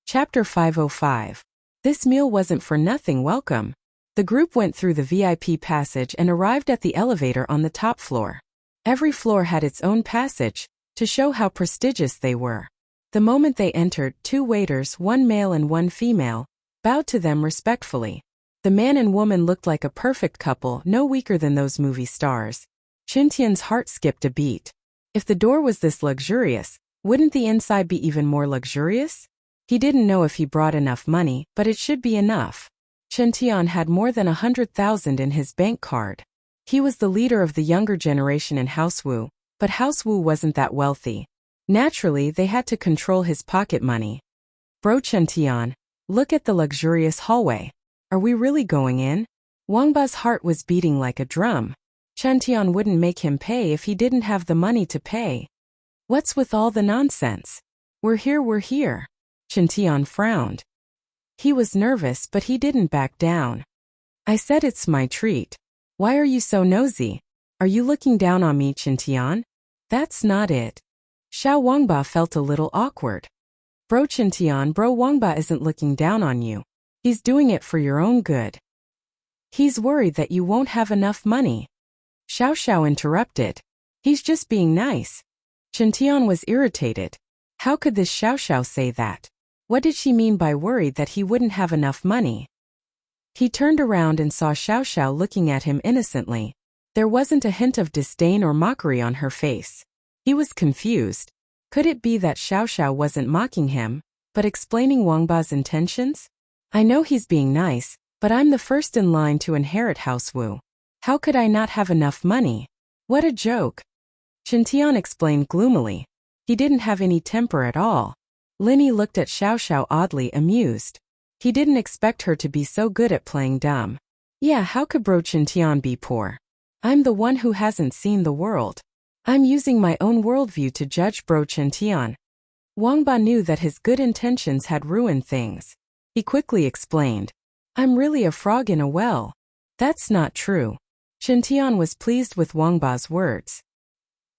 Chapter 505. This meal wasn't for nothing welcome. The group went through the VIP passage and arrived at the elevator on the top floor. Every floor had its own passage, to show how prestigious they were. The moment they entered, two waiters, one male and one female, bowed to them respectfully. The man and woman looked like a perfect couple, no weaker than those movie stars. Chen Tian's heart skipped a beat. If the door was this luxurious, wouldn't the inside be even more luxurious? He didn't know if he brought enough money, but it should be enough. Chen Tian had more than 100,000 in his bank card. He was the leader of the younger generation in House Wu, but House Wu wasn't that wealthy. Naturally, they had to control his pocket money. "Bro Chen Tian, look at the luxurious hallway. Are we really going in?" Wangba's heart was beating like a drum. Chen Tian wouldn't make him pay if he didn't have the money to pay. What's with all the nonsense? We're here. Chen Tian frowned. He was nervous, but he didn't back down. "I said it's my treat. Why are you so nosy? Are you looking down on me, Qintian? That's not it. Xiao Wangba felt a little awkward. Bro Qintian, Bro Wangba isn't looking down on you. He's doing it for your own good. He's worried that you won't have enough money. Xiao Xiao interrupted. He's just being nice. Qintian was irritated. How could this Xiao Xiao say that? What did she mean by worried that he wouldn't have enough money? He turned around and saw Xiao Xiao looking at him innocently. There wasn't a hint of disdain or mockery on her face. He was confused. Could it be that Xiao Xiao wasn't mocking him, but explaining Wangba's intentions? I know he's being nice, but I'm the first in line to inherit House Wu. How could I not have enough money? What a joke. Qintian explained gloomily. He didn't have any temper at all. Linny looked at Xiao Xiao oddly amused. He didn't expect her to be so good at playing dumb. Yeah, how could Bro Qintian be poor? I'm the one who hasn't seen the world. I'm using my own worldview to judge Bro Qintian. Wangba knew that his good intentions had ruined things. He quickly explained. I'm really a frog in a well. That's not true. Qintian was pleased with Wangba's words.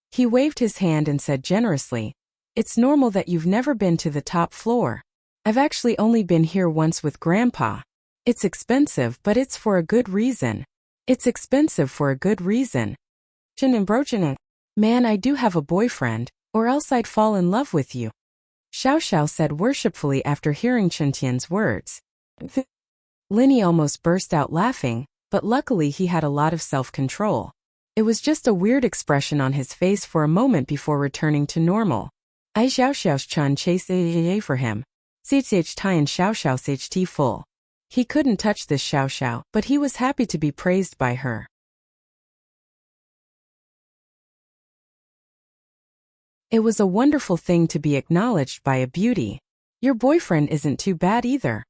He waved his hand and said generously, it's normal that you've never been to the top floor. I've actually only been here once with Grandpa. It's expensive, but it's for a good reason. It's expensive for a good reason. Qin and Bro Qin. Man, I do have a boyfriend, or else I'd fall in love with you. Xiao Xiao said worshipfully after hearing Qintian's words. Linny almost burst out laughing, but luckily he had a lot of self-control. It was just a weird expression on his face for a moment before returning to normal. I Xiao Xiao's Chun chase a for him. Ch Tian Xiao Xiao Cht full. He couldn't touch this Xiao Xiao, but he was happy to be praised by her. It was a wonderful thing to be acknowledged by a beauty. Your boyfriend isn't too bad either,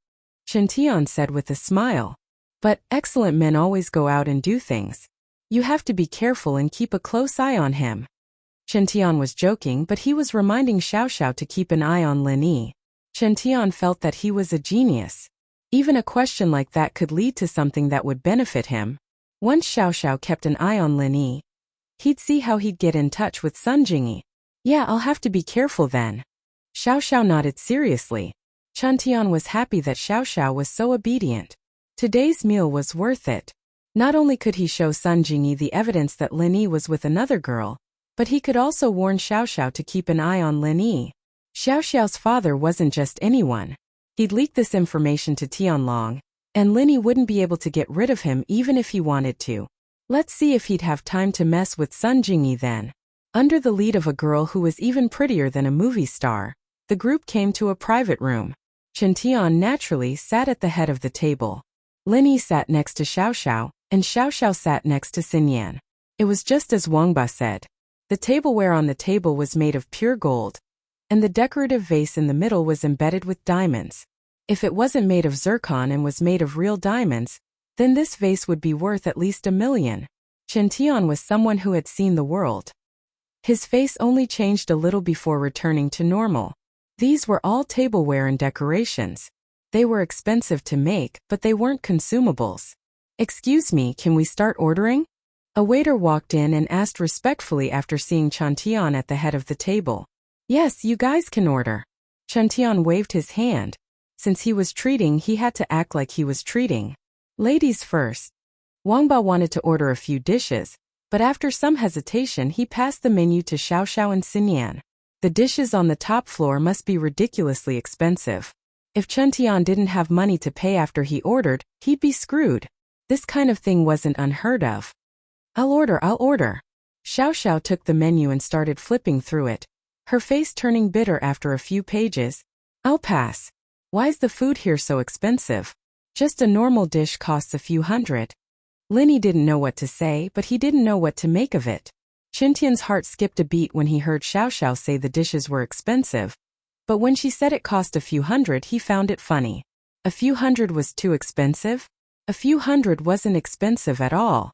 Qintian said with a smile. But excellent men always go out and do things. You have to be careful and keep a close eye on him. Qintian was joking, but he was reminding Xiao Xiao to keep an eye on Lin Yi. Qintian felt that he was a genius. Even a question like that could lead to something that would benefit him. Once Xiao Xiao kept an eye on Lin Yi, he'd see how he'd get in touch with Sun Jingyi. Yeah, I'll have to be careful then. Xiao Xiao nodded seriously. Qintian was happy that Xiao Xiao was so obedient. Today's meal was worth it. Not only could he show Sun Jingyi the evidence that Lin Yi was with another girl, but he could also warn Xiao Xiao to keep an eye on Lin Yi. Xiao Xiao's father wasn't just anyone. He'd leak this information to Tianlong, and Lin Yi wouldn't be able to get rid of him even if he wanted to. Let's see if he'd have time to mess with Sun Jingyi then. Under the lead of a girl who was even prettier than a movie star, the group came to a private room. Qintian naturally sat at the head of the table. Lin Yi sat next to Xiao Xiao, and Xiao Xiao sat next to Xinyan. It was just as Wangba said. The tableware on the table was made of pure gold, and the decorative vase in the middle was embedded with diamonds. If it wasn't made of zircon and was made of real diamonds, then this vase would be worth at least 1 million. Qintian was someone who had seen the world. His face only changed a little before returning to normal. These were all tableware and decorations. They were expensive to make, but they weren't consumables. Excuse me, can we start ordering? A waiter walked in and asked respectfully after seeing Qintian at the head of the table. Yes, you guys can order. Qintian waved his hand. Since he was treating, he had to act like he was treating. Ladies first. Wangba wanted to order a few dishes, but after some hesitation he passed the menu to Xiao Xiao and Xinyan. The dishes on the top floor must be ridiculously expensive. If Qintian didn't have money to pay after he ordered, he'd be screwed. This kind of thing wasn't unheard of. I'll order. Xiao Xiao took the menu and started flipping through it, her face turning bitter after a few pages. I'll pass. Why's the food here so expensive? Just a normal dish costs a few hundred. Lin Yi didn't know what to say, but he didn't know what to make of it. Qintian's heart skipped a beat when he heard Xiao Xiao say the dishes were expensive, but when she said it cost a few hundred, he found it funny. A few hundred was too expensive? A few hundred wasn't expensive at all.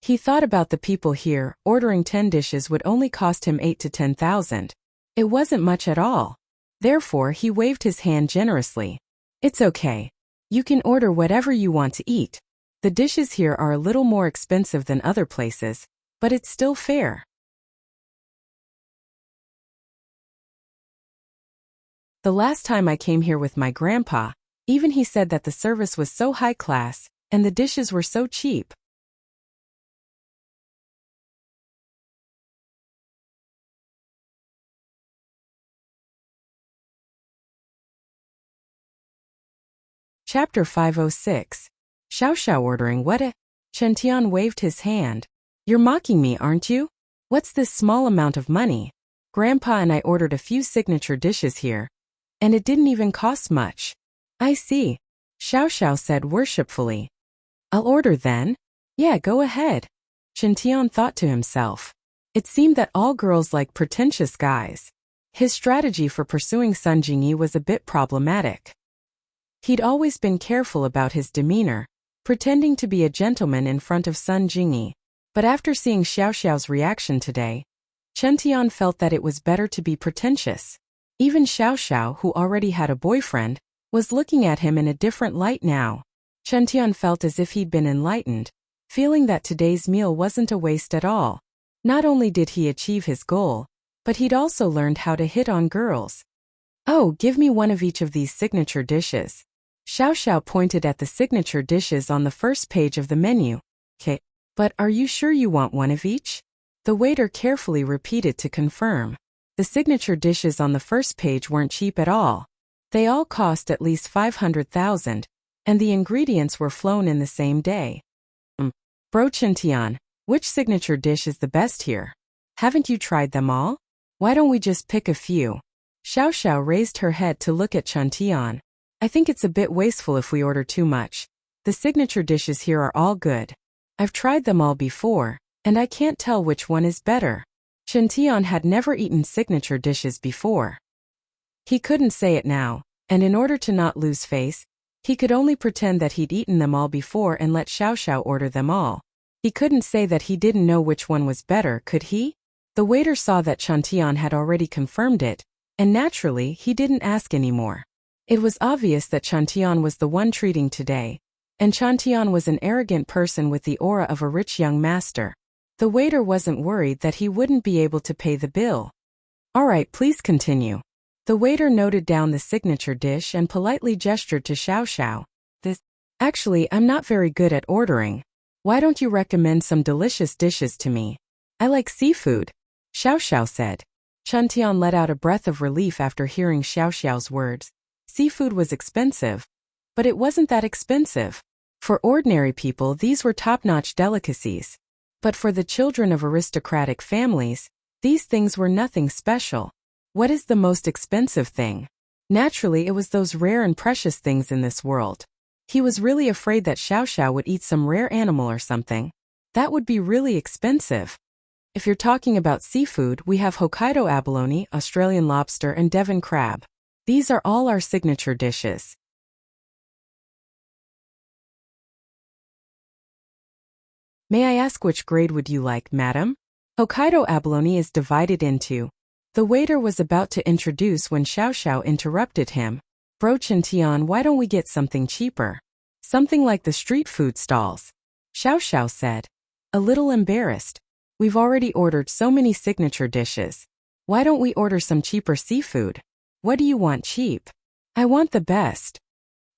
He thought about the people here. Ordering 10 dishes would only cost him 8 to 10,000. It wasn't much at all. Therefore, he waved his hand generously. It's okay. You can order whatever you want to eat. The dishes here are a little more expensive than other places, but it's still fair. The last time I came here with my grandpa, even he said that the service was so high class, and the dishes were so cheap. Chapter 506. Xiao Xiao ordering what? Chen Tian waved his hand. You're mocking me, aren't you? What's this small amount of money? Grandpa and I ordered a few signature dishes here, and it didn't even cost much. I see, Xiao Xiao said worshipfully. I'll order then. Yeah, go ahead. Chen Tian thought to himself. It seemed that all girls like pretentious guys. His strategy for pursuing Sun Jingyi was a bit problematic. He'd always been careful about his demeanor, pretending to be a gentleman in front of Sun Jingyi. But after seeing Xiao Xiao's reaction today, Chen Tian felt that it was better to be pretentious. Even Xiao Xiao, who already had a boyfriend, was looking at him in a different light now. Chen Tian felt as if he'd been enlightened, feeling that today's meal wasn't a waste at all. Not only did he achieve his goal, but he'd also learned how to hit on girls. Oh, give me one of each of these signature dishes. Xiao Xiao pointed at the signature dishes on the first page of the menu. Okay, but are you sure you want one of each? The waiter carefully repeated to confirm. The signature dishes on the first page weren't cheap at all. They all cost at least 500,000, and the ingredients were flown in the same day. Bro Chen Tian, which signature dish is the best here? Haven't you tried them all? Why don't we just pick a few? Xiao Xiao raised her head to look at Chen Tian. I think it's a bit wasteful if we order too much. The signature dishes here are all good. I've tried them all before, and I can't tell which one is better. Chen Tian had never eaten signature dishes before. He couldn't say it now, and in order to not lose face, he could only pretend that he'd eaten them all before and let Xiao Xiao order them all. He couldn't say that he didn't know which one was better, could he? The waiter saw that Chen Tian had already confirmed it, and naturally he didn't ask anymore. It was obvious that Chen Tian was the one treating today, and Chen Tian was an arrogant person with the aura of a rich young master. The waiter wasn't worried that he wouldn't be able to pay the bill. All right, please continue. The waiter noted down the signature dish and politely gestured to Xiao Xiao. Actually, I'm not very good at ordering. Why don't you recommend some delicious dishes to me? I like seafood, Xiao Xiao said. Chen Tian let out a breath of relief after hearing Xiao Xiao's words. Seafood was expensive, but it wasn't that expensive. For ordinary people, these were top-notch delicacies. But for the children of aristocratic families, these things were nothing special. What is the most expensive thing? Naturally, it was those rare and precious things in this world. He was really afraid that Xiao Xiao would eat some rare animal or something. That would be really expensive. If you're talking about seafood, we have Hokkaido abalone, Australian lobster, and Devon crab. These are all our signature dishes. May I ask which grade would you like, madam? Hokkaido abalone is divided into. The waiter was about to introduce when Xiao Xiao interrupted him. Bro Chen Tian, why don't we get something cheaper? Something like the street food stalls. Xiao Xiao said. A little embarrassed. We've already ordered so many signature dishes. Why don't we order some cheaper seafood? What do you want cheap? I want the best.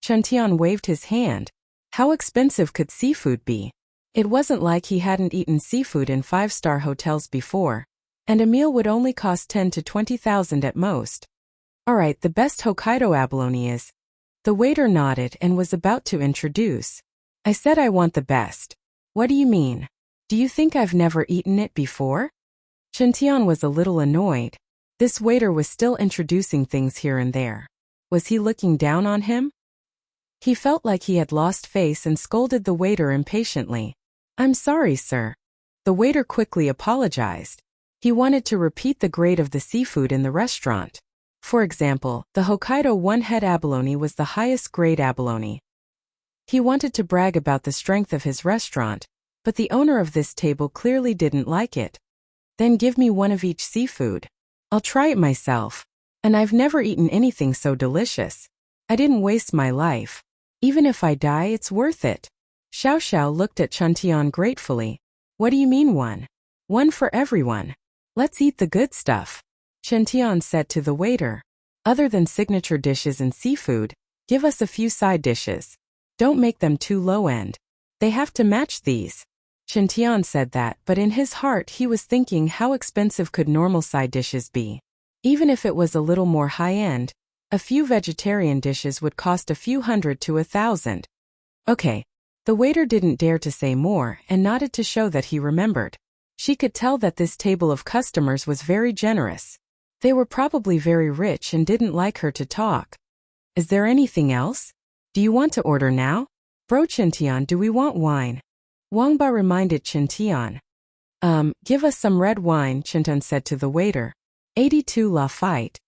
Chen Tian waved his hand. How expensive could seafood be? It wasn't like he hadn't eaten seafood in 5-star hotels before, and a meal would only cost 10 to 20,000 at most. Alright, the best Hokkaido abalone is. The waiter nodded and was about to introduce. I said I want the best. What do you mean? Do you think I've never eaten it before? Chen Tian was a little annoyed. This waiter was still introducing things here and there. Was he looking down on him? He felt like he had lost face and scolded the waiter impatiently. I'm sorry, sir. The waiter quickly apologized. He wanted to repeat the grade of the seafood in the restaurant. For example, the Hokkaido one-head abalone was the highest grade abalone. He wanted to brag about the strength of his restaurant, but the owner of this table clearly didn't like it. Then give me one of each seafood. I'll try it myself. And I've never eaten anything so delicious. I didn't waste my life. Even if I die, it's worth it. Xiao Xiao looked at Chuntian gratefully. What do you mean one? One for everyone. Let's eat the good stuff. Chuntian said to the waiter. Other than signature dishes and seafood, give us a few side dishes. Don't make them too low-end. They have to match these. Chuntian said that, but in his heart he was thinking how expensive could normal side dishes be. Even if it was a little more high-end, a few vegetarian dishes would cost a few hundred to 1,000. Okay. The waiter didn't dare to say more and nodded to show that he remembered. She could tell that this table of customers was very generous. They were probably very rich and didn't like her to talk. Is there anything else? Do you want to order now? Bro Chuntian, do we want wine? Wangba reminded Chuntian. Give us some red wine, Chuntian said to the waiter. 82 Lafite.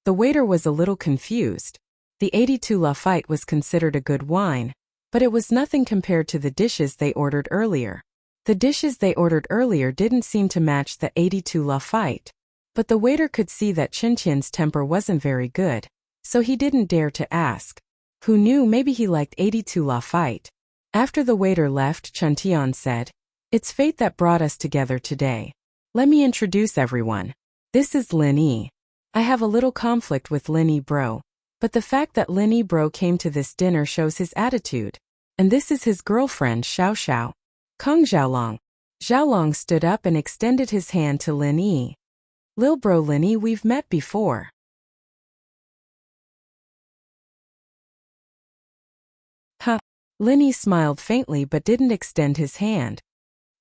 The waiter was a little confused. The 82 Lafite was considered a good wine, but it was nothing compared to the dishes they ordered earlier. The dishes they ordered earlier didn't seem to match the 82 Lafite. But the waiter could see that Chuntian's temper wasn't very good, so he didn't dare to ask. Who knew, maybe he liked 82 Lafite. After the waiter left, Chuntian said, It's fate that brought us together today. Let me introduce everyone. This is Lin Yi. I have a little conflict with Lin Yi bro, but the fact that Lin Yi bro came to this dinner shows his attitude. And this is his girlfriend Xiao Xiao. Kong Xiaolong. Xiaolong stood up and extended his hand to Lin Yi. Lil bro Lin Yi, we've met before. Huh. Lin Yi smiled faintly but didn't extend his hand.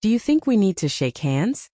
Do you think we need to shake hands?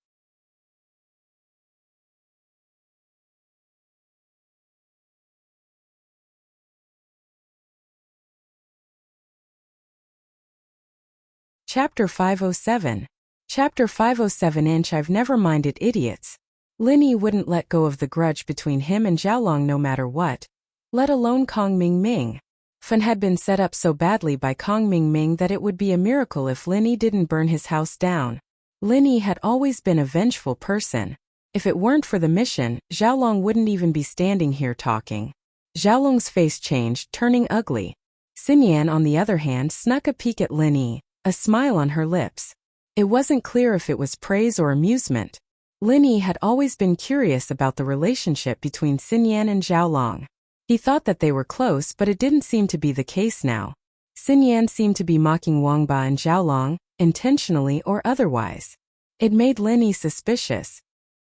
Chapter 507. Chapter 507 Inch I've never minded idiots. Lin Yi wouldn't let go of the grudge between him and Xiaolong no matter what, let alone Kong Mingming. Fun had been set up so badly by Kong Mingming that it would be a miracle if Lin Yi didn't burn his house down. Lin Yi had always been a vengeful person. If it weren't for the mission, Xiaolong wouldn't even be standing here talking. Xiaolong's face changed, turning ugly. Xinyan, on the other hand, snuck a peek at Lin Yi, a smile on her lips. It wasn't clear if it was praise or amusement. Lin Yi had always been curious about the relationship between Xinyan and Xiaolong. He thought that they were close, but it didn't seem to be the case now. Xinyan seemed to be mocking Wangba and Xiaolong, intentionally or otherwise. It made Lin Yi suspicious.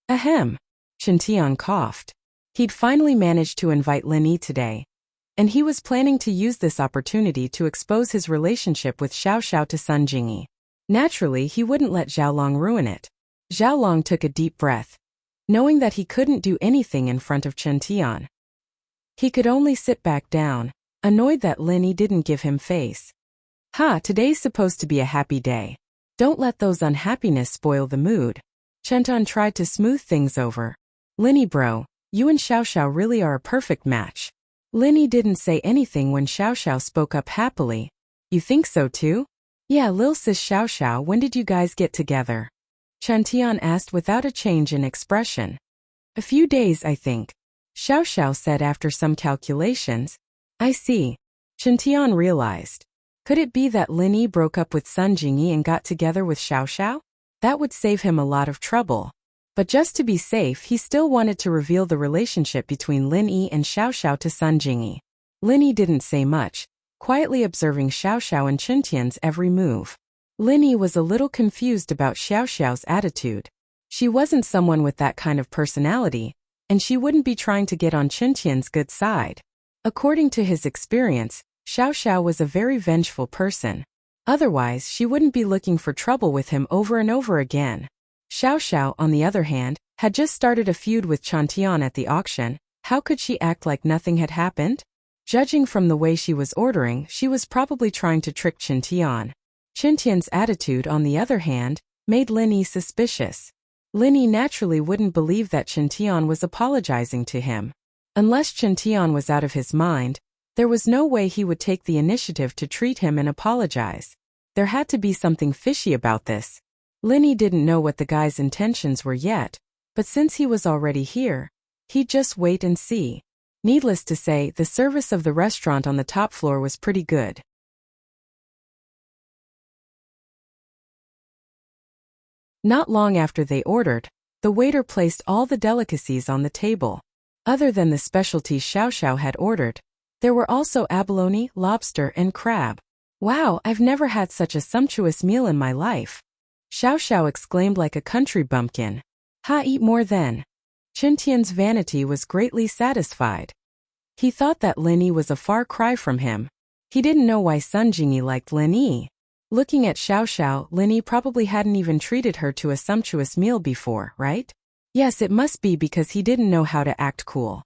Ahem. Chuntian coughed. He'd finally managed to invite Lin Yi today, and he was planning to use this opportunity to expose his relationship with Xiao Xiao to Sun Jingyi. Naturally, he wouldn't let Xiaolong ruin it. Xiaolong took a deep breath, knowing that he couldn't do anything in front of Chuntian. He could only sit back down, annoyed that Lin Yi didn't give him face. Today's supposed to be a happy day. Don't let those unhappiness spoil the mood. Chuntian tried to smooth things over. Lin Yi bro, you and Xiao Xiao really are a perfect match. Lin Yi didn't say anything when Xiao Xiao spoke up happily. You think so too? Yeah, Lil sis Xiao Xiao, when did you guys get together? Chuntian asked without a change in expression. A few days, I think. Xiao Xiao said after some calculations. I see. Chuntian realized. Could it be that Lin Yi broke up with Sun Jingyi and got together with Xiao Xiao? That would save him a lot of trouble. But just to be safe, he still wanted to reveal the relationship between Lin Yi and Xiao Xiao to Sun Jingyi. Lin Yi didn't say much, quietly observing Xiao Xiao and Chuntian's every move. Lin Yi was a little confused about Xiao Xiao's attitude. She wasn't someone with that kind of personality, and she wouldn't be trying to get on Chuntian's good side. According to his experience, Xiao Xiao was a very vengeful person. Otherwise, she wouldn't be looking for trouble with him over and over again. Xiao Xiao, on the other hand, had just started a feud with Chuntian at the auction. How could she act like nothing had happened? Judging from the way she was ordering, she was probably trying to trick Chuntian. Chuntian's attitude, on the other hand, made Lin Yi suspicious. Lin Yi naturally wouldn't believe that Chuntian was apologizing to him. Unless Chuntian was out of his mind, there was no way he would take the initiative to treat him and apologize. There had to be something fishy about this. Lin Yi didn't know what the guy's intentions were yet, but since he was already here, he'd just wait and see. Needless to say, the service of the restaurant on the top floor was pretty good. Not long after they ordered, the waiter placed all the delicacies on the table. Other than the specialties Xiao Xiao had ordered, there were also abalone, lobster, and crab. Wow, I've never had such a sumptuous meal in my life. Xiao Xiao exclaimed like a country bumpkin. Ha, eat more then. Qintian's vanity was greatly satisfied. He thought that Lin Yi was a far cry from him. He didn't know why Sun Jingyi liked Lin Yi. Looking at Xiao Xiao, Lin Yi probably hadn't even treated her to a sumptuous meal before, right? Yes, it must be because he didn't know how to act cool.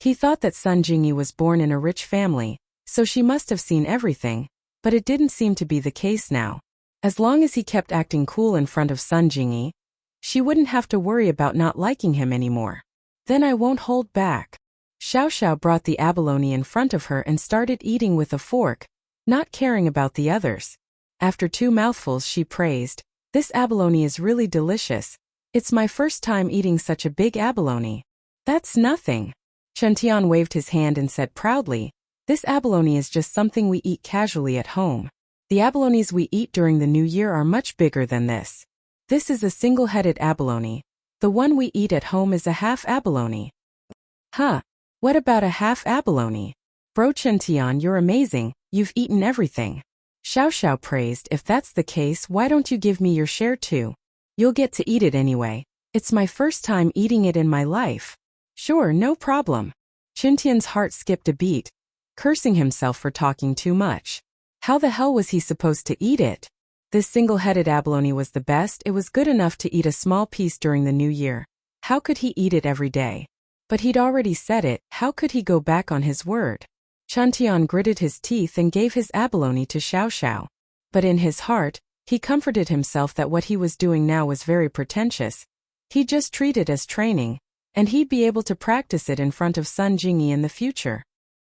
He thought that Sun Jingyi was born in a rich family, so she must have seen everything, but it didn't seem to be the case now. As long as he kept acting cool in front of Sun Jingyi, she wouldn't have to worry about not liking him anymore. Then I won't hold back. Xiao Xiao brought the abalone in front of her and started eating with a fork, not caring about the others. After 2 mouthfuls she praised, "This abalone is really delicious. It's my first time eating such a big abalone." "That's nothing." Chuntian waved his hand and said proudly, "This abalone is just something we eat casually at home. The abalones we eat during the New Year are much bigger than this. This is a single-headed abalone. The one we eat at home is a half abalone." "Huh. What about a half abalone?" "Bro Chuntian, you're amazing, you've eaten everything." Xiao Xiao praised, "If that's the case, why don't you give me your share too? You'll get to eat it anyway. It's my first time eating it in my life." "Sure, no problem." Qintian's heart skipped a beat, cursing himself for talking too much. How the hell was he supposed to eat it? This single-headed abalone was the best. It was good enough to eat a small piece during the New Year. How could he eat it every day? But he'd already said it, how could he go back on his word? Chuntian gritted his teeth and gave his abalone to Xiao Xiao. But in his heart, he comforted himself that what he was doing now was very pretentious. He'd just treat it as training, and he'd be able to practice it in front of Sun Jingyi in the future.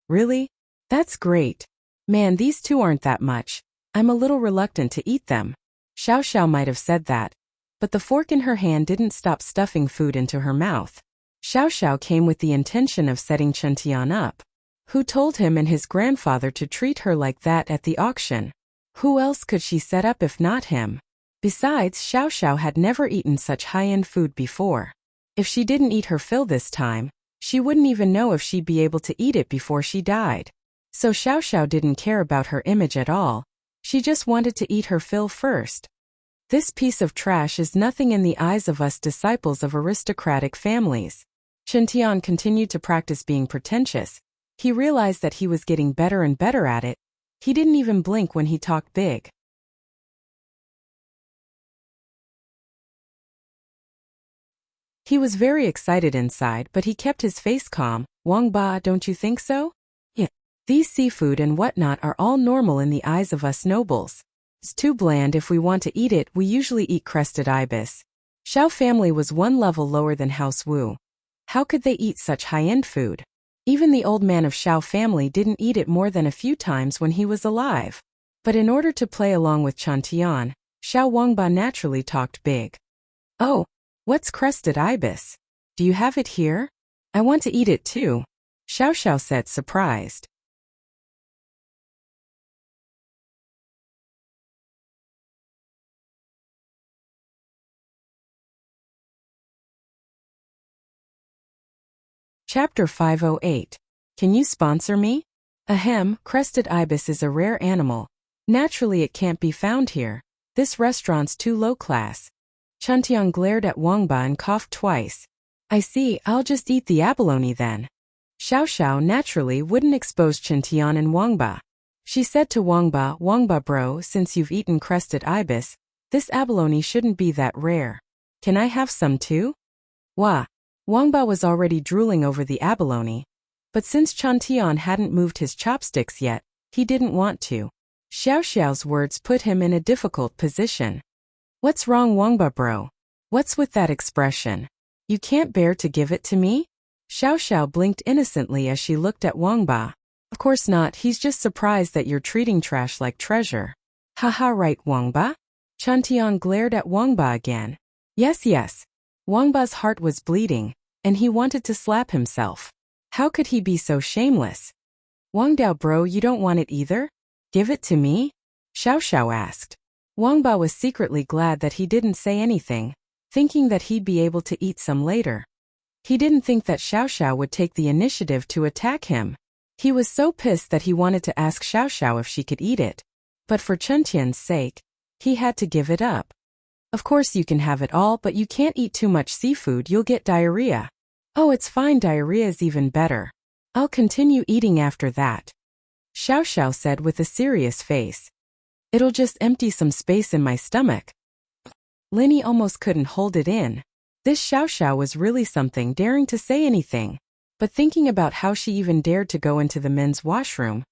Really? That's great. Man, these two aren't that much. I'm a little reluctant to eat them. Xiao Xiao might have said that, but the fork in her hand didn't stop stuffing food into her mouth. Xiao Xiao came with the intention of setting Chuntian up. Who told him and his grandfather to treat her like that at the auction? Who else could she set up if not him? Besides, Xiao Xiao had never eaten such high-end food before. If she didn't eat her fill this time, she wouldn't even know if she'd be able to eat it before she died. So Xiao Xiao didn't care about her image at all. She just wanted to eat her fill first. This piece of trash is nothing in the eyes of us disciples of aristocratic families. Qintian continued to practice being pretentious. He realized that he was getting better and better at it. He didn't even blink when he talked big. He was very excited inside, but he kept his face calm. "Wang Ba, don't you think so?" "Yeah. These seafood and whatnot are all normal in the eyes of us nobles. It's too bland. If we want to eat it, we usually eat crested ibis." Xiao family was one level lower than House Wu. How could they eat such high-end food? Even the old man of Xiao family didn't eat it more than a few times when he was alive. But in order to play along with Chuntian, Xiao Wangba naturally talked big. "Oh, what's crested ibis? Do you have it here? I want to eat it too," Xiao Xiao said, surprised. Chapter 508. Can you sponsor me? Ahem, crested ibis is a rare animal. Naturally it can't be found here. This restaurant's too low class. Chuntian glared at Wangba and coughed twice. "I see, I'll just eat the abalone then." Xiao Xiao naturally wouldn't expose Chuntian and Wangba. She said to Wangba, "Wangba bro, since you've eaten crested ibis, this abalone shouldn't be that rare. Can I have some too?" Wah! Wangba was already drooling over the abalone, but since Chuntian hadn't moved his chopsticks yet, he didn't want to. Xiao Xiao's words put him in a difficult position. "What's wrong, Wangba bro? What's with that expression? You can't bear to give it to me?" Xiao Xiao blinked innocently as she looked at Wangba. "Of course not, he's just surprised that you're treating trash like treasure." "Haha, right, Wangba?" Chuntian glared at Wangba again. Yes. Wangba's heart was bleeding, and he wanted to slap himself. How could he be so shameless? "Wangdao bro, you don't want it either? Give it to me?" Xiao Xiao asked. Wangba was secretly glad that he didn't say anything, thinking that he'd be able to eat some later. He didn't think that Xiao Xiao would take the initiative to attack him. He was so pissed that he wanted to ask Xiao Xiao if she could eat it. But for Chen Tian's sake, he had to give it up. Of course you can have it all, but you can't eat too much seafood, you'll get diarrhea. Oh, it's fine, diarrhea's even better. I'll continue eating after that. Xiao Xiao said with a serious face. It'll just empty some space in my stomach. Linny almost couldn't hold it in. This Xiao Xiao was really something, daring to say anything. But thinking about how she even dared to go into the men's washroom,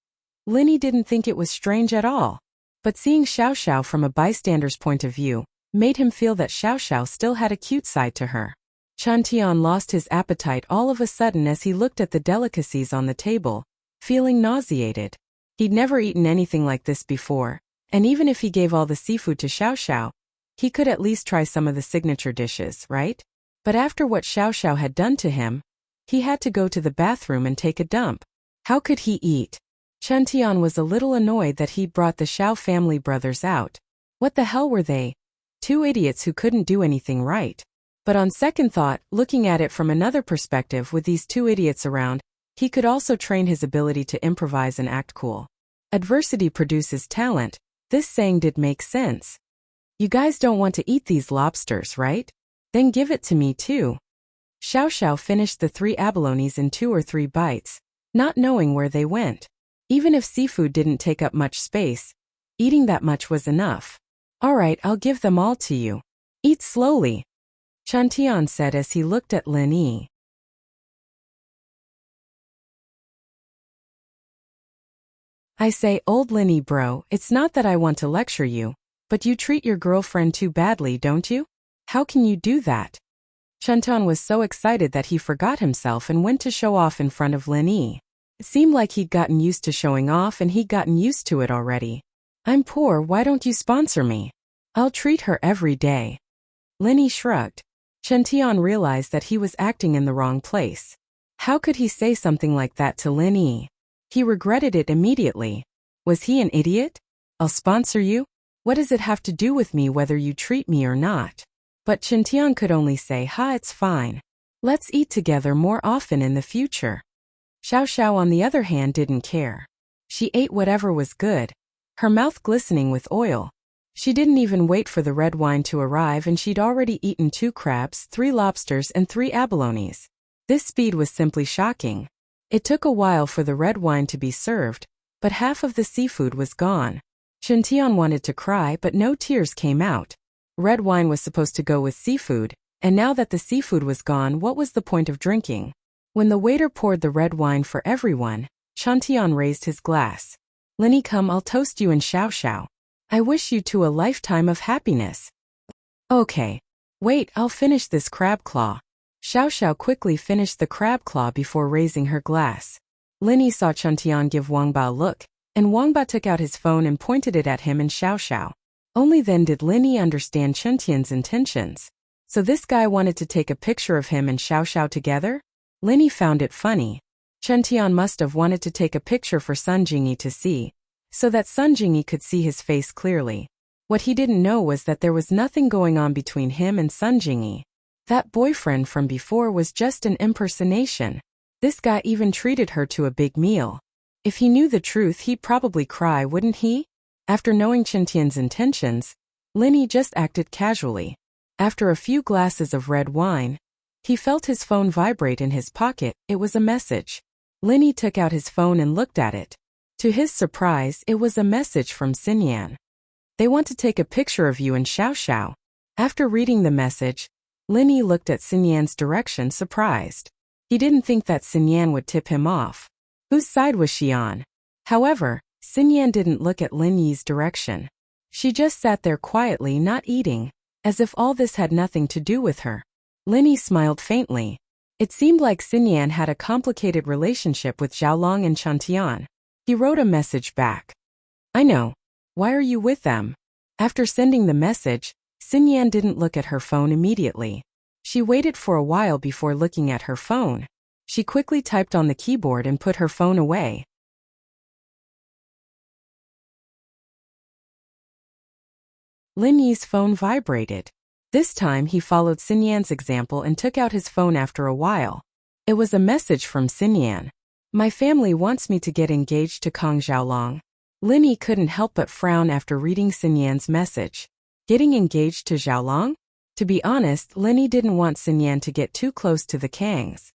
Linny didn't think it was strange at all. But seeing Xiao Xiao from a bystander's point of view made him feel that Xiao Xiao still had a cute side to her. Chen Tian lost his appetite all of a sudden as he looked at the delicacies on the table, feeling nauseated. He'd never eaten anything like this before, and even if he gave all the seafood to Xiao Xiao, he could at least try some of the signature dishes, right? But after what Xiao Xiao had done to him, he had to go to the bathroom and take a dump. How could he eat? Chen Tian was a little annoyed that he'd brought the Xiao family brothers out. What the hell were they? Two idiots who couldn't do anything right. But on second thought, looking at it from another perspective with these two idiots around, he could also train his ability to improvise and act cool. Adversity produces talent. This saying did make sense. You guys don't want to eat these lobsters, right? Then give it to me too. Xiao Xiao finished the 3 abalones in 2 or 3 bites, not knowing where they went. Even if seafood didn't take up much space, eating that much was enough. All right, I'll give them all to you. Eat slowly, Chen Tian said as he looked at Lin Yi. I say, old Lin Yi bro, it's not that I want to lecture you, but you treat your girlfriend too badly, don't you? How can you do that? Chen Tian was so excited that he forgot himself and went to show off in front of Lin Yi. It seemed like he'd gotten used to showing off and he'd gotten used to it already. I'm poor, why don't you sponsor me? I'll treat her every day. Lin Yi shrugged. Chen Tian realized that he was acting in the wrong place. How could he say something like that to Lin Yi? He regretted it immediately. Was he an idiot? I'll sponsor you? What does it have to do with me whether you treat me or not? But Chen Tian could only say, it's fine. Let's eat together more often in the future. Xiao Xiao on the other hand didn't care. She ate whatever was good, her mouth glistening with oil. She didn't even wait for the red wine to arrive and she'd already eaten 2 crabs, 3 lobsters and 3 abalones. This speed was simply shocking. It took a while for the red wine to be served, but half of the seafood was gone. Chen Tian wanted to cry but no tears came out. Red wine was supposed to go with seafood, and now that the seafood was gone, what was the point of drinking? When the waiter poured the red wine for everyone, Chen Tian raised his glass. Lin Yi, come, I'll toast you and Xiao Xiao. I wish you to a lifetime of happiness. Okay. Wait, I'll finish this crab claw. Xiao Xiao quickly finished the crab claw before raising her glass. Lin Yi saw Chen Tian give Wangba a look, and Wangba took out his phone and pointed it at him and Xiao Xiao. Only then did Lin Yi understand Chen Tian's intentions. So this guy wanted to take a picture of him and Xiao Xiao together? Lin Yi found it funny. Chen Tian must have wanted to take a picture for Sun Jingyi to see, so that Sun Jingyi could see his face clearly. What he didn't know was that there was nothing going on between him and Sun Jingyi. That boyfriend from before was just an impersonation. This guy even treated her to a big meal. If he knew the truth, he'd probably cry, wouldn't he? After knowing Chen Tian's intentions, Lin Yi just acted casually. After a few glasses of red wine, he felt his phone vibrate in his pocket. It was a message. Lin Yi took out his phone and looked at it. To his surprise, it was a message from Xinyan. They want to take a picture of you and Xiao Xiao. After reading the message, Lin Yi looked at Xinyan's direction, surprised. He didn't think that Xinyan would tip him off. Whose side was she on? However, Xinyan didn't look at Lin Yi's direction. She just sat there quietly, not eating, as if all this had nothing to do with her. Lin Yi smiled faintly. It seemed like Xinyan had a complicated relationship with Xiaolong and Chen Tian. He wrote a message back. I know. Why are you with them? After sending the message, Xinyan didn't look at her phone immediately. She waited for a while before looking at her phone. She quickly typed on the keyboard and put her phone away. Lin Yi's phone vibrated. This time he followed Xin Yan's example and took out his phone after a while. It was a message from Xin Yan. My family wants me to get engaged to Kang Xiaolong. Lin Yi couldn't help but frown after reading Xin Yan's message. Getting engaged to Xiaolong? To be honest, Lin Yi didn't want Xin Yan to get too close to the Kangs.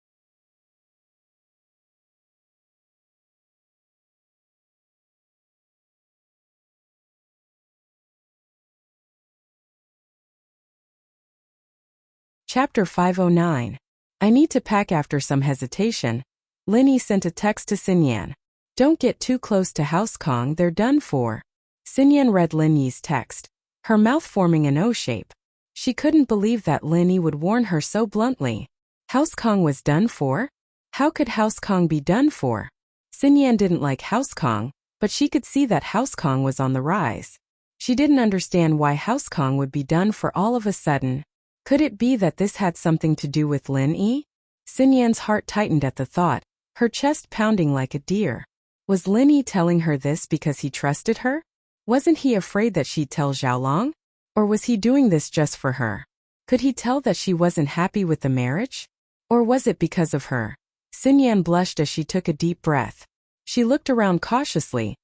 Chapter 509. I need to pack. After some hesitation, Lin Yi sent a text to Xin Yan. Don't get too close to House Kong, they're done for. Xin Yan read Lin Yi's text, her mouth forming an O shape. She couldn't believe that Lin Yi would warn her so bluntly. House Kong was done for? How could House Kong be done for? Xin Yan didn't like House Kong, but she could see that House Kong was on the rise. She didn't understand why House Kong would be done for all of a sudden. Could it be that this had something to do with Lin Yi? Xin Yan's heart tightened at the thought, her chest pounding like a deer. Was Lin Yi telling her this because he trusted her? Wasn't he afraid that she'd tell Xiaolong? Or was he doing this just for her? Could he tell that she wasn't happy with the marriage? Or was it because of her? Xin Yan blushed as she took a deep breath. She looked around cautiously,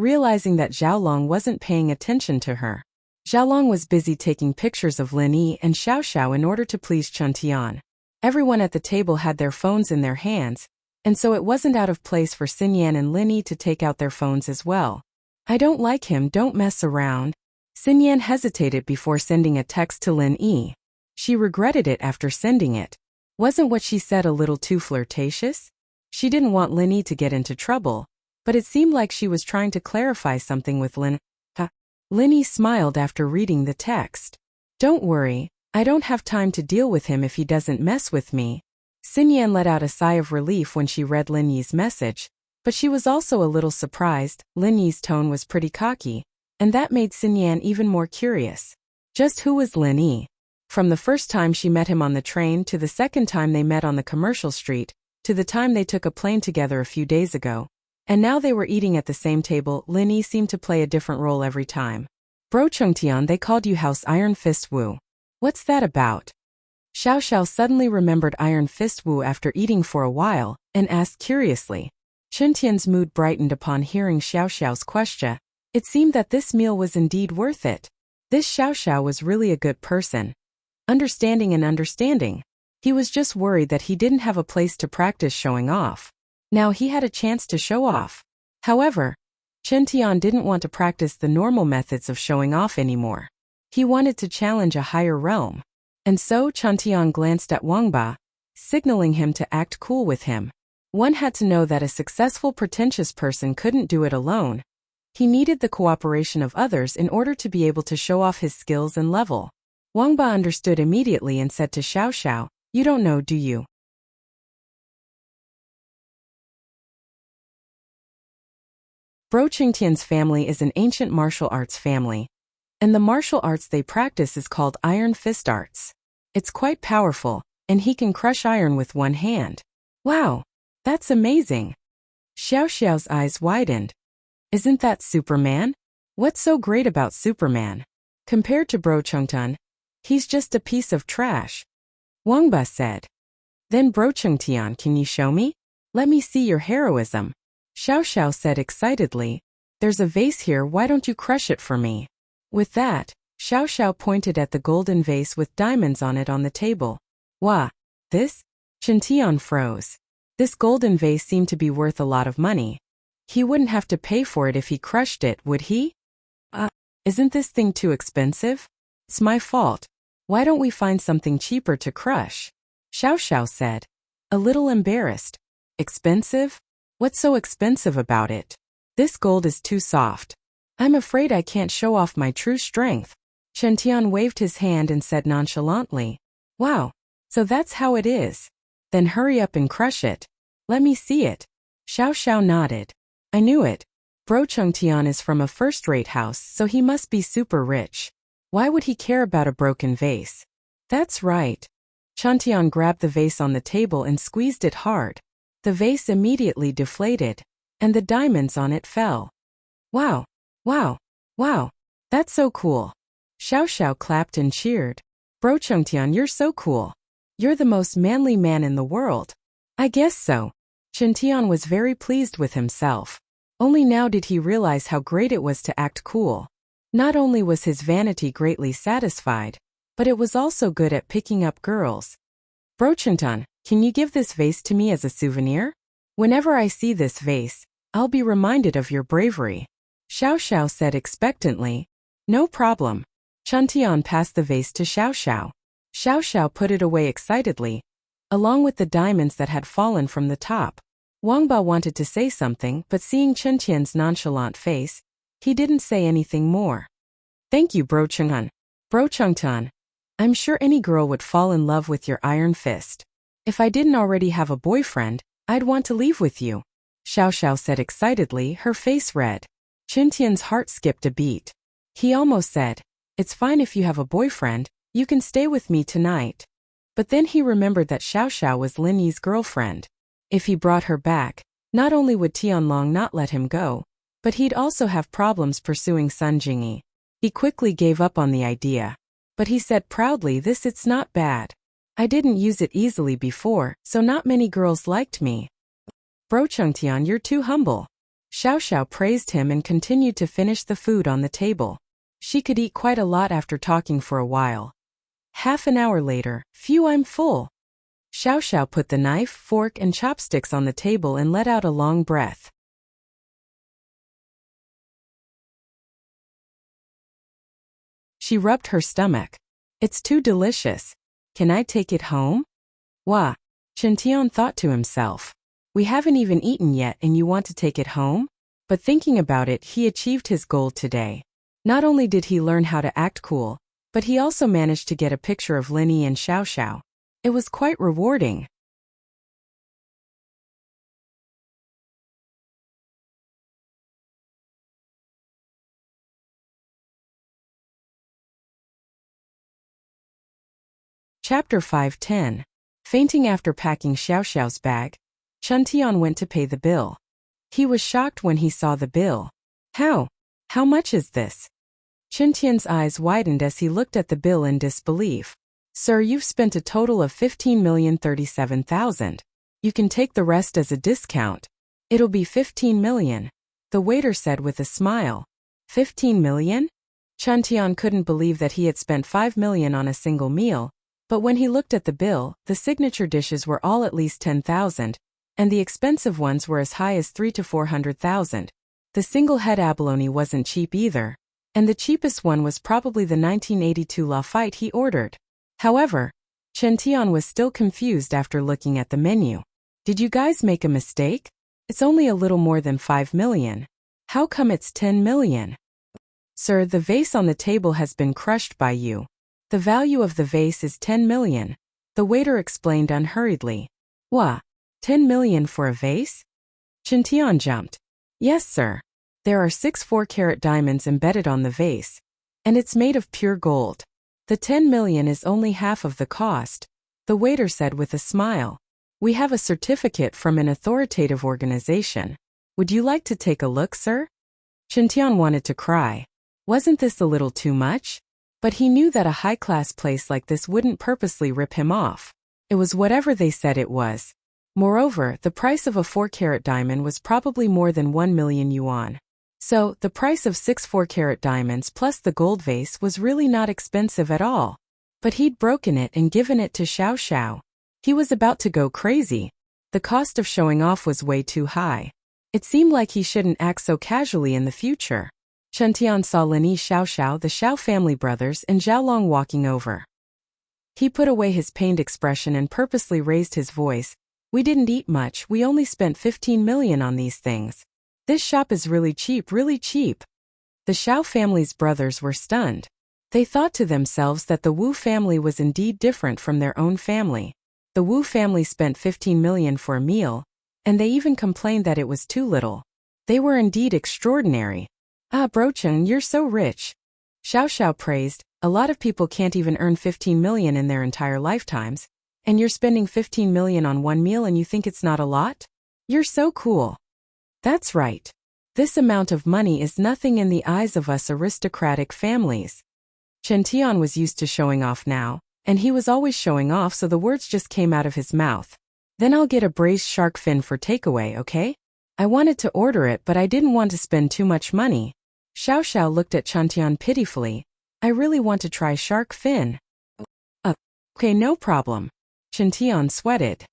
realizing that Xiaolong wasn't paying attention to her. Xiaolong was busy taking pictures of Lin Yi and Xiao Xiao in order to please Chen Tian. Everyone at the table had their phones in their hands, and so it wasn't out of place for Xin Yan and Lin Yi to take out their phones as well. I don't like him, don't mess around. Xin Yan hesitated before sending a text to Lin Yi. She regretted it after sending it. Wasn't what she said a little too flirtatious? She didn't want Lin Yi to get into trouble, but it seemed like she was trying to clarify something with Lin. Lin Yi smiled after reading the text. Don't worry, I don't have time to deal with him if he doesn't mess with me. Xin Yan let out a sigh of relief when she read Lin Yi's message, but she was also a little surprised. Lin Yi's tone was pretty cocky, and that made Xin Yan even more curious. Just who was Lin Yi? From the first time she met him on the train to the second time they met on the commercial street, to the time they took a plane together a few days ago, and now they were eating at the same table, Lin Yi seemed to play a different role every time. Bro Chengtian, they called you House Iron Fist Wu. What's that about? Xiao Xiao suddenly remembered Iron Fist Wu after eating for a while, and asked curiously. Chengtian's mood brightened upon hearing Xiao Xiao's question. It seemed that this meal was indeed worth it. This Xiao Xiao was really a good person. Understanding. He was just worried that he didn't have a place to practice showing off. Now he had a chance to show off. However, Chen Tian didn't want to practice the normal methods of showing off anymore. He wanted to challenge a higher realm. And so Chen Tian glanced at Wang Ba, signaling him to act cool with him. One had to know that a successful pretentious person couldn't do it alone. He needed the cooperation of others in order to be able to show off his skills and level. Wang Ba understood immediately and said to Xiao Xiao, "You don't know, do you?" Bro Qingtian's family is an ancient martial arts family, and the martial arts they practice is called Iron Fist Arts. It's quite powerful, and he can crush iron with one hand. Wow, that's amazing. Xiao Xiao's eyes widened. Isn't that Superman? What's so great about Superman? Compared to Bro Chengtian, he's just a piece of trash. Wang Ba said. Then Bro Chengtian, can you show me? Let me see your heroism. Xiao Xiao said excitedly. There's a vase here, why don't you crush it for me? With that, Xiao Xiao pointed at the golden vase with diamonds on it on the table. Wah! This? Chen Tian froze. This golden vase seemed to be worth a lot of money. He wouldn't have to pay for it if he crushed it, would he? Isn't this thing too expensive? It's my fault. Why don't we find something cheaper to crush? Xiao Xiao said. A little embarrassed. Expensive? What's so expensive about it? This gold is too soft. I'm afraid I can't show off my true strength. Chen Tian waved his hand and said nonchalantly. Wow, so that's how it is. Then hurry up and crush it. Let me see it. Xiao Xiao nodded. I knew it. Bro Chengtian is from a first-rate house, so he must be super rich. Why would he care about a broken vase? That's right. Chengtian grabbed the vase on the table and squeezed it hard. The vase immediately deflated, and the diamonds on it fell. Wow, wow, wow, that's so cool. Xiao Xiao clapped and cheered. Bro Chengtian, you're so cool. You're the most manly man in the world. I guess so. Chengtian was very pleased with himself. Only now did he realize how great it was to act cool. Not only was his vanity greatly satisfied, but it was also good at picking up girls. Bro Chengtian, can you give this vase to me as a souvenir? Whenever I see this vase, I'll be reminded of your bravery. Xiao Xiao said expectantly. No problem. Chengtian passed the vase to Xiao Xiao. Xiao Xiao put it away excitedly, along with the diamonds that had fallen from the top. Wang Bao wanted to say something, but seeing Chengtian's nonchalant face, he didn't say anything more. Thank you, Bro Chengtian. Bro Chengtian, I'm sure any girl would fall in love with your iron fist. If I didn't already have a boyfriend, I'd want to leave with you. Xiao Xiao said excitedly, her face red. Chengtian's heart skipped a beat. He almost said, it's fine if you have a boyfriend, you can stay with me tonight. But then he remembered that Xiao Xiao was Lin Yi's girlfriend. If he brought her back, not only would Tianlong not let him go, but he'd also have problems pursuing Sun Jingyi. He quickly gave up on the idea. But he said proudly, it's not bad. I didn't use it easily before, so not many girls liked me. Bro Chengtian, you're too humble. Xiao Xiao praised him and continued to finish the food on the table. She could eat quite a lot after talking for a while. Half an hour later, phew, I'm full. Xiao Xiao put the knife, fork, and chopsticks on the table and let out a long breath. She rubbed her stomach. It's too delicious. Can I take it home? Wah! Chengtian thought to himself. We haven't even eaten yet and you want to take it home? But thinking about it, he achieved his goal today. Not only did he learn how to act cool, but he also managed to get a picture of Lin Yi and Xiao Xiao. It was quite rewarding. Chapter 5:10. Fainting after packing Xiao Xiao's bag, Chengtian went to pay the bill. He was shocked when he saw the bill. How much is this? Chengtian's eyes widened as he looked at the bill in disbelief. Sir, you've spent a total of 15,037,000. You can take the rest as a discount. It'll be 15 million. The waiter said with a smile. 15 million? Chengtian couldn't believe that he had spent 5 million on a single meal, but when he looked at the bill, the signature dishes were all at least 10,000, and the expensive ones were as high as 300,000 to 400,000. The single head abalone wasn't cheap either, and the cheapest one was probably the 1982 Lafite he ordered. However, Chengtian was still confused after looking at the menu. Did you guys make a mistake? It's only a little more than 5 million. How come it's 10 million? Sir, the vase on the table has been crushed by you. The value of the vase is 10 million. The waiter explained unhurriedly. What? 10 million for a vase? Chengtian jumped. Yes, sir. There are 6 4-carat diamonds embedded on the vase, and it's made of pure gold. The 10 million is only half of the cost, the waiter said with a smile. We have a certificate from an authoritative organization. Would you like to take a look, sir? Chengtian wanted to cry. Wasn't this a little too much? But he knew that a high-class place like this wouldn't purposely rip him off. It was whatever they said it was. Moreover, the price of a 4-carat diamond was probably more than 1 million yuan. So, the price of 6 4-carat diamonds plus the gold vase was really not expensive at all. But he'd broken it and given it to Xiao Xiao. He was about to go crazy. The cost of showing off was way too high. It seemed like he shouldn't act so casually in the future. Chengtian saw Lin Yi, Xiao Xiao, the Xiao family brothers, and Zhaolong walking over. He put away his pained expression and purposely raised his voice. We didn't eat much, we only spent 15 million on these things. This shop is really cheap, really cheap. The Xiao family's brothers were stunned. They thought to themselves that the Wu family was indeed different from their own family. The Wu family spent 15 million for a meal, and they even complained that it was too little. They were indeed extraordinary. Ah, Bro Chen, you're so rich. Xiao Xiao praised. A lot of people can't even earn 15 million in their entire lifetimes, and you're spending 15 million on one meal and you think it's not a lot? You're so cool. That's right. This amount of money is nothing in the eyes of us aristocratic families. Chen Tian was used to showing off now, and he was always showing off, so the words just came out of his mouth. Then I'll get a braised shark fin for takeaway, okay? I wanted to order it, but I didn't want to spend too much money. Xiao Xiao looked at Chen Tian pitifully. I really want to try shark fin. Okay, no problem. Chen Tian sweated.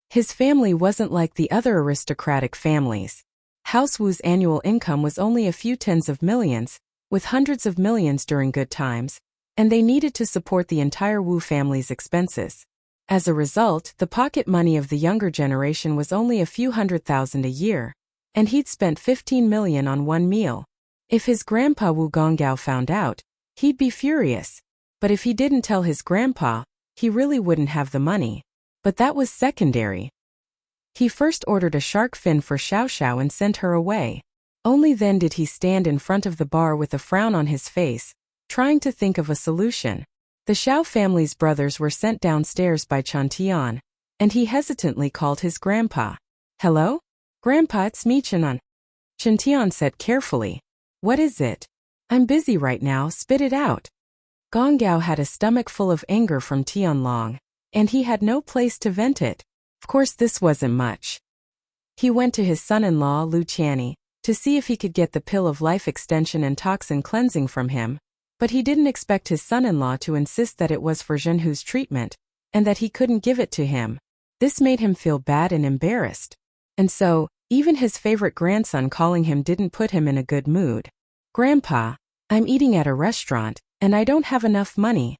His family wasn't like the other aristocratic families. House Wu's annual income was only a few tens of millions, with hundreds of millions during good times, and they needed to support the entire Wu family's expenses. As a result, the pocket money of the younger generation was only a few $100,000 a year, and he'd spent 15 million on one meal. If his grandpa Wu Gonggao found out, he'd be furious, but if he didn't tell his grandpa, he really wouldn't have the money. But that was secondary. He first ordered a shark fin for Xiao Xiao and sent her away. Only then did he stand in front of the bar with a frown on his face, trying to think of a solution. The Xiao family's brothers were sent downstairs by Chen Tian, and he hesitantly called his grandpa. Hello? Grandpa, it's me, Chen Tian said carefully. What is it? I'm busy right now, spit it out. Gonggao had a stomach full of anger from Tianlong, and he had no place to vent it. Of course this wasn't much. He went to his son-in-law Lu Qianni to see if he could get the pill of life extension and toxin cleansing from him, but he didn't expect his son-in-law to insist that it was for Zhenhu's treatment, and that he couldn't give it to him. This made him feel bad and embarrassed. And so, even his favorite grandson calling him didn't put him in a good mood. Grandpa, I'm eating at a restaurant, and I don't have enough money,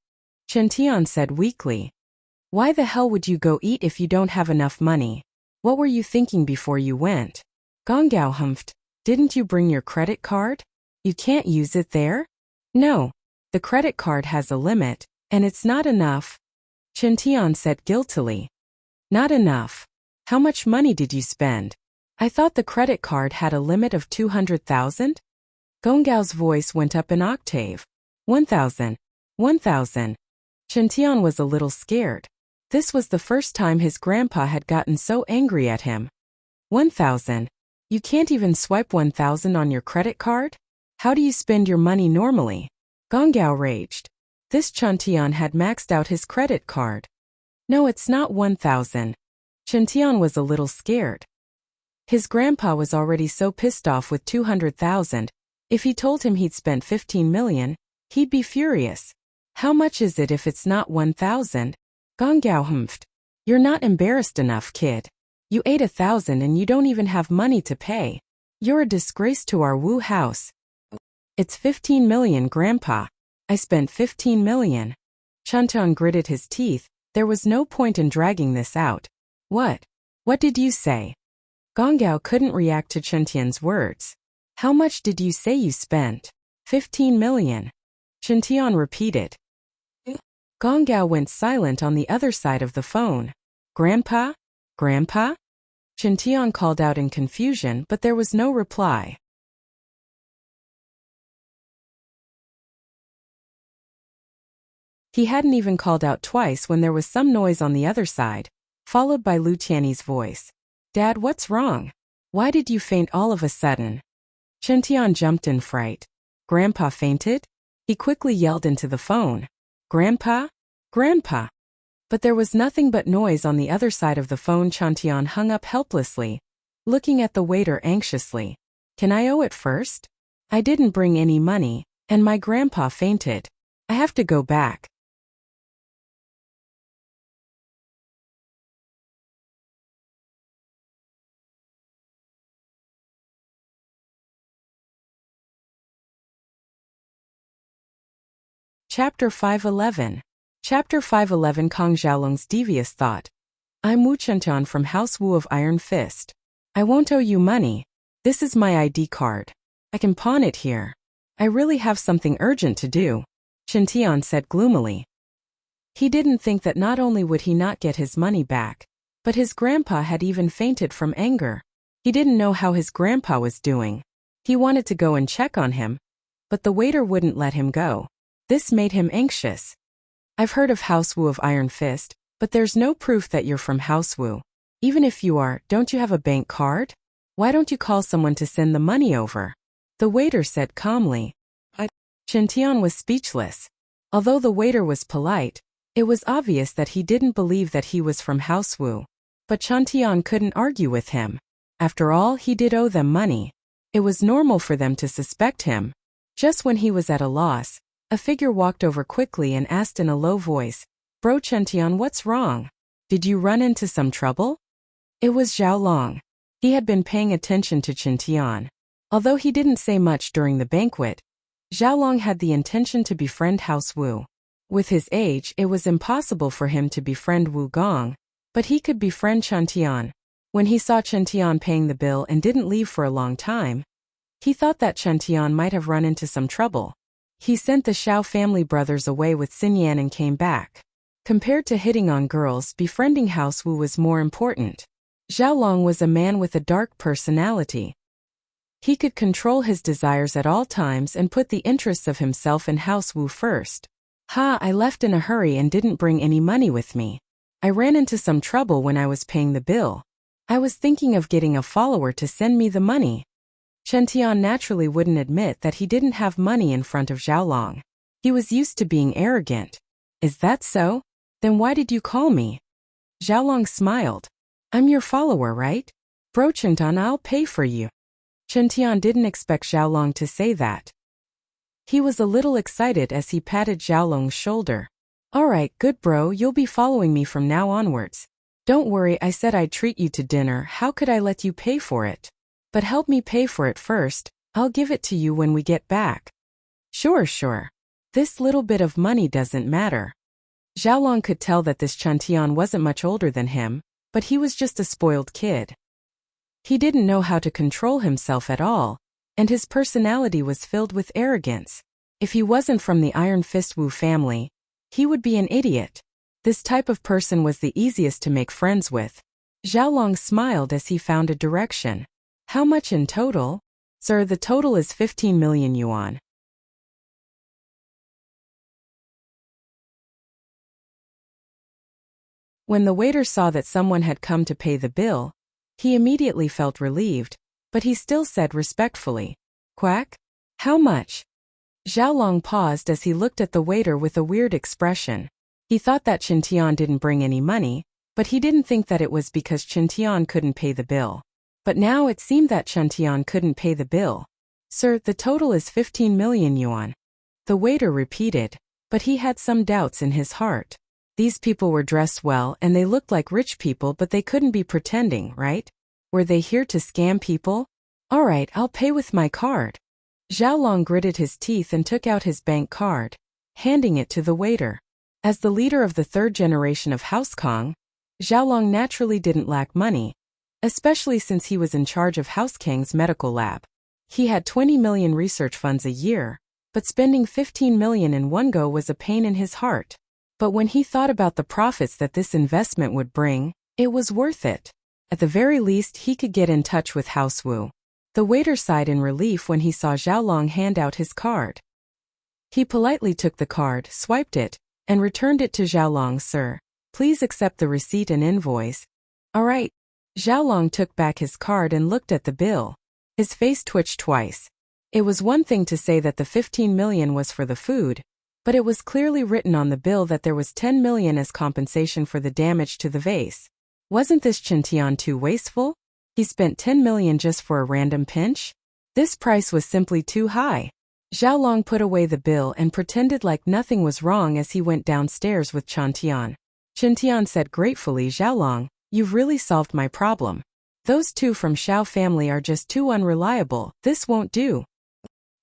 Chen Tian said weakly. Why the hell would you go eat if you don't have enough money? What were you thinking before you went? Gonggao humphed. Didn't you bring your credit card? You can't use it there? No. The credit card has a limit, and it's not enough, Chen Tian said guiltily. Not enough. How much money did you spend? I thought the credit card had a limit of 200,000? Gonggao's voice went up an octave. 1,000. 1,000. Chen Tian was a little scared. This was the first time his grandpa had gotten so angry at him. 1,000. You can't even swipe 1,000 on your credit card? How do you spend your money normally? Gonggao raged. This Chen Tian had maxed out his credit card. No, it's not 1,000. Chen Tian was a little scared. His grandpa was already so pissed off with 200,000. If he told him he'd spent 15 million, he'd be furious. How much is it if it's not 1,000? Gonggao humphed. You're not embarrassed enough, kid. You ate 1,000 and you don't even have money to pay. You're a disgrace to our Wu house. It's 15 million, Grandpa. I spent 15 million. Chen Tian gritted his teeth. There was no point in dragging this out. What? What did you say? Gonggao couldn't react to Chen Tian's words. How much did you say you spent? 15 million. Chen Tian repeated. Gonggao went silent on the other side of the phone. Grandpa? Grandpa? Chen Tian called out in confusion, but there was no reply. He hadn't even called out twice when there was some noise on the other side, followed by Lu Qianni's voice. Dad, what's wrong? Why did you faint all of a sudden? Chen Tian jumped in fright. Grandpa fainted? He quickly yelled into the phone. Grandpa? Grandpa? But there was nothing but noise on the other side of the phone. Chen Tian hung up helplessly, looking at the waiter anxiously. Can I owe it first? I didn't bring any money, and my grandpa fainted. I have to go back. Chapter 511. Chapter 511. Kong Xiaolong's devious thought. I'm Wu Chentian from House Wu of Iron Fist. I won't owe you money. This is my ID card. I can pawn it here. I really have something urgent to do, Chen Tian said gloomily. He didn't think that not only would he not get his money back, but his grandpa had even fainted from anger. He didn't know how his grandpa was doing. He wanted to go and check on him, but the waiter wouldn't let him go. This made him anxious. I've heard of House Wu of Iron Fist, but there's no proof that you're from House Wu. Even if you are, don't you have a bank card? Why don't you call someone to send the money over? The waiter said calmly. Chen Tian was speechless. Although the waiter was polite, it was obvious that he didn't believe that he was from House Wu. But Chen Tian couldn't argue with him. After all, he did owe them money. It was normal for them to suspect him. Just when he was at a loss, a figure walked over quickly and asked in a low voice, "Bro Chen Tian, what's wrong? Did you run into some trouble?" It was Zhao Long. He had been paying attention to Chen Tian. Although he didn't say much during the banquet, Zhao Long had the intention to befriend House Wu. With his age, it was impossible for him to befriend Wu Gong, but he could befriend Chen Tian. When he saw Chen Tian paying the bill and didn't leave for a long time, he thought that Chen Tian might have run into some trouble. He sent the Xiao family brothers away with Xin Yan and came back. Compared to hitting on girls, befriending House Wu was more important. Zhao Long was a man with a dark personality. He could control his desires at all times and put the interests of himself and House Wu first. I left in a hurry and didn't bring any money with me. I ran into some trouble when I was paying the bill. I was thinking of getting a follower to send me the money. Chen Tian naturally wouldn't admit that he didn't have money in front of Zhao Long. He was used to being arrogant. Is that so? Then why did you call me? Zhao Long smiled. I'm your follower, right? Bro Chen Tian, I'll pay for you. Chen Tian didn't expect Zhao Long to say that. He was a little excited as he patted Zhao Long's shoulder. Alright, good bro, you'll be following me from now onwards. Don't worry, I said I'd treat you to dinner, how could I let you pay for it? But help me pay for it first, I'll give it to you when we get back. Sure. This little bit of money doesn't matter. Zhao Long could tell that this Chen Tian wasn't much older than him, but he was just a spoiled kid. He didn't know how to control himself at all, and his personality was filled with arrogance. If he wasn't from the Iron Fist Wu family, he would be an idiot. This type of person was the easiest to make friends with. Zhao Long smiled as he found a direction. How much in total? Sir, the total is 15 million yuan. When the waiter saw that someone had come to pay the bill, he immediately felt relieved, but he still said respectfully, "Quack? How much?" Zhao Long paused as he looked at the waiter with a weird expression. He thought that Chen Tian didn't bring any money, but he didn't think that it was because Chen Tian couldn't pay the bill. But now it seemed that Chen Tian couldn't pay the bill. "Sir, the total is 15 million yuan. The waiter repeated, but he had some doubts in his heart. These people were dressed well and they looked like rich people, but they couldn't be pretending, right? Were they here to scam people? Alright, I'll pay with my card. Zhao Long gritted his teeth and took out his bank card, handing it to the waiter. As the leader of the third generation of House Kong, Zhao Long naturally didn't lack money, especially since he was in charge of House Kang's medical lab. He had 20 million research funds a year, but spending 15 million in one go was a pain in his heart. But when he thought about the profits that this investment would bring, it was worth it. At the very least, he could get in touch with House Wu. The waiter sighed in relief when he saw Zhao Long hand out his card. He politely took the card, swiped it, and returned it to Zhao Long. "Sir, please accept the receipt and invoice." "Alright." Zhao Long took back his card and looked at the bill. His face twitched twice. It was one thing to say that the 15 million was for the food, but it was clearly written on the bill that there was 10 million as compensation for the damage to the vase. Wasn't this Chen Tian too wasteful? He spent 10 million just for a random pinch? This price was simply too high. Zhao Long put away the bill and pretended like nothing was wrong as he went downstairs with Chen Tian. Chen Tian said gratefully, "Zhao Long, you've really solved my problem. Those two from Xiao family are just too unreliable, this won't do."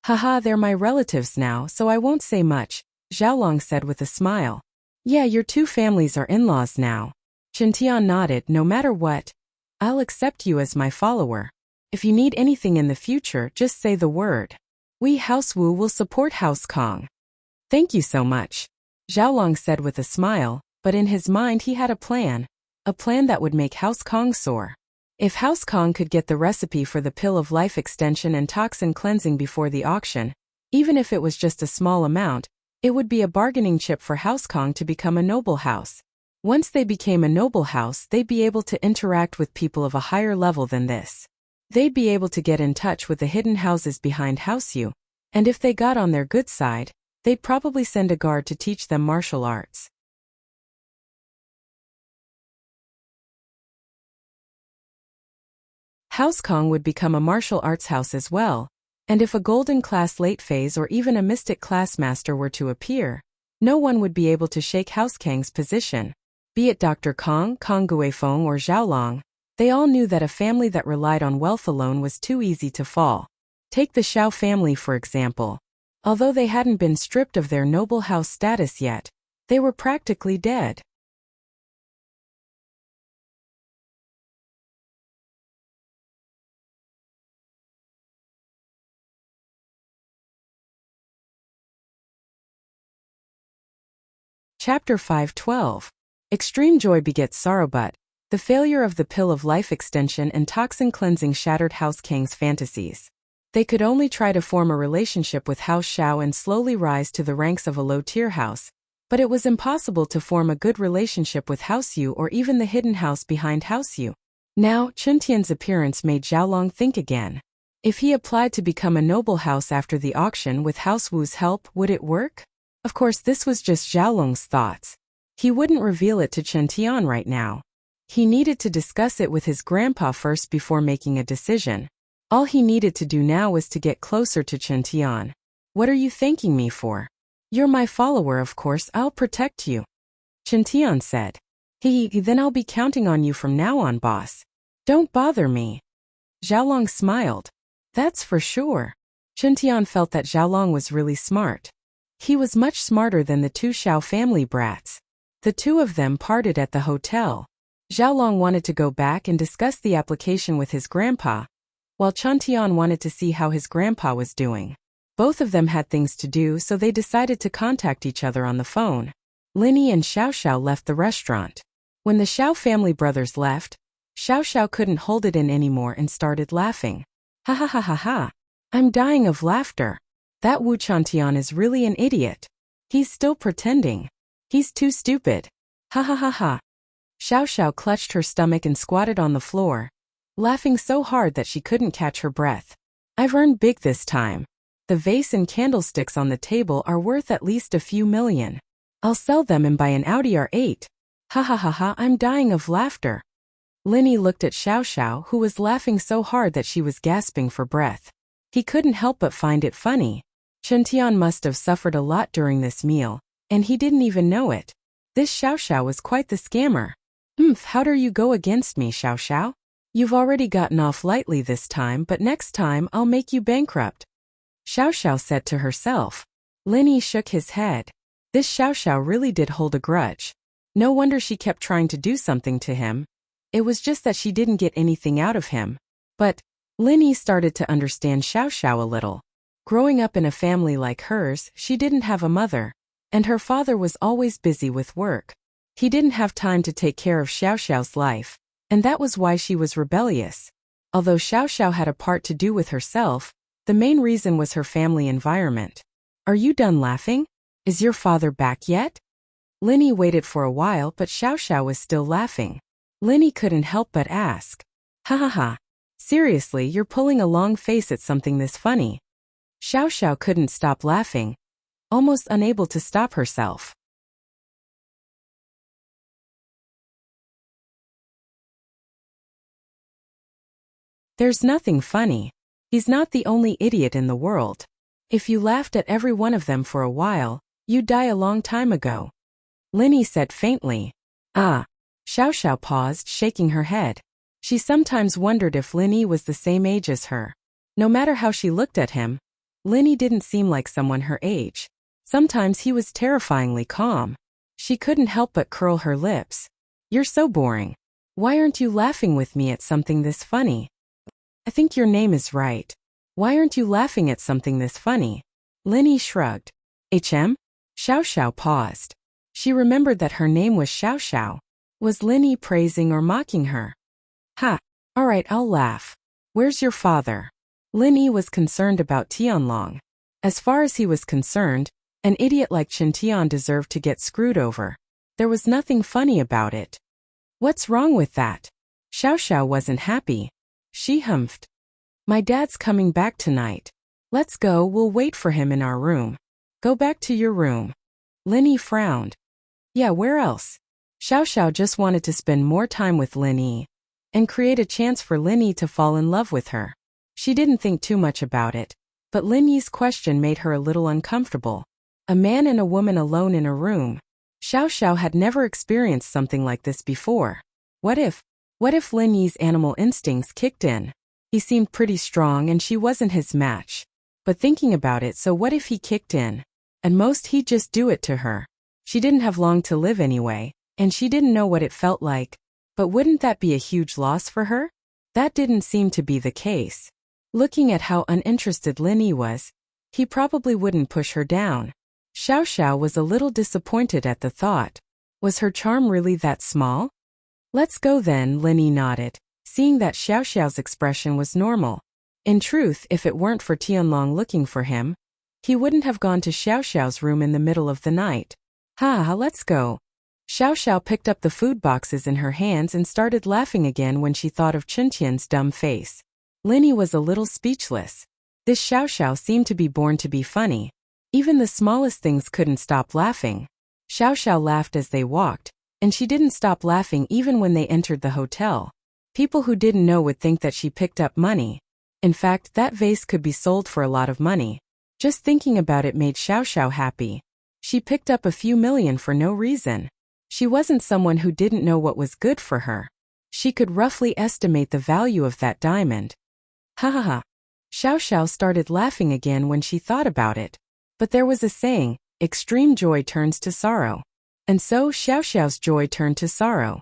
"Haha, they're my relatives now, so I won't say much," Zhao Long said with a smile. "Yeah, your two families are in-laws now." Chen Tian nodded. "No matter what, I'll accept you as my follower. If you need anything in the future, just say the word. We House Wu will support House Kong." "Thank you so much," Zhao Long said with a smile, but in his mind he had a plan that would make House Kong soar. If House Kong could get the recipe for the pill of life extension and toxin cleansing before the auction, even if it was just a small amount, it would be a bargaining chip for House Kong to become a noble house. Once they became a noble house, they'd be able to interact with people of a higher level than this. They'd be able to get in touch with the hidden houses behind House U, and if they got on their good side, they'd probably send a guard to teach them martial arts. House Kong would become a martial arts house as well, and if a golden class late phase or even a mystic class master were to appear, no one would be able to shake House Kang's position. Be it Dr. Kong, Kong Guifeng or Xiaolong, they all knew that a family that relied on wealth alone was too easy to fall. Take the Xiao family for example. Although they hadn't been stripped of their noble house status yet, they were practically dead. Chapter 5:12. Extreme joy begets sorrow, but the failure of the pill of life extension and toxin cleansing shattered House Kang's fantasies. They could only try to form a relationship with House Xiao and slowly rise to the ranks of a low-tier house, but it was impossible to form a good relationship with House Yu or even the hidden house behind House Yu. Now, Chuntian's appearance made Xiaolong think again. If he applied to become a noble house after the auction with House Wu's help, would it work? Of course, this was just Xiaolong's thoughts. He wouldn't reveal it to Chuntian right now. He needed to discuss it with his grandpa first before making a decision. All he needed to do now was to get closer to Chuntian. What are you thanking me for? You're my follower, of course, I'll protect you. Chuntian said. Then I'll be counting on you from now on, boss. Don't bother me. Xiaolong smiled. That's for sure. Chuntian felt that Xiaolong was really smart. He was much smarter than the two Xiao family brats. The two of them parted at the hotel. Xiaolong wanted to go back and discuss the application with his grandpa, while Chuntian wanted to see how his grandpa was doing. Both of them had things to do, so they decided to contact each other on the phone. Linny and Xiao Xiao left the restaurant. When the Xiao family brothers left, Xiao Xiao couldn't hold it in anymore and started laughing. Ha ha ha ha ha. I'm dying of laughter. That Wu Chuntian is really an idiot. He's still pretending. He's too stupid. Ha ha ha ha. Xiao Xiao clutched her stomach and squatted on the floor, laughing so hard that she couldn't catch her breath. I've earned big this time. The vase and candlesticks on the table are worth at least a few million. I'll sell them and buy an Audi R8. Ha ha ha ha, I'm dying of laughter. Linny looked at Xiao Xiao, who was laughing so hard that she was gasping for breath. He couldn't help but find it funny. Chuntian must have suffered a lot during this meal, and he didn't even know it. This Xiao Xiao was quite the scammer. How dare you go against me, Xiao Xiao? You've already gotten off lightly this time, but next time I'll make you bankrupt. Xiao Xiao said to herself. Linny shook his head. This Xiao Xiao really did hold a grudge. No wonder she kept trying to do something to him. It was just that she didn't get anything out of him. But Linny started to understand Xiao Xiao a little. Growing up in a family like hers, she didn't have a mother, and her father was always busy with work. He didn't have time to take care of Xiao Xiao's life, and that was why she was rebellious. Although Xiao Xiao had a part to do with herself, the main reason was her family environment. Are you done laughing? Is your father back yet? Linny waited for a while, but Xiao Xiao was still laughing. Linny couldn't help but ask. Ha ha ha. Seriously, you're pulling a long face at something this funny. Xiao Xiao couldn't stop laughing, almost unable to stop herself. There's nothing funny. He's not the only idiot in the world. If you laughed at every one of them for a while, you'd die a long time ago. Linny said faintly. Ah. Xiao Xiao paused, shaking her head. She sometimes wondered if Linny was the same age as her. No matter how she looked at him, Linny didn't seem like someone her age. Sometimes he was terrifyingly calm. She couldn't help but curl her lips. You're so boring. Why aren't you laughing with me at something this funny? I think your name is right. Why aren't you laughing at something this funny? Linny shrugged. HM? Xiao Xiao paused. She remembered that her name was Xiao Xiao. Was Linny praising or mocking her? Ha! Alright, I'll laugh. Where's your father? Linny was concerned about Tianlong. As far as he was concerned, an idiot like Chuntian deserved to get screwed over. There was nothing funny about it. What's wrong with that? Xiao Xiao wasn't happy. She humphed. My dad's coming back tonight. Let's go, we'll wait for him in our room. Go back to your room. Linny frowned. Yeah, where else? Xiao Xiao just wanted to spend more time with Linny and create a chance for Linny to fall in love with her. She didn't think too much about it, but Linny's question made her a little uncomfortable. A man and a woman alone in a room. Xiao Xiao had never experienced something like this before. What if Linny's animal instincts kicked in? He seemed pretty strong and she wasn't his match. But thinking about it, so what if he kicked in? At most he'd just do it to her. She didn't have long to live anyway, and she didn't know what it felt like. But wouldn't that be a huge loss for her? That didn't seem to be the case. Looking at how uninterested Linny was, he probably wouldn't push her down. Xiao Xiao was a little disappointed at the thought. Was her charm really that small? Let's go then, Linny nodded, seeing that Xiao Xiao's expression was normal. In truth, if it weren't for Tianlong looking for him, he wouldn't have gone to Xiao Xiao's room in the middle of the night. Let's go. Xiao Xiao picked up the food boxes in her hands and started laughing again when she thought of Chuntian's dumb face. Linny was a little speechless. This Xiao Xiao seemed to be born to be funny. Even the smallest things couldn't stop laughing. Xiao Xiao laughed as they walked, and she didn't stop laughing even when they entered the hotel. People who didn't know would think that she picked up money. In fact, that vase could be sold for a lot of money. Just thinking about it made Xiao Xiao happy. She picked up a few million for no reason. She wasn't someone who didn't know what was good for her. She could roughly estimate the value of that diamond. Ha. Xiao Xiao started laughing again when she thought about it. But there was a saying, extreme joy turns to sorrow. And so Xiao Xiao's joy turned to sorrow.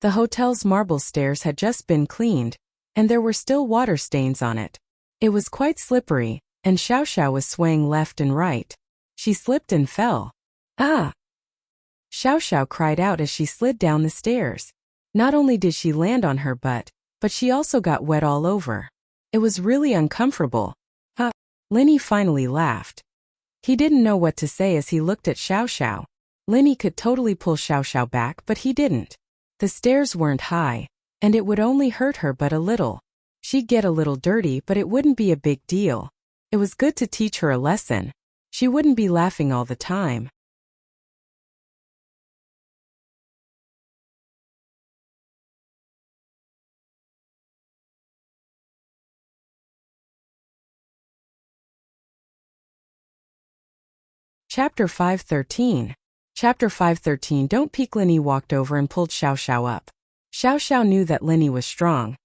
The hotel's marble stairs had just been cleaned, and there were still water stains on it. It was quite slippery, and Xiao Xiao was swaying left and right. She slipped and fell. Ah! Xiao Xiao cried out as she slid down the stairs. Not only did she land on her butt, but she also got wet all over. It was really uncomfortable. Linny finally laughed. He didn't know what to say as he looked at Xiao Xiao. Linny could totally pull Xiao Xiao back, but he didn't. The stairs weren't high, and it would only hurt her but a little. She'd get a little dirty, but it wouldn't be a big deal. It was good to teach her a lesson. She wouldn't be laughing all the time. Chapter 513. Chapter 513. Don't peek. Linny walked over and pulled Xiao Xiao up. Xiao Xiao knew that Linny was strong,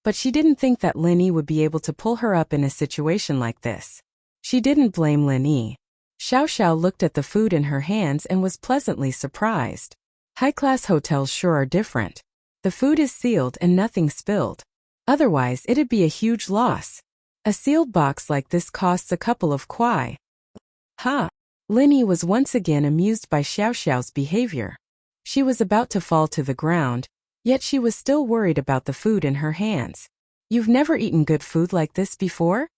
but she didn't think that Linny would be able to pull her up in a situation like this. She didn't blame Linny. Xiao Xiao looked at the food in her hands and was pleasantly surprised. High-class hotels sure are different. The food is sealed and nothing spilled. Otherwise, it'd be a huge loss. A sealed box like this costs a couple of kuai. Linny was once again amused by Xiao Xiao's behavior. She was about to fall to the ground, yet she was still worried about the food in her hands. You've never eaten good food like this before?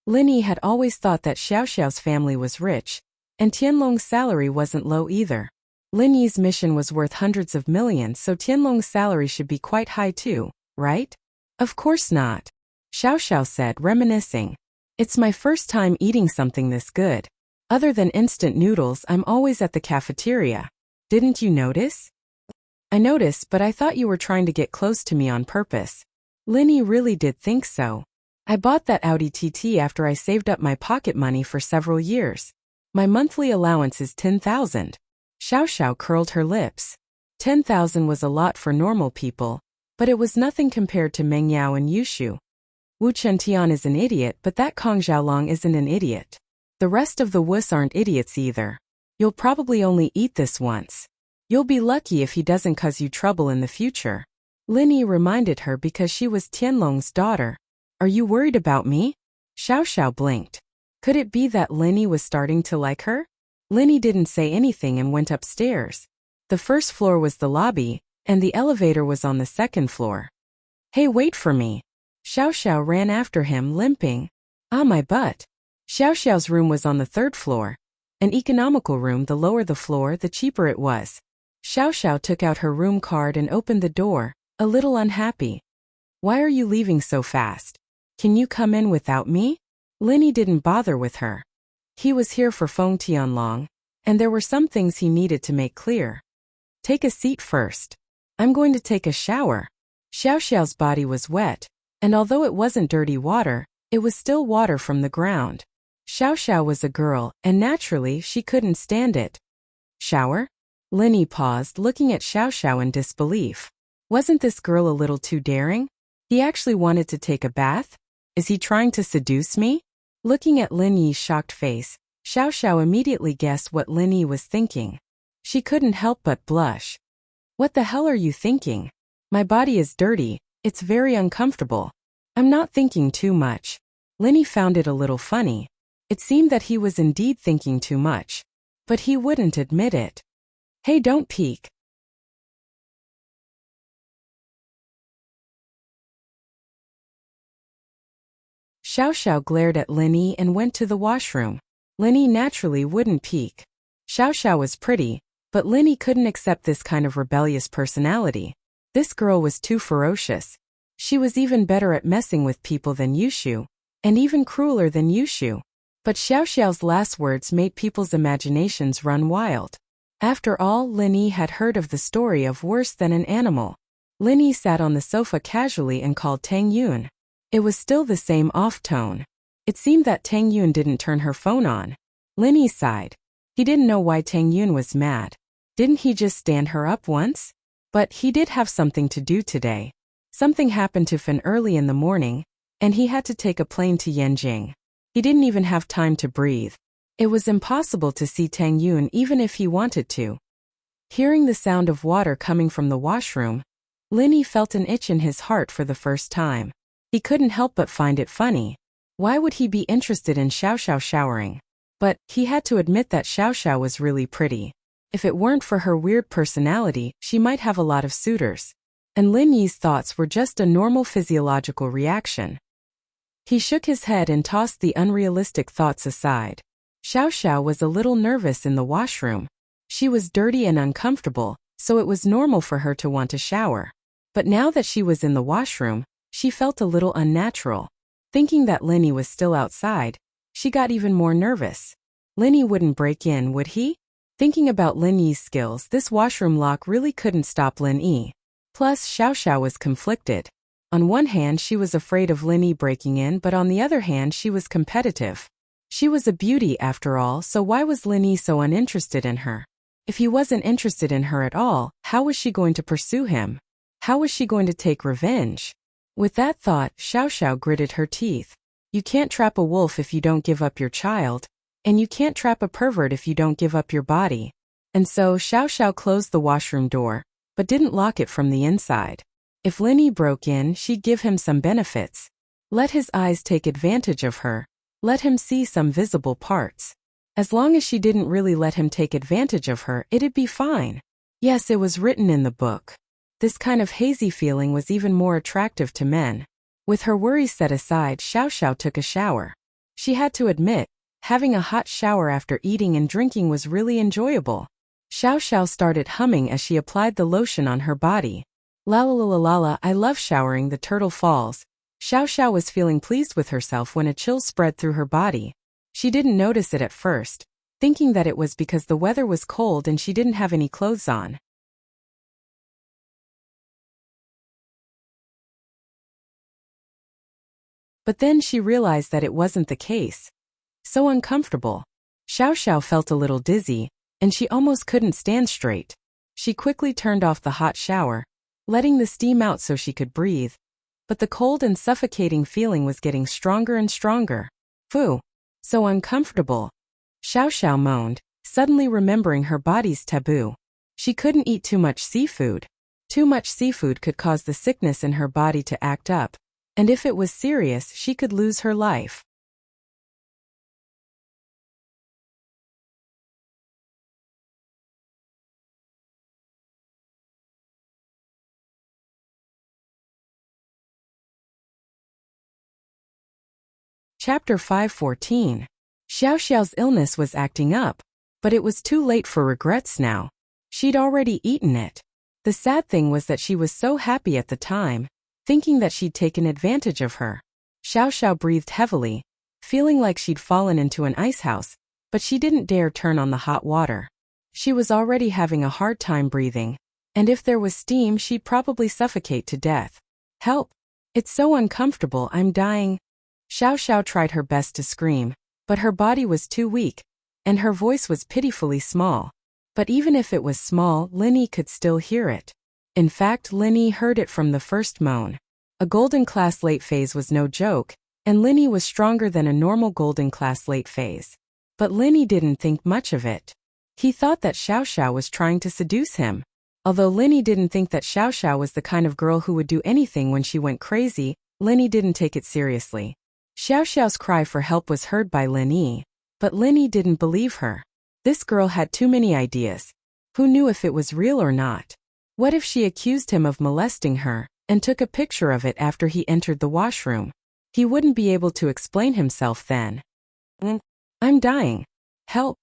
Linny had always thought that Xiao Xiao's family was rich, and Tianlong's salary wasn't low either. Linny's mission was worth hundreds of millions, so Tianlong's salary should be quite high too, right? Of course not. Xiao Xiao said, reminiscing. It's my first time eating something this good. Other than instant noodles, I'm always at the cafeteria. Didn't you notice? I noticed, but I thought you were trying to get close to me on purpose. Linny really did think so. I bought that Audi TT after I saved up my pocket money for several years. My monthly allowance is 10,000. Xiao Xiao curled her lips. 10,000 was a lot for normal people, but it was nothing compared to Meng Yao and Yushu. Wu Chuntian is an idiot, but that Kong Xiaolong isn't an idiot. The rest of the Wus aren't idiots either. You'll probably only eat this once. You'll be lucky if he doesn't cause you trouble in the future. Linny reminded her because she was Tianlong's daughter. Are you worried about me? Xiao Xiao blinked. Could it be that Linny was starting to like her? Linny didn't say anything and went upstairs. The first floor was the lobby, and the elevator was on the second floor. Hey, wait for me. Xiao Xiao ran after him, limping. My butt. Xiao Xiao's room was on the third floor. An economical room. The lower the floor, the cheaper it was. Xiao Xiao took out her room card and opened the door, a little unhappy. Why are you leaving so fast? Can you come in without me? Linny didn't bother with her. He was here for Feng Tianlong, and there were some things he needed to make clear. Take a seat first. I'm going to take a shower. Xiao Xiao's body was wet, and although it wasn't dirty water, it was still water from the ground. Xiao Xiao was a girl, and naturally she couldn't stand it. Shower? Linny paused, looking at Xiao Xiao in disbelief. Wasn't this girl a little too daring? He actually wanted to take a bath? Is he trying to seduce me? Looking at Lin Yi's shocked face, Xiao Xiao immediately guessed what Lin Yi was thinking. She couldn't help but blush. What the hell are you thinking? My body is dirty, it's very uncomfortable. I'm not thinking too much. Lin Yi found it a little funny. It seemed that he was indeed thinking too much. But he wouldn't admit it. Hey, don't peek. Xiao Xiao glared at Lin Yi and went to the washroom. Lin Yi naturally wouldn't peek. Xiao Xiao was pretty, but Lin Yi couldn't accept this kind of rebellious personality. This girl was too ferocious. She was even better at messing with people than Yushu, and even crueler than Yushu. But Xiao Xiao's last words made people's imaginations run wild. After all, Lin Yi had heard of the story of worse than an animal. Lin Yi sat on the sofa casually and called Tang Yun. It was still the same off tone. It seemed that Tang Yun didn't turn her phone on. Lin Yi sighed. He didn't know why Tang Yun was mad. Didn't he just stand her up once? But he did have something to do today. Something happened to Fin early in the morning, and he had to take a plane to Yanjing. He didn't even have time to breathe. It was impossible to see Tang Yun even if he wanted to. Hearing the sound of water coming from the washroom, Lin Yi felt an itch in his heart for the first time. He couldn't help but find it funny. Why would he be interested in Xiao Xiao showering? But he had to admit that Xiao Xiao was really pretty. If it weren't for her weird personality, she might have a lot of suitors. And Lin Yi's thoughts were just a normal physiological reaction. He shook his head and tossed the unrealistic thoughts aside. Xiao Xiao was a little nervous in the washroom. She was dirty and uncomfortable, so it was normal for her to want to shower. But now that she was in the washroom, she felt a little unnatural. Thinking that Lin Yi was still outside, she got even more nervous. Lin Yi wouldn't break in, would he? Thinking about Lin Yi's skills, this washroom lock really couldn't stop Lin Yi. Plus, Xiao Xiao was conflicted. On one hand, she was afraid of Lin Yi breaking in, but on the other hand, she was competitive. She was a beauty after all, so why was Lin Yi so uninterested in her? If he wasn't interested in her at all, how was she going to pursue him? How was she going to take revenge? With that thought, Xiao Xiao gritted her teeth. You can't trap a wolf if you don't give up your child, and you can't trap a pervert if you don't give up your body. And so Xiao Xiao closed the washroom door, but didn't lock it from the inside. If Lin Yi broke in, she'd give him some benefits. Let his eyes take advantage of her. Let him see some visible parts. As long as she didn't really let him take advantage of her, it'd be fine. Yes, it was written in the book. This kind of hazy feeling was even more attractive to men. With her worries set aside, Xiao Xiao took a shower. She had to admit, having a hot shower after eating and drinking was really enjoyable. Xiao Xiao started humming as she applied the lotion on her body. La la la la la la, I love showering, the turtle falls. Xiao Xiao was feeling pleased with herself when a chill spread through her body. She didn't notice it at first, thinking that it was because the weather was cold and she didn't have any clothes on. But then she realized that it wasn't the case. So uncomfortable. Xiao Xiao felt a little dizzy, and she almost couldn't stand straight. She quickly turned off the hot shower, letting the steam out so she could breathe. But the cold and suffocating feeling was getting stronger and stronger. Phew! So uncomfortable. Xiao Xiao moaned, suddenly remembering her body's taboo. She couldn't eat too much seafood. Too much seafood could cause the sickness in her body to act up, and if it was serious, she could lose her life. Chapter 514. Xiao Xiao's illness was acting up, but it was too late for regrets now. She'd already eaten it. The sad thing was that she was so happy at the time, thinking that she'd taken advantage of her. Xiao Xiao breathed heavily, feeling like she'd fallen into an ice house, but she didn't dare turn on the hot water. She was already having a hard time breathing, and if there was steam she'd probably suffocate to death. Help! It's so uncomfortable, I'm dying. Xiao Xiao tried her best to scream, but her body was too weak, and her voice was pitifully small. But even if it was small, Linny could still hear it. In fact, Linny heard it from the first moan. A golden class late phase was no joke, and Linny was stronger than a normal golden class late phase. But Linny didn't think much of it. He thought that Xiao Xiao was trying to seduce him. Although Linny didn't think that Xiao Xiao was the kind of girl who would do anything when she went crazy, Linny didn't take it seriously. Xiao Xiao's cry for help was heard by Linny, but Linny didn't believe her. This girl had too many ideas. Who knew if it was real or not? What if she accused him of molesting her, and took a picture of it after he entered the washroom? He wouldn't be able to explain himself then. I'm dying. Help!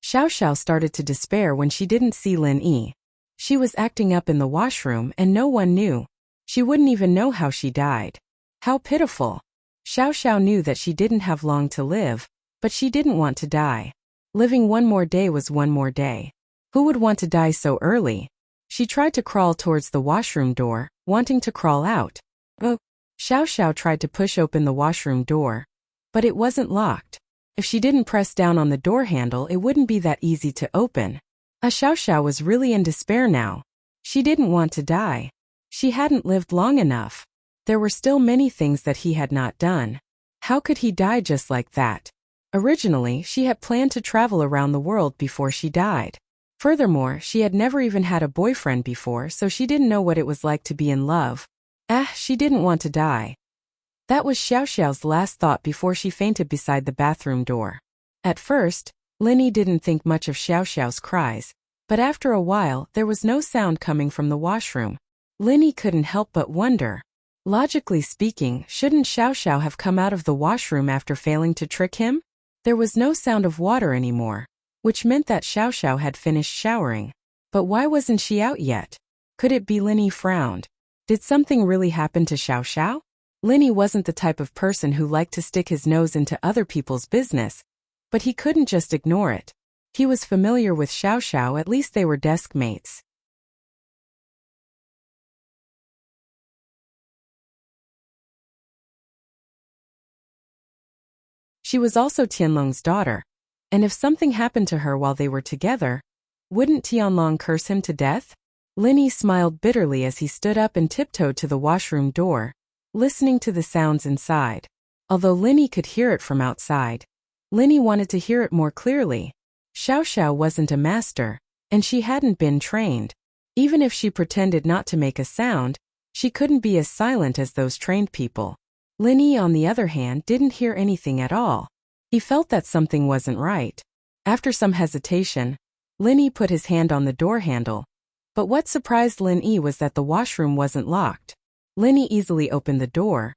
Xiao Xiao started to despair when she didn't see Lin Yi. She was acting up in the washroom and no one knew. She wouldn't even know how she died. How pitiful. Xiao Xiao knew that she didn't have long to live, but she didn't want to die. Living one more day was one more day. Who would want to die so early? She tried to crawl towards the washroom door, wanting to crawl out. Oh! Xiao Xiao tried to push open the washroom door, but it wasn't locked. If she didn't press down on the door handle, it wouldn't be that easy to open. Xiao Xiao was really in despair now. She didn't want to die. She hadn't lived long enough. There were still many things that he had not done. How could he die just like that? Originally, she had planned to travel around the world before she died. Furthermore, she had never even had a boyfriend before, so she didn't know what it was like to be in love. She didn't want to die. That was Xiao Xiao's last thought before she fainted beside the bathroom door. At first, Linny didn't think much of Xiao Xiao's cries, but after a while there was no sound coming from the washroom. Linny couldn't help but wonder. Logically speaking, shouldn't Xiao Xiao have come out of the washroom after failing to trick him? There was no sound of water anymore, which meant that Xiao Xiao had finished showering. But why wasn't she out yet? Could it be? Linny frowned. Did something really happen to Xiao Xiao? Linny wasn't the type of person who liked to stick his nose into other people's business, but he couldn't just ignore it. He was familiar with Xiao Xiao, at least they were desk mates. She was also Tianlong's daughter, and if something happened to her while they were together, wouldn't Tianlong curse him to death? Linny smiled bitterly as he stood up and tiptoed to the washroom door, listening to the sounds inside. Although Linny could hear it from outside, Linny wanted to hear it more clearly. Xiao Xiao wasn't a master, and she hadn't been trained. Even if she pretended not to make a sound, she couldn't be as silent as those trained people. Linny, on the other hand, didn't hear anything at all. He felt that something wasn't right. After some hesitation, Linny put his hand on the door handle. But what surprised Linny was that the washroom wasn't locked. Linny easily opened the door.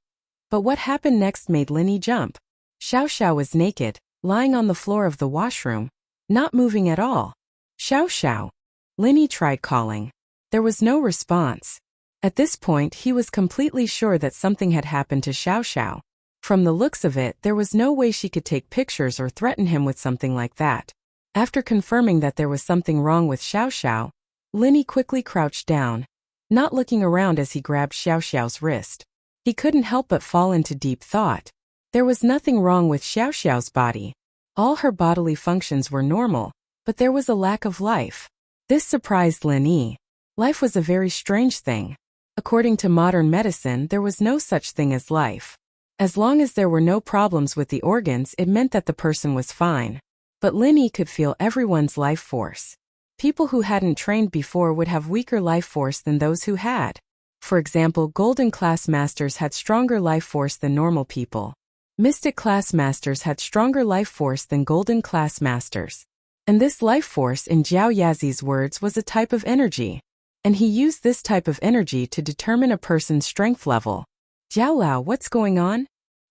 But what happened next made Linny jump. Xiao Xiao was naked, lying on the floor of the washroom, not moving at all. Xiao Xiao. Linny tried calling. There was no response. At this point, he was completely sure that something had happened to Xiao Xiao. From the looks of it, there was no way she could take pictures or threaten him with something like that. After confirming that there was something wrong with Xiao Xiao, Linny quickly crouched down, not looking around as he grabbed Xiao Xiao's wrist. He couldn't help but fall into deep thought. There was nothing wrong with Xiao Xiao's body. All her bodily functions were normal, but there was a lack of life. This surprised Linny. Life was a very strange thing. According to modern medicine, there was no such thing as life. As long as there were no problems with the organs, it meant that the person was fine. But Linny could feel everyone's life force. People who hadn't trained before would have weaker life force than those who had. For example, Golden Class Masters had stronger life force than normal people. Mystic Class Masters had stronger life force than Golden Class Masters. And this life force, in Jiao Yazi's words, was a type of energy. And he used this type of energy to determine a person's strength level. Jiao Lao, what's going on?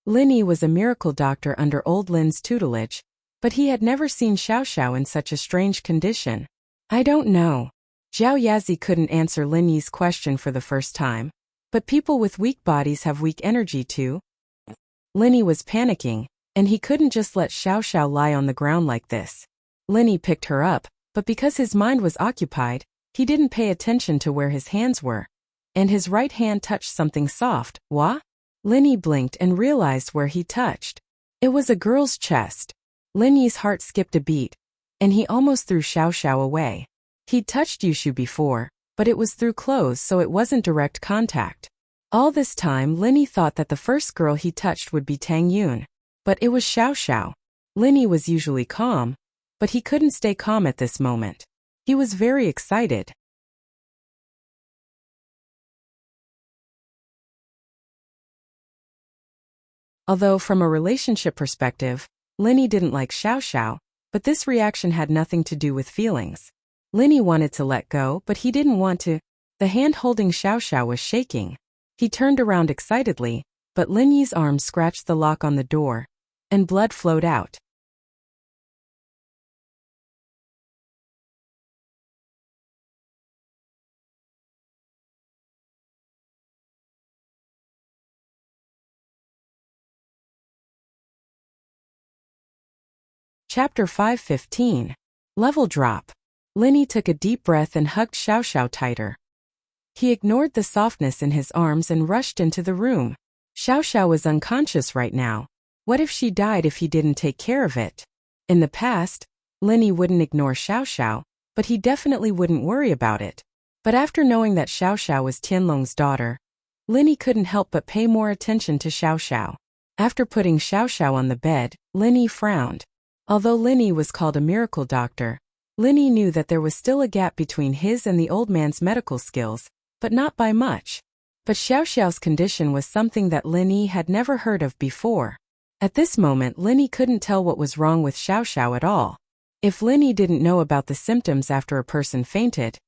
Linny was a miracle doctor under Old Lin's tutelage, but he had never seen Xiao Xiao in such a strange condition. I don't know. Zhao Yazi couldn't answer Lin Yi's question for the first time. But people with weak bodies have weak energy too. Lin Yi was panicking, and he couldn't just let Xiao Xiao lie on the ground like this. Lin Yi picked her up, but because his mind was occupied, he didn't pay attention to where his hands were. And his right hand touched something soft. What? Lin Yi blinked and realized where he touched. It was a girl's chest. Lin Yi's heart skipped a beat, and he almost threw Xiao Xiao away. He'd touched Yushu before, but it was through clothes, so it wasn't direct contact. All this time Lin Yi thought that the first girl he touched would be Tang Yun. But it was Xiao Xiao. Lin Yi was usually calm, but he couldn't stay calm at this moment. He was very excited. Although from a relationship perspective, Lin Yi didn't like Xiao Xiao, but this reaction had nothing to do with feelings. Lin Yi wanted to let go, but he didn't want to. The hand holding Xiao Xiao was shaking. He turned around excitedly, but Lin Yi's arm scratched the lock on the door, and blood flowed out. Chapter 5:15. Level Drop. Lin Yi took a deep breath and hugged Xiao Xiao tighter. He ignored the softness in his arms and rushed into the room. Xiao Xiao was unconscious right now. What if she died if he didn't take care of it? In the past, Lin Yi wouldn't ignore Xiao Xiao, but he definitely wouldn't worry about it. But after knowing that Xiao Xiao was Tianlong's daughter, Lin Yi couldn't help but pay more attention to Xiao Xiao. After putting Xiao Xiao on the bed, Lin Yi frowned. Although Lin Yi was called a miracle doctor, Lin Yi knew that there was still a gap between his and the old man's medical skills, but not by much. But Xiao Xiao's condition was something that Lin Yi had never heard of before. At this moment Lin Yi couldn't tell what was wrong with Xiao Xiao at all. If Lin Yi didn't know about the symptoms after a person fainted,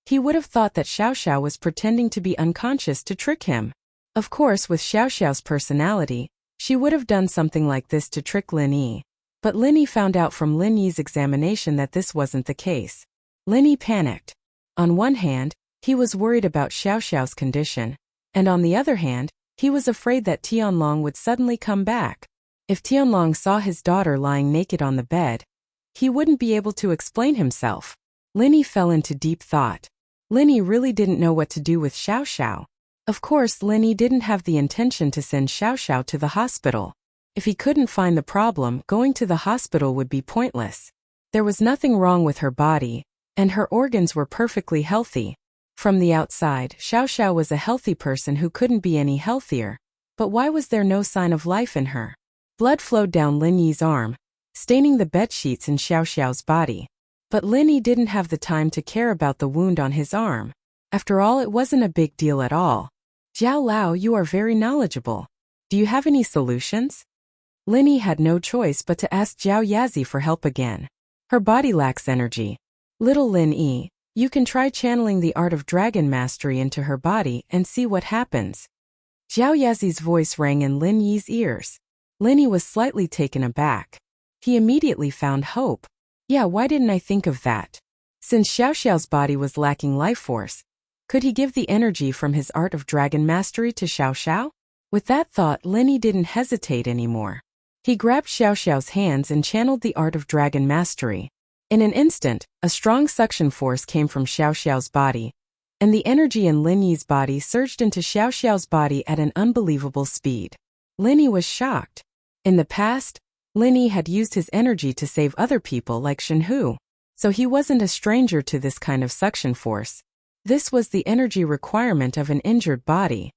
he would have thought that Xiao Xiao was pretending to be unconscious to trick him. Of course, with Xiao Xiao's personality, she would have done something like this to trick Lin Yi. But Lin Yi found out from Lin Yi's examination that this wasn't the case. Lin Yi panicked. On one hand, he was worried about Xiao Xiao's condition, and on the other hand, he was afraid that Tianlong would suddenly come back. If Tianlong saw his daughter lying naked on the bed, he wouldn't be able to explain himself. Lin Yi fell into deep thought. Lin Yi really didn't know what to do with Xiao Xiao. Of course, Lin Yi didn't have the intention to send Xiao Xiao to the hospital. If he couldn't find the problem, going to the hospital would be pointless. There was nothing wrong with her body, and her organs were perfectly healthy. From the outside, Xiao Xiao was a healthy person who couldn't be any healthier. But why was there no sign of life in her? Blood flowed down Lin Yi's arm, staining the bedsheets in Xiao Xiao's body. But Lin Yi didn't have the time to care about the wound on his arm. After all, it wasn't a big deal at all. Jiao Lao, you are very knowledgeable. Do you have any solutions? Lin Yi had no choice but to ask Zhao Yazi for help again. Her body lacks energy. Little Lin Yi, you can try channeling the art of dragon mastery into her body and see what happens. Zhao Yazi's voice rang in Lin Yi's ears. Lin Yi was slightly taken aback. He immediately found hope. Yeah, why didn't I think of that? Since Xiao Xiao's body was lacking life force, could he give the energy from his art of dragon mastery to Xiao Xiao? With that thought, Lin Yi didn't hesitate anymore. He grabbed Xiao Xiao's hands and channeled the art of dragon mastery. In an instant, a strong suction force came from Xiao Xiao's body, and the energy in Lin Yi's body surged into Xiao Xiao's body at an unbelievable speed. Lin Yi was shocked. In the past, Lin Yi had used his energy to save other people like Shenhu, so he wasn't a stranger to this kind of suction force. This was the energy requirement of an injured body.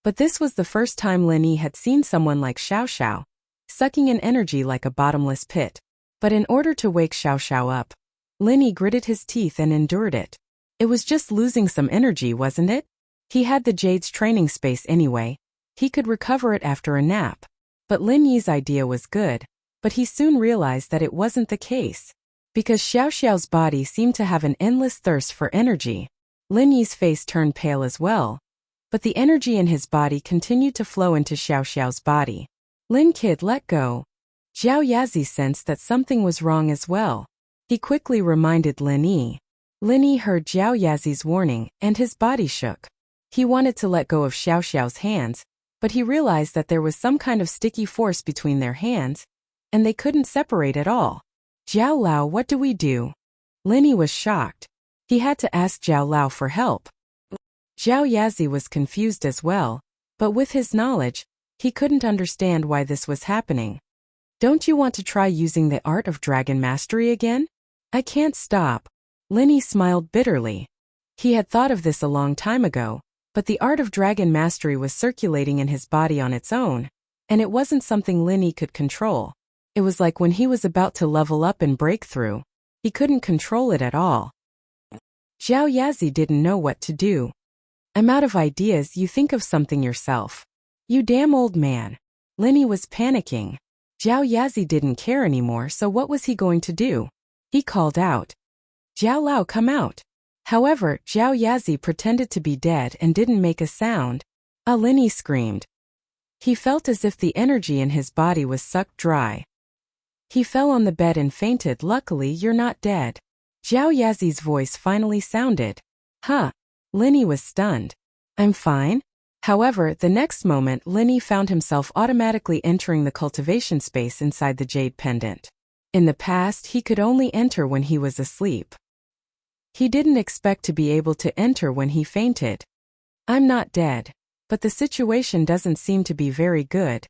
But this was the first time Lin Yi had seen someone like Xiao Xiao, sucking in energy like a bottomless pit. But in order to wake Xiao Xiao up, Lin Yi gritted his teeth and endured it. It was just losing some energy, wasn't it? He had the Jade's training space anyway. He could recover it after a nap. But Lin Yi's idea was good, but he soon realized that it wasn't the case. Because Xiao Xiao's body seemed to have an endless thirst for energy. Lin Yi's face turned pale as well, but the energy in his body continued to flow into Xiao Xiao's body. Lin kid, let go. Zhao Yazi sensed that something was wrong as well. He quickly reminded Lin Yi. Lin Yi heard Zhao Yazi's warning, and his body shook. He wanted to let go of Xiao Xiao's hands, but he realized that there was some kind of sticky force between their hands, and they couldn't separate at all. Zhao Lao, what do we do? Lin Yi was shocked. He had to ask Zhao Lao for help. Zhao Yazi was confused as well, but with his knowledge, he couldn't understand why this was happening. Don't you want to try using the art of dragon mastery again? I can't stop. Lin Yi smiled bitterly. He had thought of this a long time ago, but the art of dragon mastery was circulating in his body on its own, and it wasn't something Lin Yi could control. It was like when he was about to level up and break through. He couldn't control it at all. Zhao Yazi didn't know what to do. I'm out of ideas, you think of something yourself. You damn old man. Lin Yi was panicking. Zhao Yazi didn't care anymore, so what was he going to do? He called out. Zhao Lao, come out. However, Zhao Yazi pretended to be dead and didn't make a sound. Lin Yi screamed. He felt as if the energy in his body was sucked dry. He fell on the bed and fainted. Luckily, you're not dead. Zhao Yazi's voice finally sounded. Huh. Lin Yi was stunned. I'm fine. However, the next moment Lin Yi found himself automatically entering the cultivation space inside the jade pendant. In the past, he could only enter when he was asleep. He didn't expect to be able to enter when he fainted. I'm not dead, but the situation doesn't seem to be very good.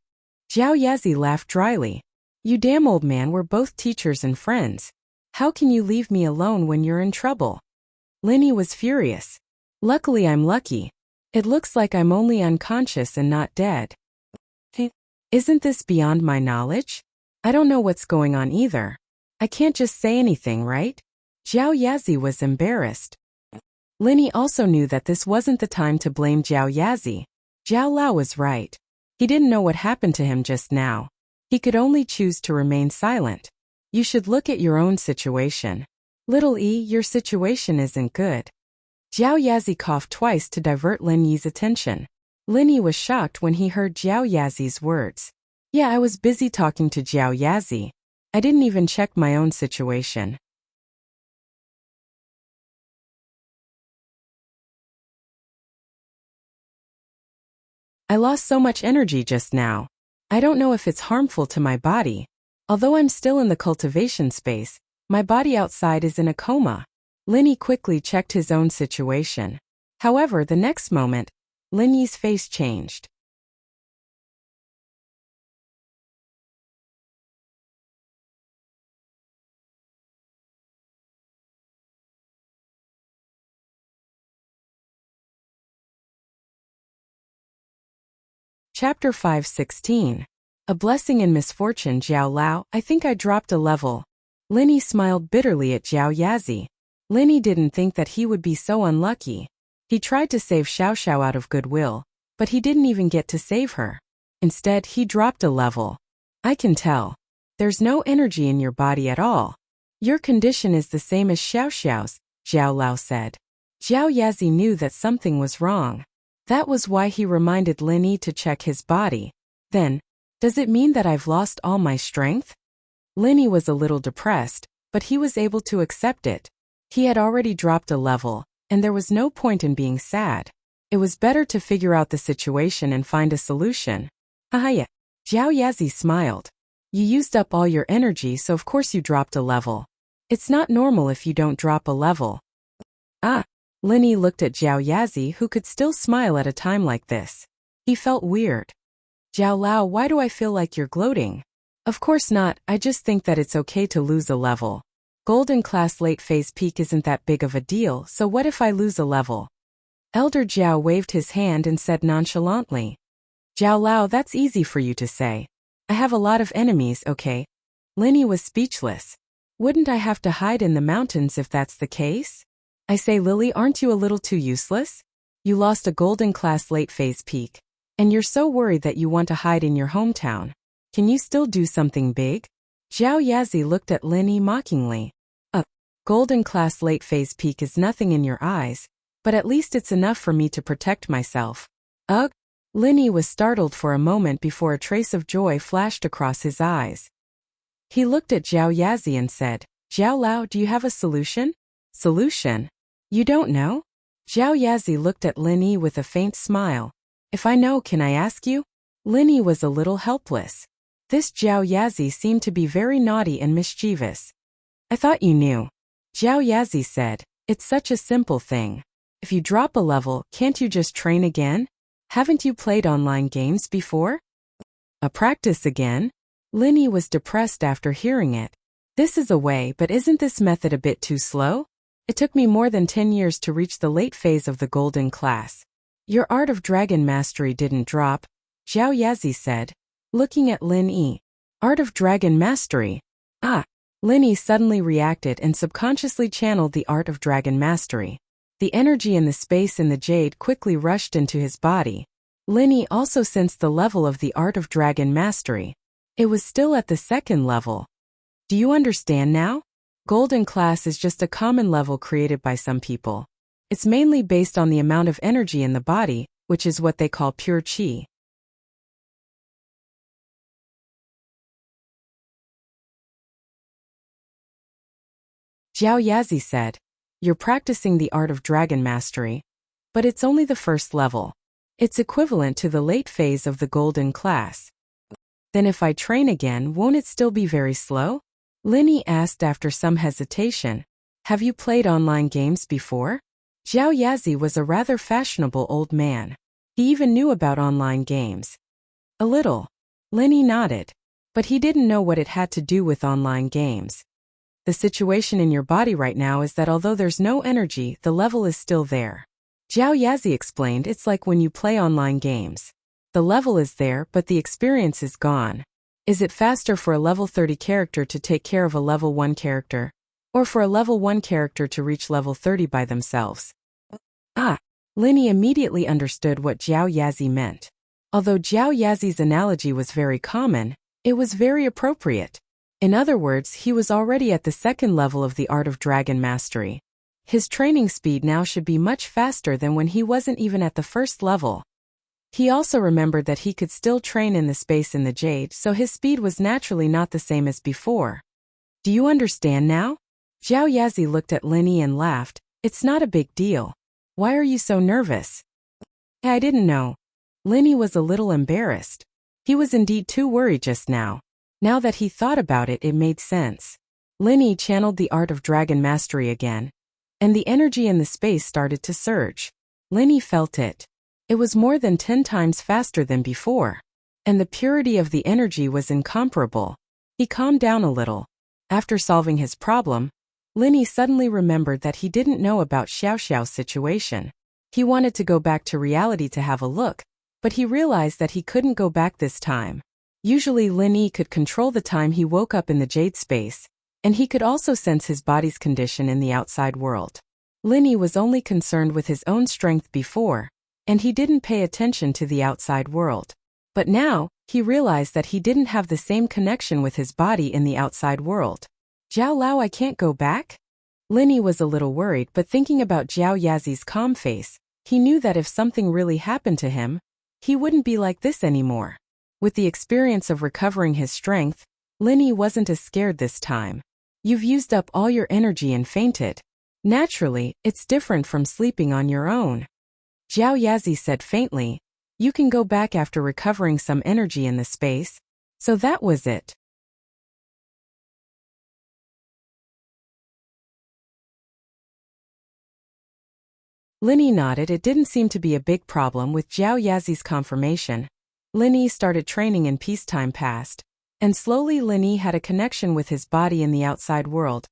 Zhao Yazi laughed dryly. You damn old man, we're both teachers and friends. How can you leave me alone when you're in trouble? Lin Yi was furious. Luckily I'm lucky. It looks like I'm only unconscious and not dead. Isn't this beyond my knowledge? I don't know what's going on either. I can't just say anything, right? Zhao Yazi was embarrassed. Lin Yi also knew that this wasn't the time to blame Zhao Yazi. Zhao Lao was right. He didn't know what happened to him just now. He could only choose to remain silent. You should look at your own situation. Little E, your situation isn't good. Zhao Yazi coughed twice to divert Lin Yi's attention. Lin Yi was shocked when he heard Zhao Yazi's words. Yeah, I was busy talking to Zhao Yazi. I didn't even check my own situation. I lost so much energy just now. I don't know if it's harmful to my body. Although I'm still in the cultivation space, my body outside is in a coma. Lin Yi quickly checked his own situation. However, the next moment, Lin Yi's face changed. Chapter 5:16. A blessing in misfortune. Zhao Lao, I think I dropped a level. Lin Yi smiled bitterly at Zhao Yazi. Lin Yi didn't think that he would be so unlucky. He tried to save Xiao Xiao out of goodwill, but he didn't even get to save her. Instead, he dropped a level. I can tell. There's no energy in your body at all. Your condition is the same as Xiao Xiao's, Zhao Lao said. Zhao Yazi knew that something was wrong. That was why he reminded Lin Yi to check his body. Then, does it mean that I've lost all my strength? Lin Yi was a little depressed, but he was able to accept it. He had already dropped a level, and there was no point in being sad. It was better to figure out the situation and find a solution. Haha. Zhao Yazi smiled. You used up all your energy, so of course you dropped a level. It's not normal if you don't drop a level. Lin Yi looked at Zhao Yazi, who could still smile at a time like this. He felt weird. Zhao Lao, why do I feel like you're gloating? Of course not, I just think that it's okay to lose a level. Golden class late phase peak isn't that big of a deal, so what if I lose a level? Elder Zhao waved his hand and said nonchalantly. Zhao Lao, that's easy for you to say. I have a lot of enemies, okay? Lin Yi was speechless. Wouldn't I have to hide in the mountains if that's the case? I say, Lily, aren't you a little too useless? You lost a golden class late phase peak. And you're so worried that you want to hide in your hometown. Can you still do something big? Zhao Yazi looked at Lin Yi mockingly. A golden class late phase peak is nothing in your eyes, but at least it's enough for me to protect myself. Ugh. Linny was startled for a moment before a trace of joy flashed across his eyes. He looked at Zhao Yazi and said, Zhao Lao, do you have a solution? Solution? You don't know? Zhao Yazi looked at Linny with a faint smile. If I know, can I ask you? Linny was a little helpless. This Zhao Yazi seemed to be very naughty and mischievous. I thought you knew. Zhao Yazi said, it's such a simple thing. If you drop a level, can't you just train again? Haven't you played online games before? A practice again? Linny was depressed after hearing it. This is a way, but isn't this method a bit too slow? It took me more than 10 years to reach the late phase of the golden class. Your art of dragon mastery didn't drop, Zhao Yazi said, looking at Lin Yi. Art of dragon mastery? Ah! Linny suddenly reacted and subconsciously channeled the art of dragon mastery. The energy in the space in the jade quickly rushed into his body. Linny also sensed the level of the art of dragon mastery. It was still at the second level. Do you understand now? Golden class is just a common level created by some people. It's mainly based on the amount of energy in the body, which is what they call pure qi. Zhao Yazi said, you're practicing the art of dragon mastery, but it's only the first level. It's equivalent to the late phase of the golden class. Then if I train again, won't it still be very slow? Linny asked after some hesitation. Have you played online games before? Zhao Yazi was a rather fashionable old man. He even knew about online games. A little. Linny nodded. But he didn't know what it had to do with online games. The situation in your body right now is that although there's no energy, the level is still there. Zhao Yazi explained it's like when you play online games. The level is there, but the experience is gone. Is it faster for a level 30 character to take care of a level 1 character? Or for a level 1 character to reach level 30 by themselves? Ah! Linny immediately understood what Zhao Yazi meant. Although Zhao Yazi's analogy was very common, it was very appropriate. In other words, he was already at the second level of the art of dragon mastery. His training speed now should be much faster than when he wasn't even at the first level. He also remembered that he could still train in the space in the jade, so his speed was naturally not the same as before. Do you understand now? Zhao Yazi looked at Linny and laughed. It's not a big deal. Why are you so nervous? I didn't know. Linny was a little embarrassed. He was indeed too worried just now. Now that he thought about it, it made sense. Linny channeled the art of dragon mastery again, and the energy in the space started to surge. Linny felt it. It was more than 10 times faster than before, and the purity of the energy was incomparable. He calmed down a little. After solving his problem, Linny suddenly remembered that he didn't know about Xiao Xiao's situation. He wanted to go back to reality to have a look, but he realized that he couldn't go back this time. Usually Linny could control the time he woke up in the jade space, and he could also sense his body's condition in the outside world. Linny was only concerned with his own strength before, and he didn't pay attention to the outside world. But now, he realized that he didn't have the same connection with his body in the outside world. Zhao Lao, I can't go back? Linny was a little worried, but thinking about Zhao Yazi's calm face, he knew that if something really happened to him, he wouldn't be like this anymore. With the experience of recovering his strength, Linny wasn't as scared this time. You've used up all your energy and fainted. Naturally, it's different from sleeping on your own. Zhao Yazi said faintly, you can go back after recovering some energy in the space. So that was it. Linny nodded. It didn't seem to be a big problem with Zhao Yazi's confirmation. Linny started training in peacetime past, and slowly Linny had a connection with his body in the outside world.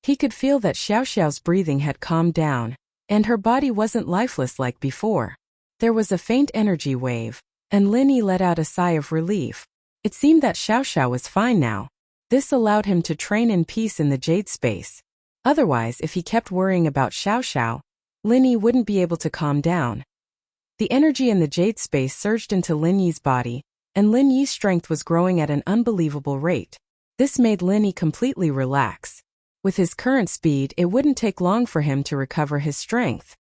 He could feel that Xiao Xiao's breathing had calmed down, and her body wasn't lifeless like before. There was a faint energy wave, and Linny let out a sigh of relief. It seemed that Xiao Xiao was fine now. This allowed him to train in peace in the jade space. Otherwise, if he kept worrying about Xiao Xiao, Linny wouldn't be able to calm down. The energy in the jade space surged into Lin Yi's body, and Lin Yi's strength was growing at an unbelievable rate. This made Linny completely relax. With his current speed, it wouldn't take long for him to recover his strength.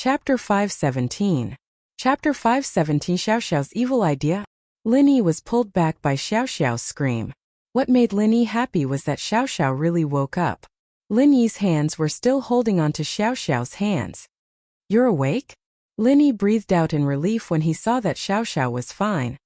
Chapter 517. Chapter 517. Xiao Xiao's evil idea. Linny was pulled back by Xiao Xiao's scream. What made Linny happy was that Xiao Xiao really woke up. Linny's hands were still holding onto Xiao Xiao's hands. You're awake? Linny breathed out in relief when he saw that Xiao Xiao was fine.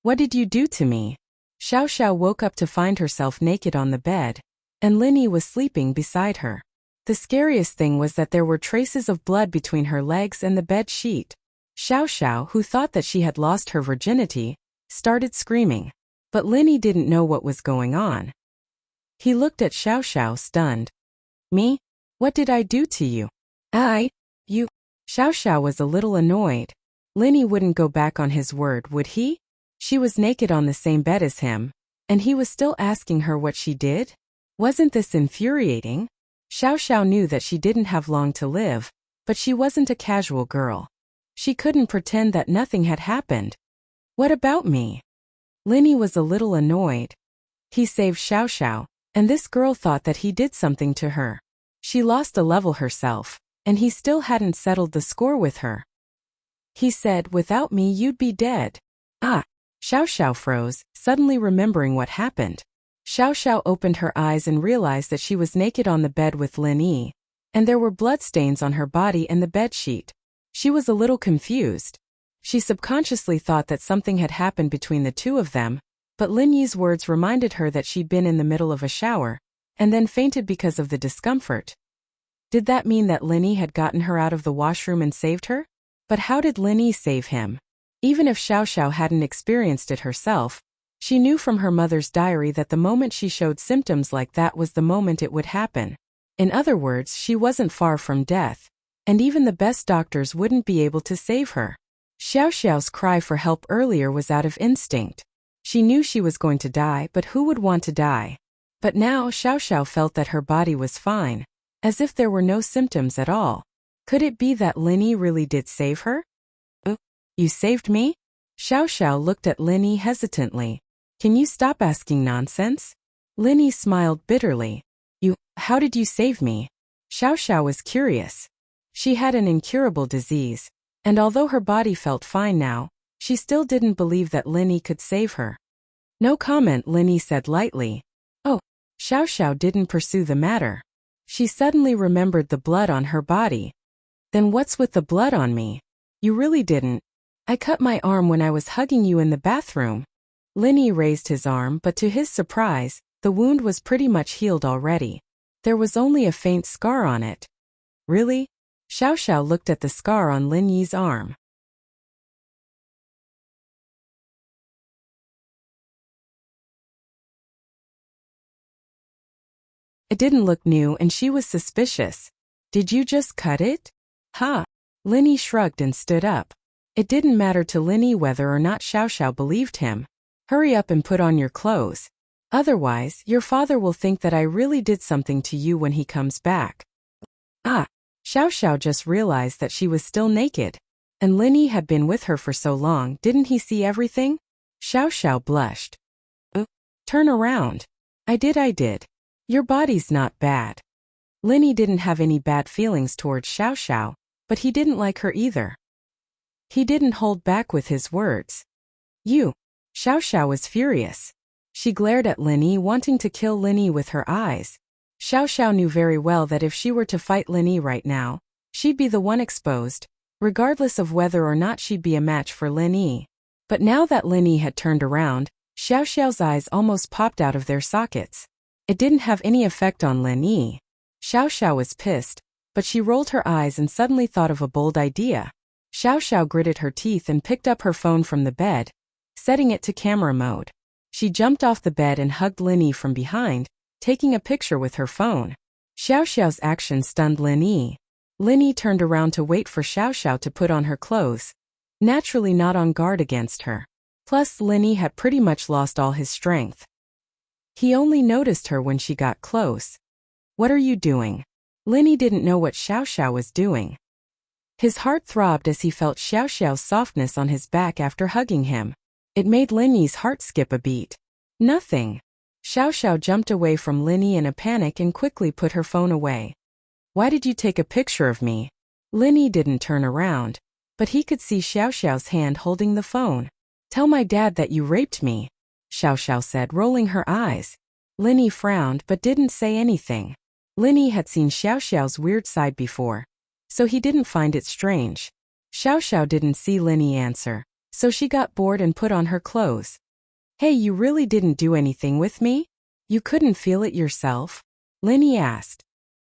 What did you do to me? Xiao Xiao woke up to find herself naked on the bed, and Linny was sleeping beside her. The scariest thing was that there were traces of blood between her legs and the bed sheet. Xiao Xiao, who thought that she had lost her virginity, started screaming. But Linny didn't know what was going on. He looked at Xiao Xiao stunned. Me? What did I do to you? You. Xiao Xiao was a little annoyed. Linny wouldn't go back on his word, would he? She was naked on the same bed as him, and he was still asking her what she did? Wasn't this infuriating? Xiao Xiao knew that she didn't have long to live, but she wasn't a casual girl. She couldn't pretend that nothing had happened. What about me? Linny was a little annoyed. He saved Xiao Xiao, and this girl thought that he did something to her. She lost a level herself, and he still hadn't settled the score with her. He said, without me you'd be dead. Xiao Xiao froze, suddenly remembering what happened. Xiao Xiao opened her eyes and realized that she was naked on the bed with Linny, and there were bloodstains on her body and the bedsheet. She was a little confused. She subconsciously thought that something had happened between the two of them, but Linny's words reminded her that she'd been in the middle of a shower, and then fainted because of the discomfort. Did that mean that Linny had gotten her out of the washroom and saved her? But how did Linny save him? Even if Xiao Xiao hadn't experienced it herself, she knew from her mother's diary that the moment she showed symptoms like that was the moment it would happen. In other words, she wasn't far from death, and even the best doctors wouldn't be able to save her. Xiao Xiao's cry for help earlier was out of instinct. She knew she was going to die, but who would want to die? But now Xiao Xiao felt that her body was fine, as if there were no symptoms at all. Could it be that Linny really did save her? You saved me? Xiao Xiao looked at Linny hesitantly. Can you stop asking nonsense? Linny smiled bitterly. How did you save me? Xiao Xiao was curious. She had an incurable disease, and although her body felt fine now, she still didn't believe that Linny could save her. No comment, Linny said lightly. Xiao Xiao didn't pursue the matter. She suddenly remembered the blood on her body. Then what's with the blood on me? You really didn't. I cut my arm when I was hugging you in the bathroom. Linny raised his arm, but to his surprise, the wound was pretty much healed already. There was only a faint scar on it. Really? Xiao Xiao looked at the scar on Linny's arm. It didn't look new and she was suspicious. Did you just cut it? Linny shrugged and stood up. It didn't matter to Linny whether or not Xiao Xiao believed him. Hurry up and put on your clothes. Otherwise, your father will think that I really did something to you when he comes back. Xiao Xiao just realized that she was still naked. And Linny had been with her for so long, didn't he see everything? Xiao Xiao blushed. Turn around. I did. Your body's not bad. Linny didn't have any bad feelings towards Xiao Xiao, but he didn't like her either. He didn't hold back with his words. Xiao Xiao was furious. She glared at Linny, wanting to kill Linny with her eyes. Xiao Xiao knew very well that if she were to fight Linny right now, she'd be the one exposed, regardless of whether or not she'd be a match for Linny. But now that Linny had turned around, Xiao Xiao's eyes almost popped out of their sockets. It didn't have any effect on Linny. Xiao Xiao was pissed, but she rolled her eyes and suddenly thought of a bold idea. Xiao Xiao gritted her teeth and picked up her phone from the bed, setting it to camera mode. She jumped off the bed and hugged Linny from behind, taking a picture with her phone. Xiao Xiao's action stunned Linny. Linny turned around to wait for Xiao Xiao to put on her clothes, naturally not on guard against her. Plus, Linny had pretty much lost all his strength. He only noticed her when she got close. What are you doing? Linny didn't know what Xiao Xiao was doing. His heart throbbed as he felt Xiao Xiao's softness on his back after hugging him. It made Linny's heart skip a beat. Nothing. Xiao Xiao jumped away from Linny in a panic and quickly put her phone away. Why did you take a picture of me? Linny didn't turn around, but he could see Xiao Xiao's hand holding the phone. "Tell my dad that you raped me," Xiao Xiao said, rolling her eyes. Linny frowned but didn't say anything. Linny had seen Xiao Xiao's weird side before, so he didn't find it strange. Xiao Xiao didn't see Linny answer, so she got bored and put on her clothes. "Hey, you really didn't do anything with me? You couldn't feel it yourself?" Linny asked.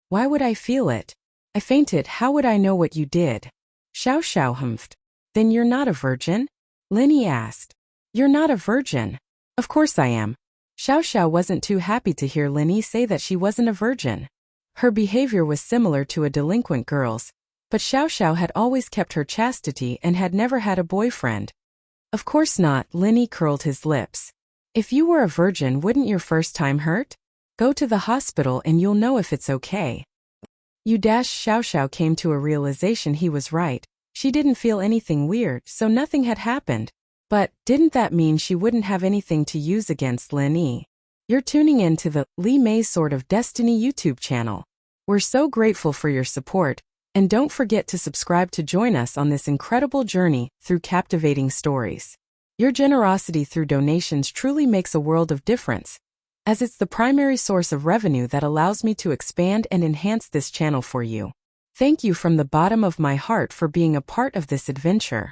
"Why would I feel it? I fainted, how would I know what you did?" Xiao Xiao humphed. "Then you're not a virgin?" Linny asked. "You're not a virgin." "Of course I am." Xiao Xiao wasn't too happy to hear Linny say that she wasn't a virgin. Her behavior was similar to a delinquent girl's, but Xiao Xiao had always kept her chastity and had never had a boyfriend. "Of course not," Linny curled his lips. "If you were a virgin, wouldn't your first time hurt? Go to the hospital and you'll know if it's okay." Xiao Xiao came to a realization he was right. She didn't feel anything weird, so nothing had happened. But didn't that mean she wouldn't have anything to use against Lin Yi? You're tuning in to the Li Mei's Sword of Destiny YouTube channel. We're so grateful for your support, and don't forget to subscribe to join us on this incredible journey through captivating stories. Your generosity through donations truly makes a world of difference, as it's the primary source of revenue that allows me to expand and enhance this channel for you. Thank you from the bottom of my heart for being a part of this adventure.